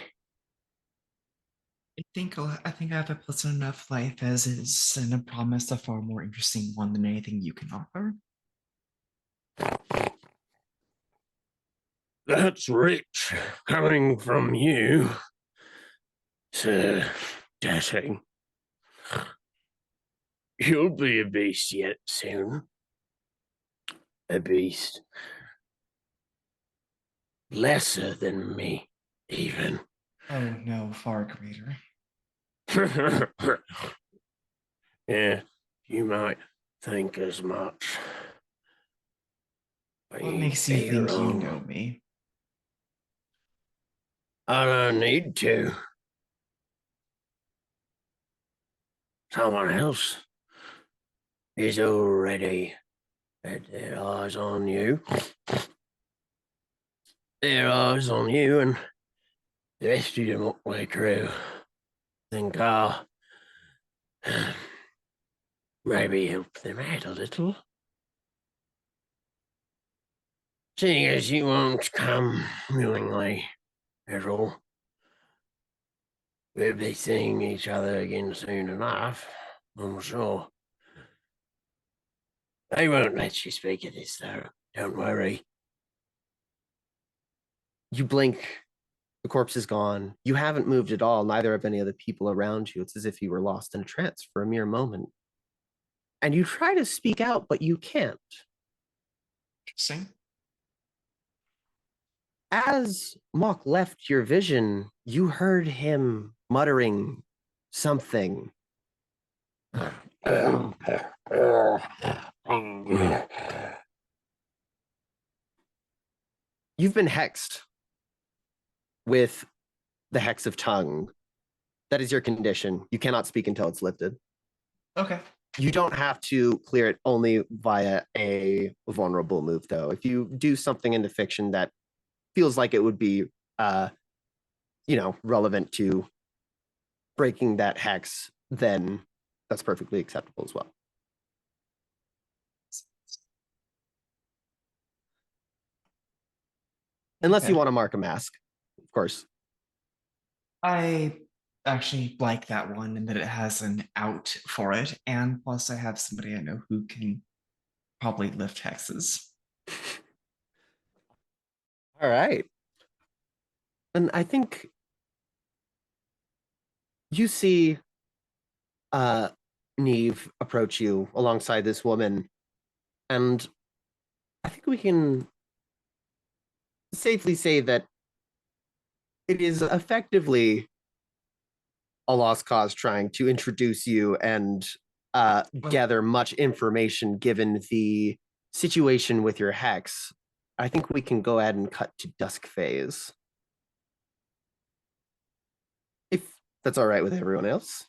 I think I have a pleasant enough life as is, and a promise a far more interesting one than anything you can offer. That's rich coming from you, Sir Dashing. You'll be a beast yet soon. A beast lesser than me, even. Oh no, far greater. Yeah, you might think as much. But What you'd makes you be think you wrong. know me? I don't need to. Someone else is already had their eyes on you. Their eyes on you and the rest of the motley crew. Think I'll maybe help them out a little. Seeing as you won't come willingly at all. We'll be seeing each other again soon enough, I'm sure. They won't let you speak of this, though. Don't worry. You blink, the corpse is gone. You haven't moved at all, neither have any of the people around you. It's as if you were lost in a trance for a mere moment. And you try to speak out, but you can't. Interesting. As Mock left your vision, you heard him muttering something. You've been hexed with the hex of tongue. That is your condition. You cannot speak until it's lifted. Okay. You don't have to clear it only via a vulnerable move, though. If you do something in the fiction that feels like it would be, relevant to breaking that hex, then that's perfectly acceptable as well. Unless Okay. you want to mark a mask, of course. I actually like that one and that it has an out for it. And plus, I have somebody I know who can probably lift hexes. All right. And I think you see Neve approach you alongside this woman. And I think we can safely say that it is effectively a lost cause trying to introduce you and gather much information given the situation with your hex. I think we can go ahead and cut to dusk phase. If that's all right with everyone else.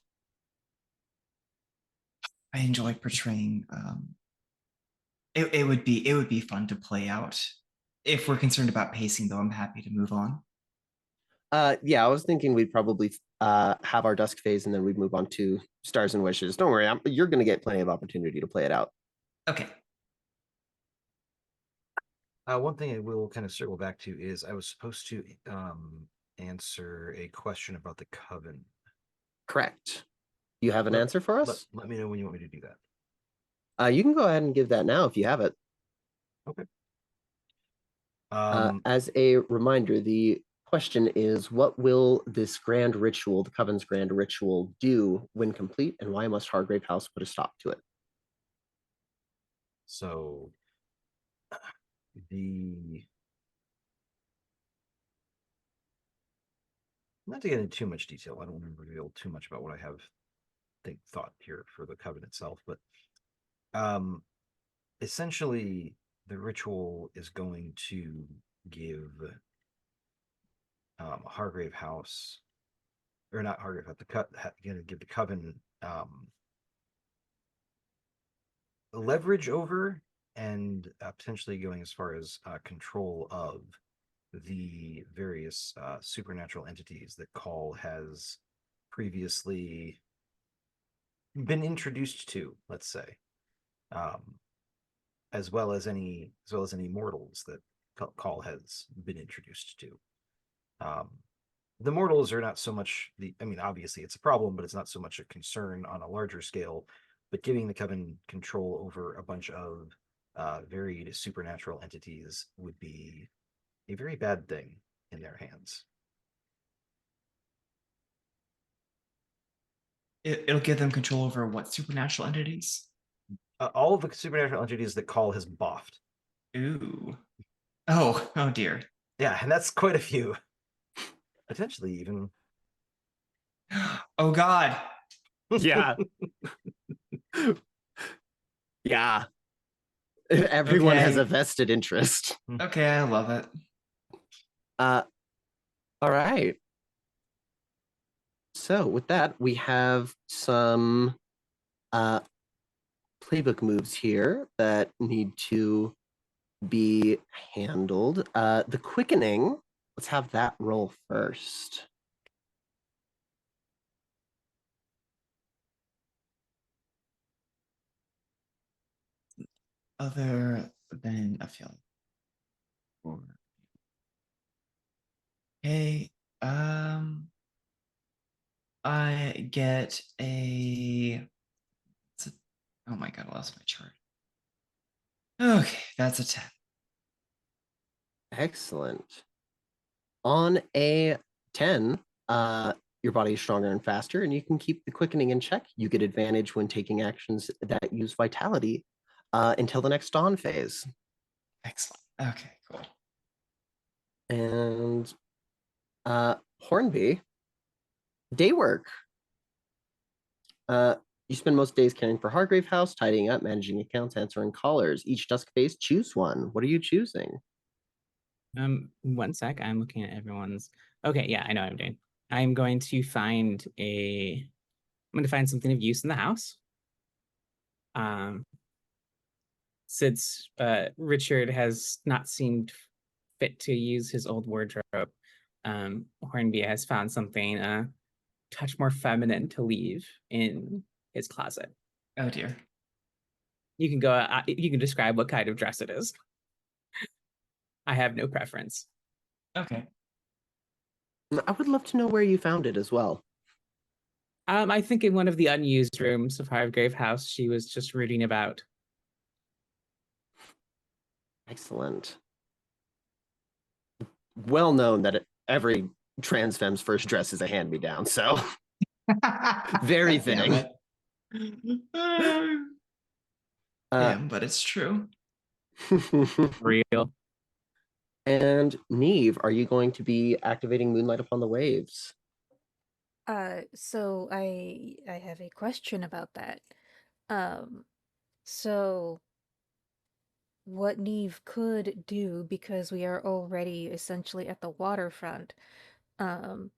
I enjoy portraying. It would be fun to play out. If we're concerned about pacing, though, I'm happy to move on. Yeah, I was thinking we'd probably have our dusk phase and then we'd move on to stars and wishes. Don't worry, you're going to get plenty of opportunity to play it out. Okay. One thing I will kind of circle back to is I was supposed to answer a question about the coven. Correct. You have an answer for us? Let me know when you want me to do that. You can go ahead and give that now if you have it. Okay. As a reminder, the question is, what will this grand ritual, the Coven's grand ritual, do when complete, and why must Hargrave House put a stop to it? So not to get into too much detail, I don't want to reveal too much about what I have thought here for the coven itself, but essentially the ritual is going to give Hargrave House, or not Hargrave House, going to give the coven leverage over and potentially going as far as control of the various supernatural entities that Call has previously been introduced to, let's say, as well as any mortals that Call has been introduced to. The mortals are not so much obviously it's a problem, but it's not so much a concern on a larger scale. But giving the coven control over a bunch of varied supernatural entities would be a very bad thing in their hands. It'll give them control over what supernatural entities? All of the supernatural entities that Call has boffed. Ooh. Oh dear. Yeah, and that's quite a few. Potentially even. Oh God. Yeah. Yeah. Everyone has Okay. a vested interest. Okay, I love it. All right. So with that, we have some playbook moves here that need to be handled. The quickening, let's have that roll first. Other than a feeling. Okay. I get oh my God, I lost my chart. Okay, that's a 10. Excellent. On a 10, your body is stronger and faster, and you can keep the quickening in check. You get advantage when taking actions that use vitality until the next dawn phase. Excellent. Okay, cool. And Hornby, day work. You spend most days caring for Hargrave House, tidying up, managing accounts, answering callers. Each dusk phase, choose one. What are you choosing? 1 sec. I'm looking at everyone's. Okay, yeah, I know what I'm doing. I'm going to find something of use in the house. Since Richard has not seemed fit to use his old wardrobe, Hornby has found something a touch more feminine to leave in his closet. Oh dear. You can go. You can describe what kind of dress it is. I have no preference. Okay. I would love to know where you found it as well. I think in one of the unused rooms of Hargrave House, she was just rooting about. Excellent. Well known that every trans femme's first dress is a hand-me-down, so very fitting. Damn, but it's true. Real. And Neve, are you going to be activating Moonlight Upon the Waves? So I have a question about that. So what Neve could do, because we are already essentially at the waterfront, um,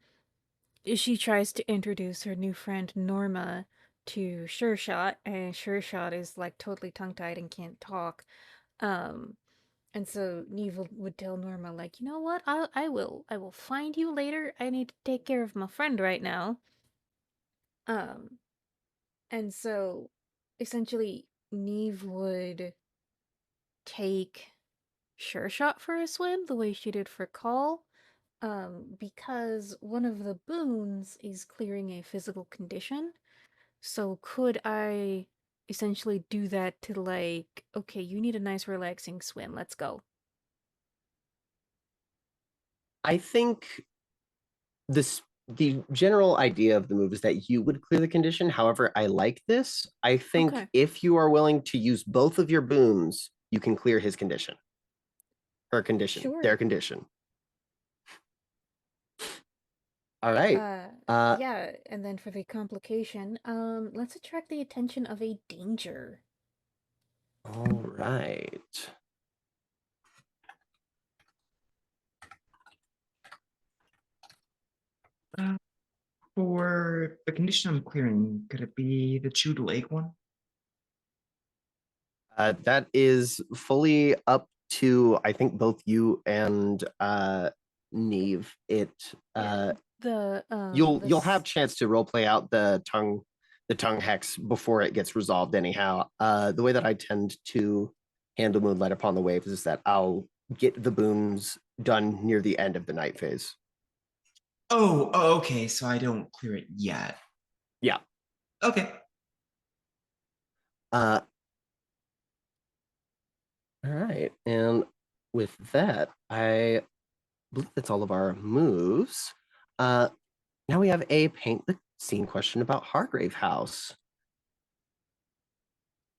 is she tries to introduce her new friend Norma to Sure Shot, and Sure Shot is like totally tongue-tied and can't talk. Um, and so Neve would tell Norma, like, you know what? I will find you later. I need to take care of my friend right now. Um, and so essentially Neve would take Sure Shot for a swim the way she did for Call. Because one of the boons is clearing a physical condition. So could I essentially do that to, like, okay, you need a nice relaxing swim, let's go. I think the general idea of the move is that you would clear the condition. However, I like this. I think Okay. if you are willing to use both of your boons, you can clear his condition. Her condition, Sure. their condition. All right. Yeah, and then for the complication, let's attract the attention of a danger. All right. For the condition I'm clearing, could it be the chewed leg one? That is fully up to, I think, both you and Neve. It Yeah. you'll have chance to role play out the tongue hex before it gets resolved anyhow. The way that I tend to handle Moonlight Upon the Waves is that I'll get the boons done near the end of the night phase. Oh, okay. So I don't clear it yet. Yeah. Okay. All right. And with that, I believe that's all of our moves. Now we have a paint the scene question about Hargrave House.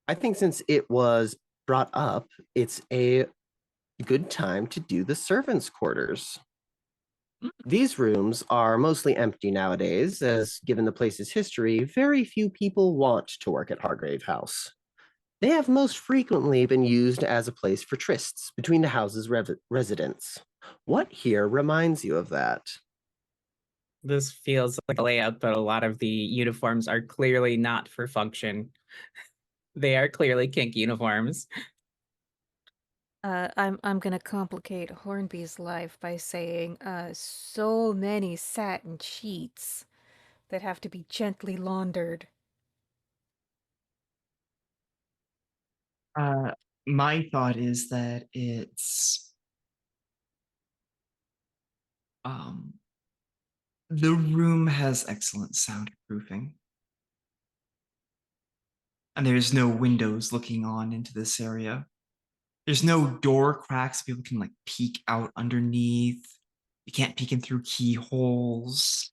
I think since it was brought up, it's a good time to do the servants' quarters. These rooms are mostly empty nowadays, as given the place's history, very few people want to work at Hargrave House. They have most frequently been used as a place for trysts between the house's residents. What here reminds you of that? This feels like a layout, but a lot of the uniforms are clearly not for function. They are clearly kink uniforms. I'm gonna complicate Hornby's life by saying, so many satin sheets that have to be gently laundered. Uh, my thought is that it's um the room has excellent soundproofing, and there's no windows looking on into this area. There's no door cracks people can like peek out underneath. You can't peek in through keyholes.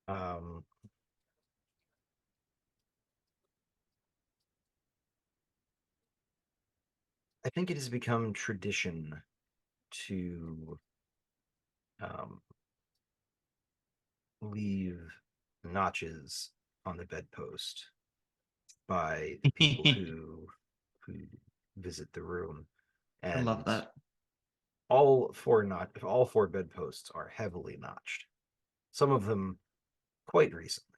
Um, I think it has become tradition to leave notches on the bedpost by the people who visit the room, I love and that. all four bedposts are heavily notched. Some of them quite recently.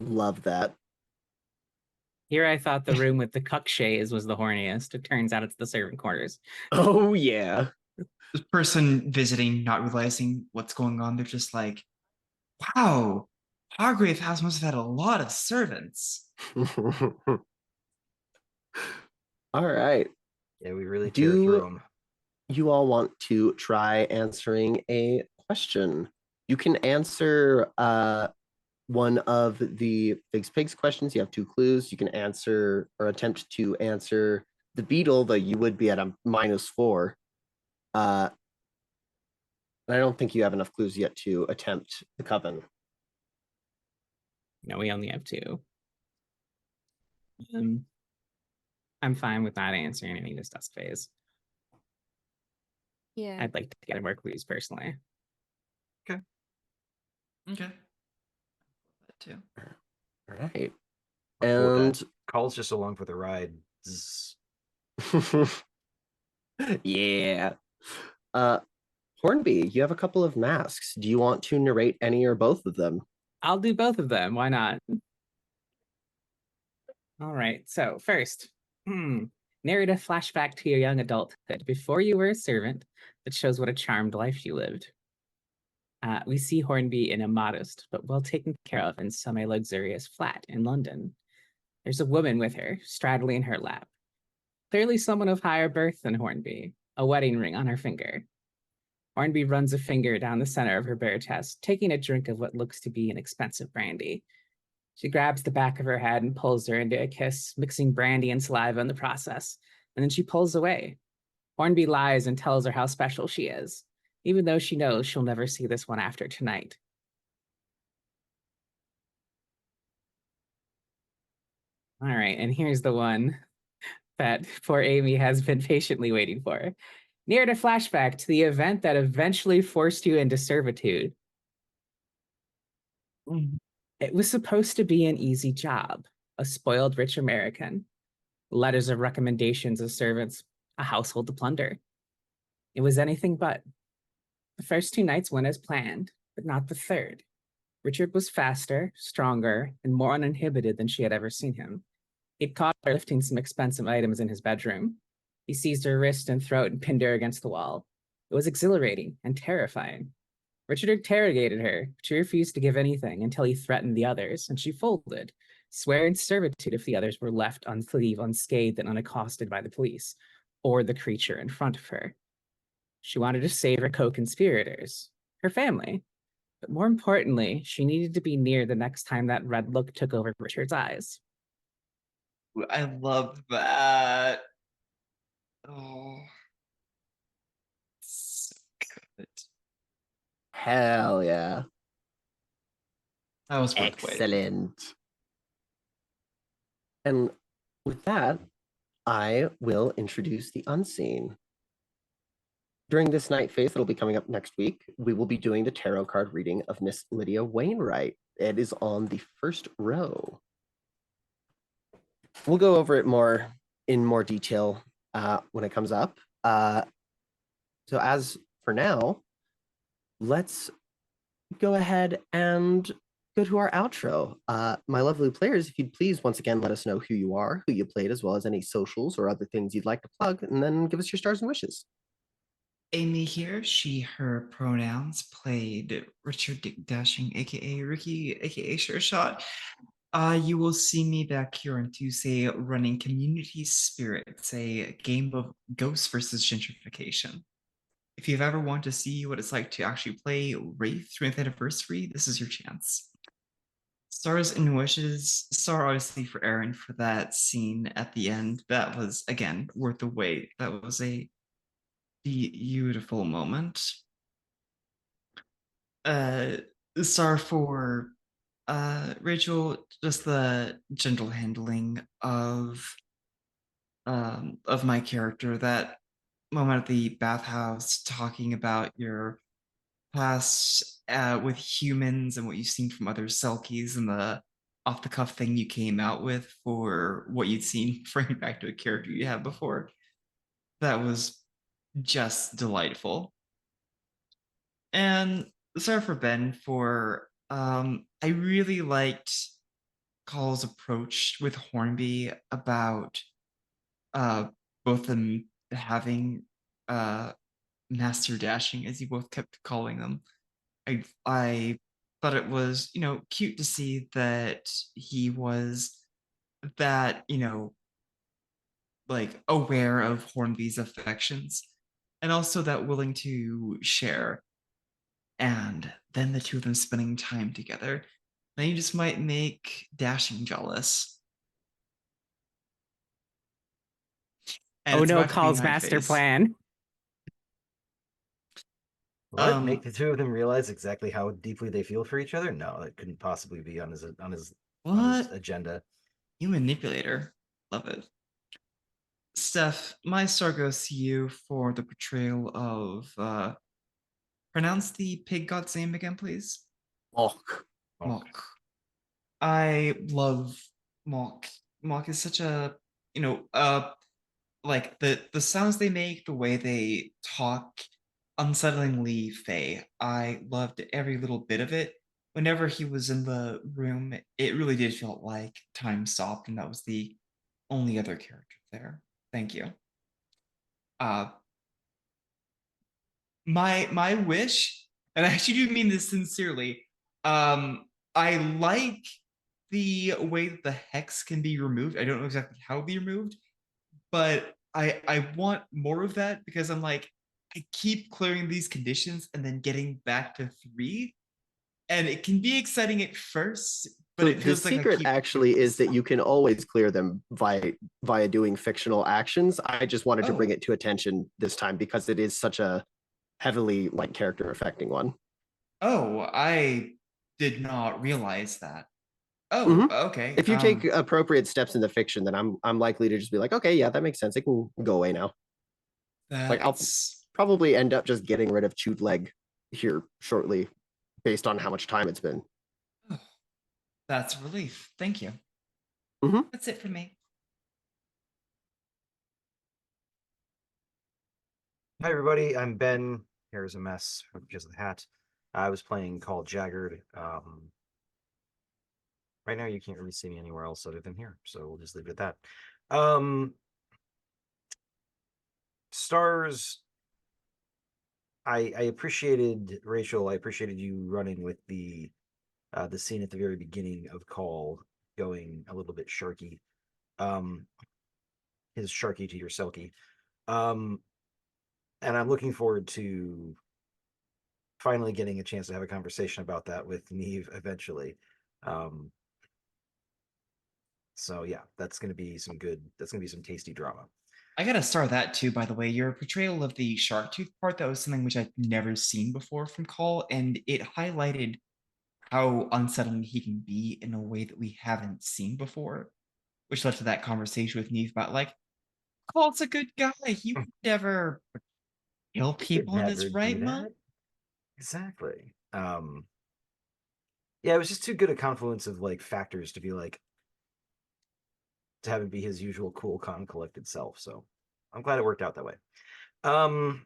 Love that. Here I thought the room with the cuckshays was the horniest. It turns out it's the servant quarters. Oh, yeah. This person visiting, not realizing what's going on, they're just like, wow, Hargrave House must have had a lot of servants. All right. Yeah, we really tear through Do them. you all want to try answering a question? You can answer one of the Figs Pigs questions. You have two clues. You can answer or attempt to answer the beetle, though you would be at a -4. And I don't think you have enough clues yet to attempt the coven. No, we only have two. I'm fine with not answering any of this dusk phase. Yeah. I'd like to get more clues personally. Okay. That too. All right. I'm cool with And that. Call's just along for the ride. Zzz. yeah. Hornby, you have a couple of masks. Do you want to narrate any or both of them? I'll do both of them. Why not? All right. So first, narrate a flashback to your young adulthood before you were a servant that shows what a charmed life you lived. We see Hornby in a modest but well taken care of and semi-luxurious flat in London. There's a woman with her, straddling her lap. Clearly someone of higher birth than Hornby, a wedding ring on her finger. Hornby runs a finger down the center of her bare chest, taking a drink of what looks to be an expensive brandy. She grabs the back of her head and pulls her into a kiss, mixing brandy and saliva in the process, and then she pulls away. Hornby lies and tells her how special she is, even though she knows she'll never see this one after tonight. All right, and here's the one that poor Amy has been patiently waiting for. Near a flashback to the event that eventually forced you into servitude. It was supposed to be an easy job, a spoiled rich American, letters of recommendations of servants, a household to plunder. It was anything but. The first 2 nights went as planned, but not the third. Richard was faster, stronger, and more uninhibited than she had ever seen him. He'd caught her lifting some expensive items in his bedroom. He seized her wrist and throat and pinned her against the wall. It was exhilarating and terrifying. Richard interrogated her, but she refused to give anything until he threatened the others, and she folded, swearing servitude if the others were left on leave unscathed and unaccosted by the police, or the creature in front of her. She wanted to save her co-conspirators, her family, but more importantly, she needed to be near the next time that red look took over Richard's eyes. I love that. Oh, so good. Hell yeah. That was worth waiting. Excellent. And with that, I will introduce the unseen. During this night phase that'll be coming up next week, we will be doing the tarot card reading of Miss Lydia Wainwright. It is on the first row. We'll go over it in more detail when it comes up. So as for now, let's go ahead and go to our outro. My lovely players, if you'd please once again let us know who you are, who you played, as well as any socials or other things you'd like to plug, and then give us your stars and wishes. Amy here, she, her pronouns, played Richard Dick Dashing, aka Ricky, aka Sure Shot. You will see me back here on Tuesday running Community Spirits, a game of ghosts versus gentrification. If you've ever wanted to see what it's like to actually play Wraith 20th anniversary, this is your chance. Stars and wishes. Star obviously for Aaron for that scene at the end. That was again worth the wait. That was a beautiful moment. Uh, Star for Rachel, just the gentle handling of my character. That moment at the bathhouse, talking about your past with humans and what you've seen from other Selkies, and the off the cuff thing you came out with for what you'd seen, bringing back to a character you had before. That was just delightful. And sorry for Ben for I really liked Call's approach with Hornby about uh both them having master dashing, as you both kept calling them. I thought it was, cute to see that he was that, like aware of Hornby's affections, and also that willing to share. And then the two of them spending time together, then you just might make Dashing jealous. And Oh it's no, about to be Call's night master phase. plan. What? Make the two of them realize exactly how deeply they feel for each other? No, that couldn't possibly be on his What? agenda. You manipulator. Love it. Steph, my star goes to you for the portrayal of pronounce the pig god's name again, please. Malk. Mok. I love Mok. Mok is such a, you know, like the sounds they make, the way they talk, unsettlingly fey. I loved every little bit of it. Whenever he was in the room, it really did feel like time stopped, and that was the only other character there. Thank you. Uh, my wish, and I actually do mean this sincerely. I like the way that the hex can be removed. I don't know exactly how it'll be removed, but I want more of that because I'm like, I keep clearing these conditions and then getting back to 3, and it can be exciting at first, but So it the feels like I secret keep actually is that you can always clear them via doing fictional actions. I just wanted to bring Oh, it to attention this time because it is such a heavily like character affecting one. oh, I did not realize that. Oh, Hmm. okay. If you take appropriate steps in the fiction, then I'm likely to just be like, okay, yeah, that makes sense. It can go away now. Like I'll That's probably end up just getting rid of chewed leg here shortly, based on how much time it's been. oh, that's a relief. Thank you. Hmm. That's it for me. Hi, everybody. I'm Ben. Hair is a mess because of the hat. I was playing Call Jagged. Right now, you can't really see me anywhere else other than here, so we'll just leave it at that. Stars. I appreciated Rachel. I appreciated you running with the scene at the very beginning of Call going a little bit sharky. Um, his sharky to your selkie. Um, and I'm looking forward to finally getting a chance to have a conversation about that with Neve eventually. Um, so yeah, that's gonna be some good. That's gonna be some tasty drama. I gotta start that too, by the way. Your portrayal of the shark tooth part, that was something which I've never seen before from Call, and it highlighted how unsettling he can be in a way that we haven't seen before, which led to that conversation with Neve about like, Call's a good guy. He would never kill You could people in never his do right mind. that. Exactly. Yeah, it was just too good a confluence of like factors to be like to have it be his usual cool, calm, collected self. So I'm glad it worked out that way. Um,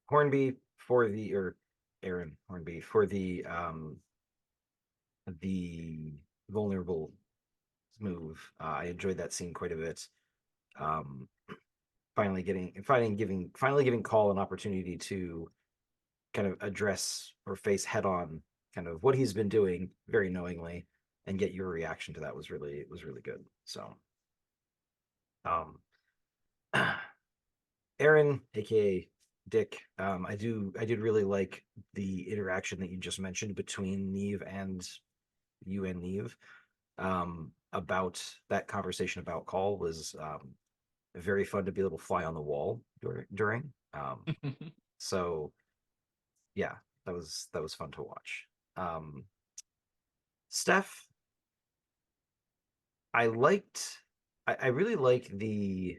Hornby for the or Aaron Hornby for the vulnerable move. I enjoyed that scene quite a bit. Um, finally giving Call an opportunity to kind of address or face head on kind of what he's been doing very knowingly and get your reaction to that was really good. So um Aaron, aka Dick, I did really like the interaction that you just mentioned between Neve and you and Neve about that conversation about Call was very fun to be able to fly on the wall during. So yeah, that was fun to watch. Steph, I liked I really like the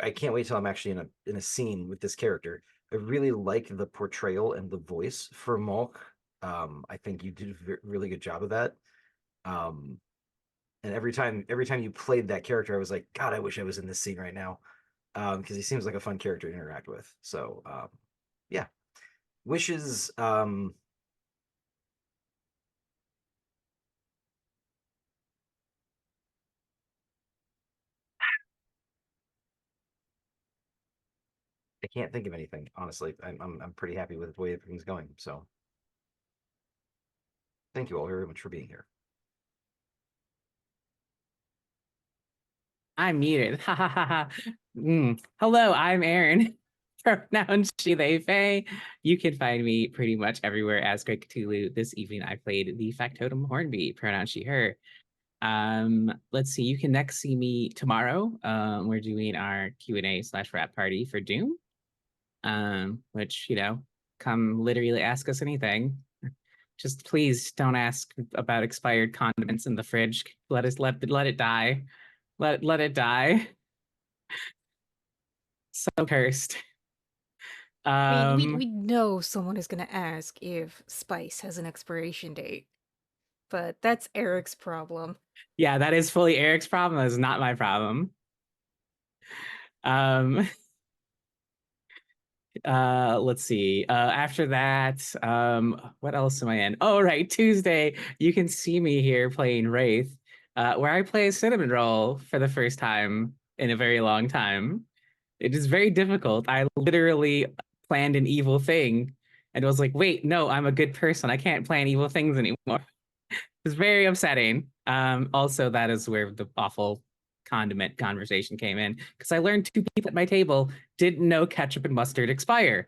I can't wait till I'm actually in a scene with this character. I really like the portrayal and the voice for Malk. I think you did a really good job of that. Um, and every time you played that character, I was like, God, I wish I was in this scene right now. Because he seems like a fun character to interact with. So yeah. Wishes I can't think of anything, honestly. I'm pretty happy with the way everything's going. So thank you all very much for being here. I'm muted. Ha ha ha ha. Hello, I'm Aaron. Pronouns she, they, Faye. You can find me pretty much everywhere as Greg Cthulhu. This evening I played the Factotum Hornby, pronouns she, her. Let's see, you can next see me tomorrow. We're doing our Q&A / rap party for Doom. Which, come literally ask us anything. Just please don't ask about expired condiments in the fridge. Let it die. Let it die. So cursed. I mean, we know someone is gonna ask if spice has an expiration date, but that's Eric's problem. Yeah, that is fully Eric's problem. That is not my problem. Let's see. After that, what else am I in? Oh, right, Tuesday. You can see me here playing Wraith, where I play a cinnamon roll for the first time in a very long time. It is very difficult. I literally planned an evil thing and was like, wait, no, I'm a good person. I can't plan evil things anymore. It's very upsetting. Also, that is where the awful condiment conversation came in, because I learned two people at my table didn't know ketchup and mustard expire.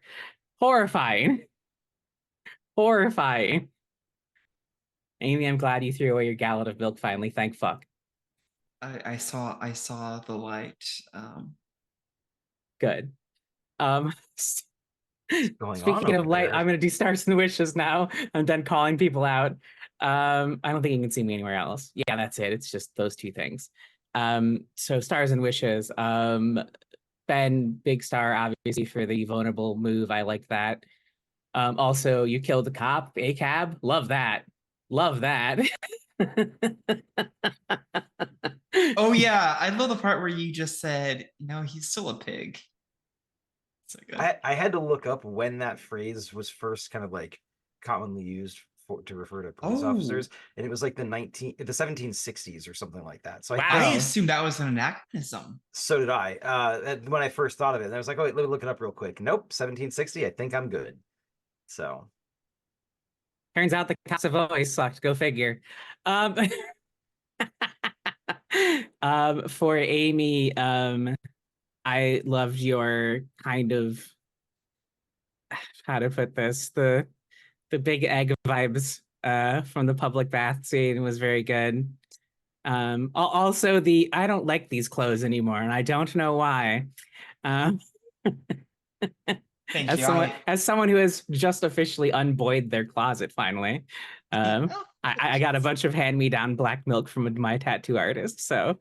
Horrifying. Horrifying. Amy, I'm glad you threw away your gallon of milk finally. Thank fuck. I saw the light. Good. Going on Speaking of over light, there? I'm gonna do stars and wishes now. I'm done calling people out. I don't think you can see me anywhere else. Yeah, that's it. It's just those two things. So stars and wishes. Ben, big star, obviously, for the vulnerable move. I like that. Also, you killed the cop, a cab. Love that. Love that. Oh yeah, I love the part where you just said, no, he's still a pig. So good. I had to look up when that phrase was first kind of like commonly used to refer to police officers, and it was like the 1760s or something like that. So Wow. I assumed that was an anachronism. So did I. When I first thought of it, and I was like, oh wait, let me look it up real quick. Nope, 1760. I think I'm good. So turns out the cops have always sucked. Go figure. For Amy, I loved your kind of, how to put this, the big egg vibes from the public bath scene was very good. Also the I don't like these clothes anymore, and I don't know why. Um, Thank as you. as someone who has just officially unbuoyed their closet finally, I got a bunch of hand-me-down black milk from my tattoo artist. So,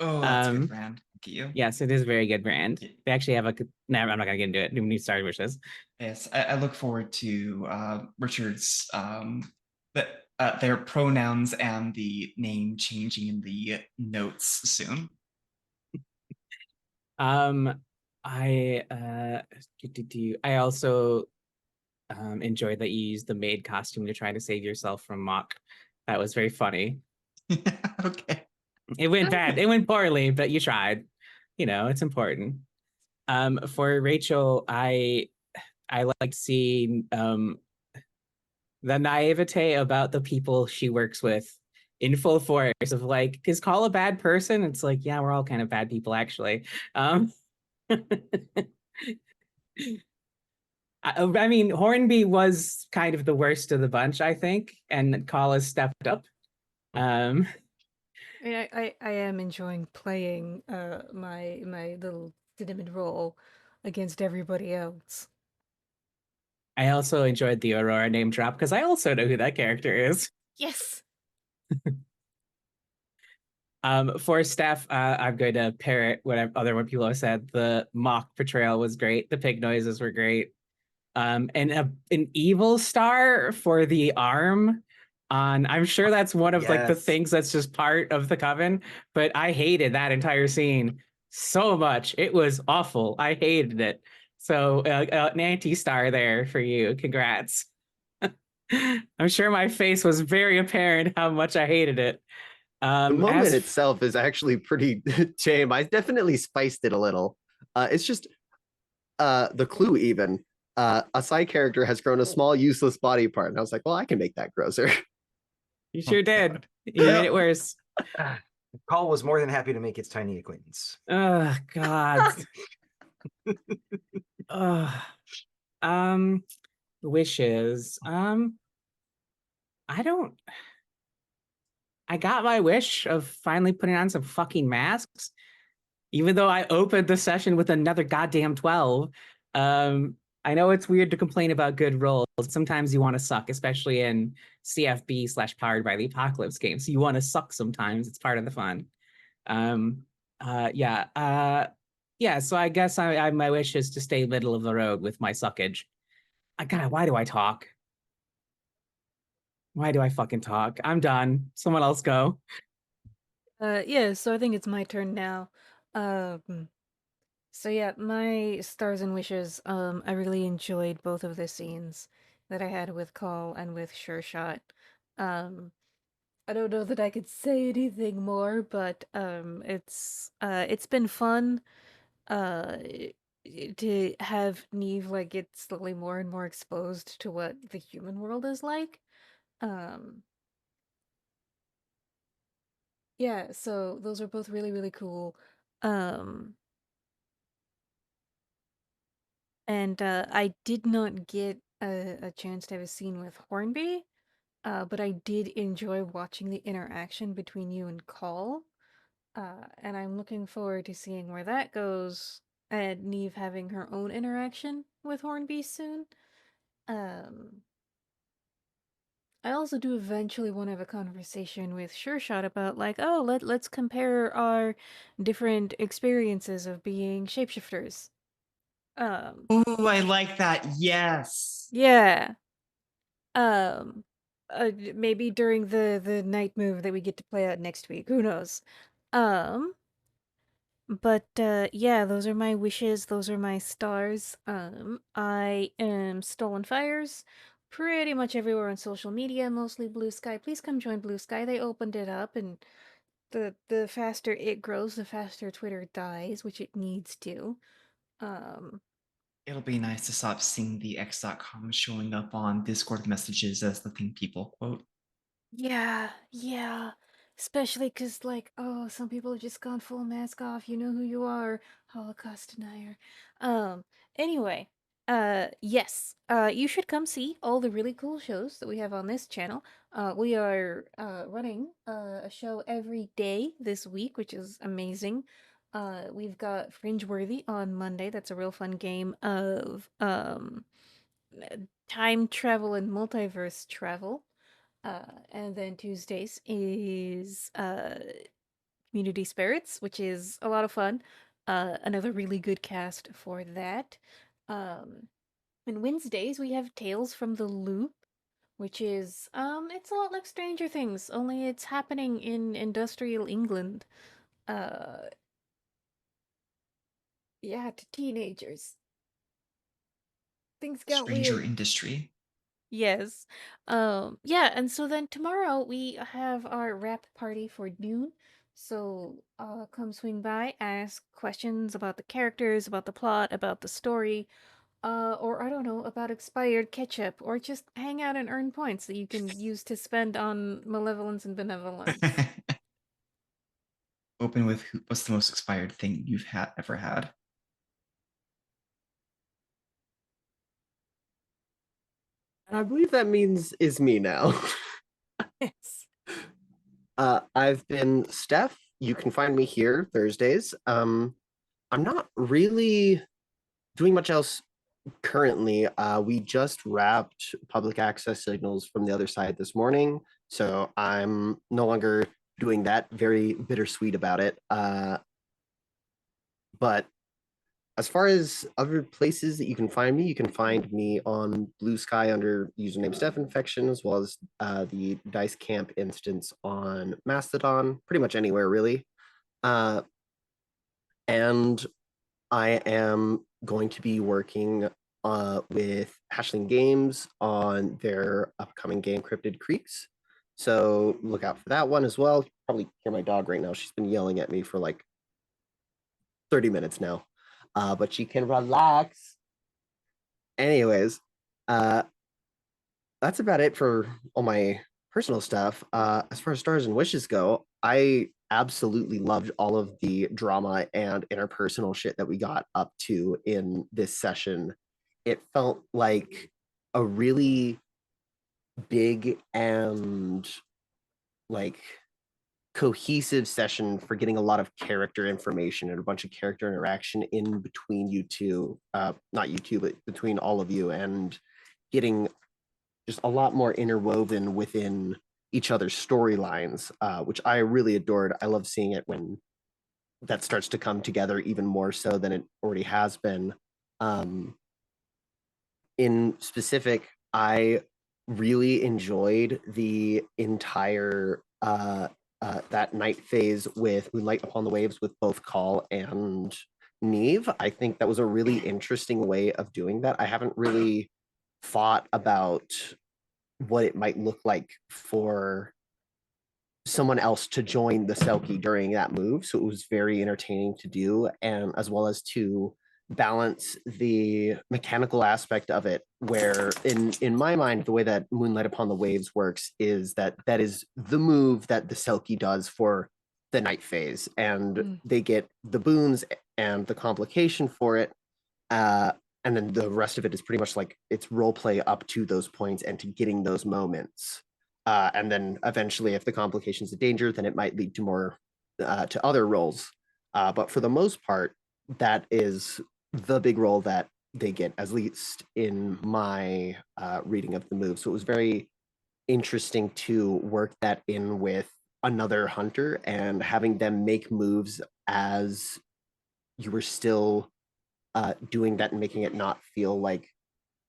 Oh, that's a good brand. Thank you. Yes, it is a very good brand. They actually have a. No, I'm not gonna get into it. We need star wishes. Yes, I look forward to Richard's their pronouns and the name changing in the notes soon. I I also enjoyed that you used the maid costume to try to save yourself from mock. That was very funny. Okay. It went bad. It went poorly, but you tried. You know, it's important. For Rachel, I liked seeing the naivete about the people she works with in full force of like, is Call a bad person? It's like, yeah, we're all kind of bad people, actually. I mean, Hornby was kind of the worst of the bunch, I think, and Call has stepped up. I am enjoying playing my little cinnamon roll against everybody else. I also enjoyed the Aurora name drop because I also know who that character is. Yes. For Steph, I'm going to parrot what other people have said. The mock portrayal was great. The pig noises were great. And an evil star for the arm on. I'm sure that's one of like the things that's just part of the coven, but I hated that entire scene so much. It was awful. I hated it. So an anti-star there for you. Congrats. I'm sure my face was very apparent how much I hated it. The moment itself is actually pretty tame. I definitely spiced it a little. It's just the clue even. A side character has grown a small useless body part. And I was like, well, I can make that grosser. You sure did. You made it worse. Call was more than happy to make its tiny acquaintance. Oh, God. Wishes. I got my wish of finally putting on some fucking masks, even though I opened the session with another goddamn 12. I know it's weird to complain about good rolls. Sometimes you want to suck, especially in CFB/Powered by the Apocalypse games. You want to suck sometimes. It's part of the fun. Um, yeah. Yeah. So I guess my wish is to stay middle of the road with my suckage. God, why do I talk? Why do I fucking talk? I'm done. Someone else go. Yeah, so I think it's my turn now. So yeah, my stars and wishes, I really enjoyed both of the scenes that I had with Call and with Sure Shot. Um, I don't know that I could say anything more, but it's been fun to have Neve like get slowly more and more exposed to what the human world is like. Um, yeah, so those are both really, really cool. Um, and I did not get a chance to have a scene with Hornby, but I did enjoy watching the interaction between you and Call. And I'm looking forward to seeing where that goes, and Neve having her own interaction with Hornby soon. Um, I also do eventually want to have a conversation with Sure Shot about like, oh, let's compare our different experiences of being shapeshifters. Oh, I like that. Yes. Yeah. Um, maybe during the night move that we get to play out next week. Who knows? Um, but yeah, those are my wishes. Those are my stars. I am Stolen Fires pretty much everywhere on social media, mostly Blue Sky. Please come join Blue Sky. They opened it up, and the faster it grows, the faster Twitter dies, which it needs to. Um, It'll be nice to stop seeing the X.com showing up on Discord messages as the thing people quote. Yeah, yeah. Especially because, like, oh, some people have just gone full mask off. You know who you are, Holocaust denier. Um, anyway, yes, you should come see all the really cool shows that we have on this channel. We are running a show every day this week, which is amazing. We've got Fringeworthy on Monday. That's a real fun game of time travel and multiverse travel. And then Tuesdays is Community Spirits, which is a lot of fun. Another really good cast for that. Um, and Wednesdays we have Tales from the Loop, which is it's a lot like Stranger Things, only it's happening in industrial England. Uh, yeah, to teenagers. Things got Stranger weird. industry. Yes. Yeah, and so then tomorrow we have our wrap party for noon. So, come swing by, ask questions about the characters, about the plot, about the story, or I don't know, about expired ketchup, or just hang out and earn points that you can use to spend on malevolence and benevolence. Open with what's the most expired thing you've ever had? I believe that means is me now. Yes. I've been Steph. You can find me here Thursdays. I'm not really doing much else currently. We just wrapped public access signals from the other side this morning, so I'm no longer doing that. Very bittersweet about it. But as far as other places that you can find me on Blue Sky under username Steph Infection, as well as the Dice Camp instance on Mastodon, pretty much anywhere really. Uh, and I am going to be working with Hashling Games on their upcoming game Cryptid Creeks. So look out for that one as well. Probably hear my dog right now. She's been yelling at me for like 30 minutes now. But she can relax. Anyways, uh, that's about it for all my personal stuff. As far as stars and wishes go, I absolutely loved all of the drama and interpersonal shit that we got up to in this session. It felt like a really big and like cohesive session for getting a lot of character information and a bunch of character interaction in between you two, not you two, but between all of you, and getting just a lot more interwoven within each other's storylines, which I really adored. I love seeing it when that starts to come together even more so than it already has been. In specific, I really enjoyed the entire that night phase with Moonlight Upon the Waves with both Call and Neve. I think that was a really interesting way of doing that. I haven't really thought about what it might look like for someone else to join the Selkie during that move. So it was very entertaining to do, and as well as to balance the mechanical aspect of it, where in my mind, the way that Moonlight Upon the Waves works is that that is the move that the Selkie does for the night phase, and they get the boons and the complication for it. And then the rest of it is pretty much like it's role play up to those points and to getting those moments. And then eventually, if the complication's a danger, then it might lead to more to other roles. But for the most part, that is the big role that they get, at least in my reading of the move. So it was very interesting to work that in with another hunter and having them make moves as you were still doing that and making it not feel like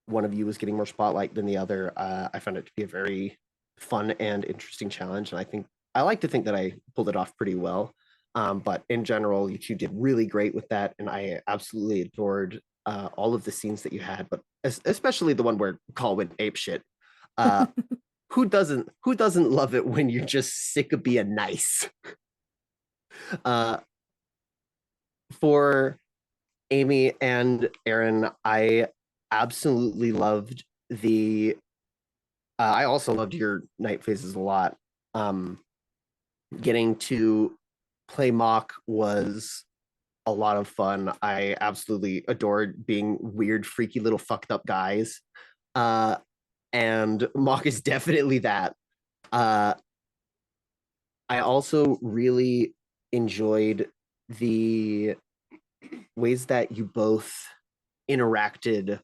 one of you was getting more spotlight than the other. I found it to be a very fun and interesting challenge, and I think I like to think that I pulled it off pretty well. But in general, you two did really great with that, and I absolutely adored all of the scenes that you had, but especially the one where Call went ape shit. Uh, who doesn't love it when you're just sick of being nice? Uh, for Amy and Aaron, I absolutely loved the. I also loved your night phases a lot. Um, Getting to play mock was a lot of fun. I absolutely adored being weird, freaky little fucked up guys. Uh, and mock is definitely that. Uh, I also really enjoyed the ways that you both interacted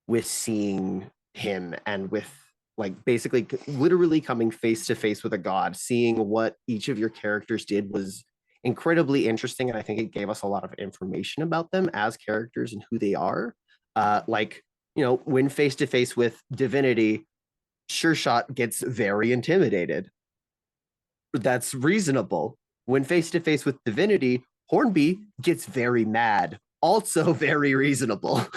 with seeing him and with like basically literally coming face to face with a god. Seeing what each of your characters did was incredibly interesting, and I think it gave us a lot of information about them as characters and who they are. Like, you know, when face to face with divinity, Sure Shot gets very intimidated. That's reasonable. When face to face with divinity, Hornby gets very mad. Also very reasonable.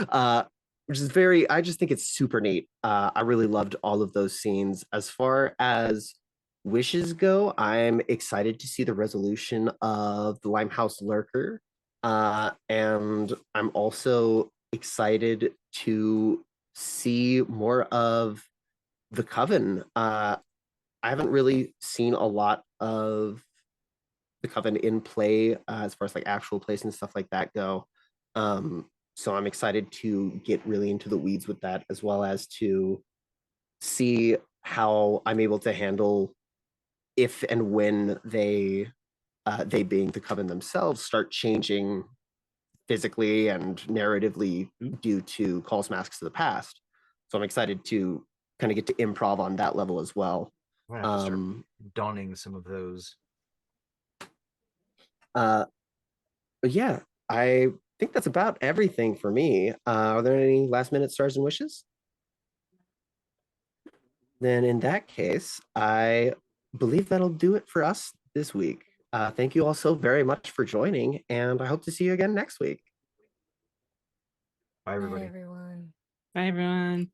uh, which is very, I just think it's super neat. I really loved all of those scenes. As far as wishes go, I'm excited to see the resolution of the Limehouse Lurker. And I'm also excited to see more of the Coven. I haven't really seen a lot of the Coven in play as far as like actual plays and stuff like that go. So I'm excited to get really into the weeds with that, as well as to see how I'm able to handle if and when they being the Coven themselves start changing physically and narratively due to Call's Masks of the Past. So I'm excited to kind of get to improv on that level as well. I'm gonna have to start donning some of those. But yeah, I think that's about everything for me. Are there any last minute stars and wishes? Then in that case, I believe that'll do it for us this week. Thank you all so very much for joining, and I hope to see you again next week. Bye, Bye, everybody. everyone. Bye, everyone.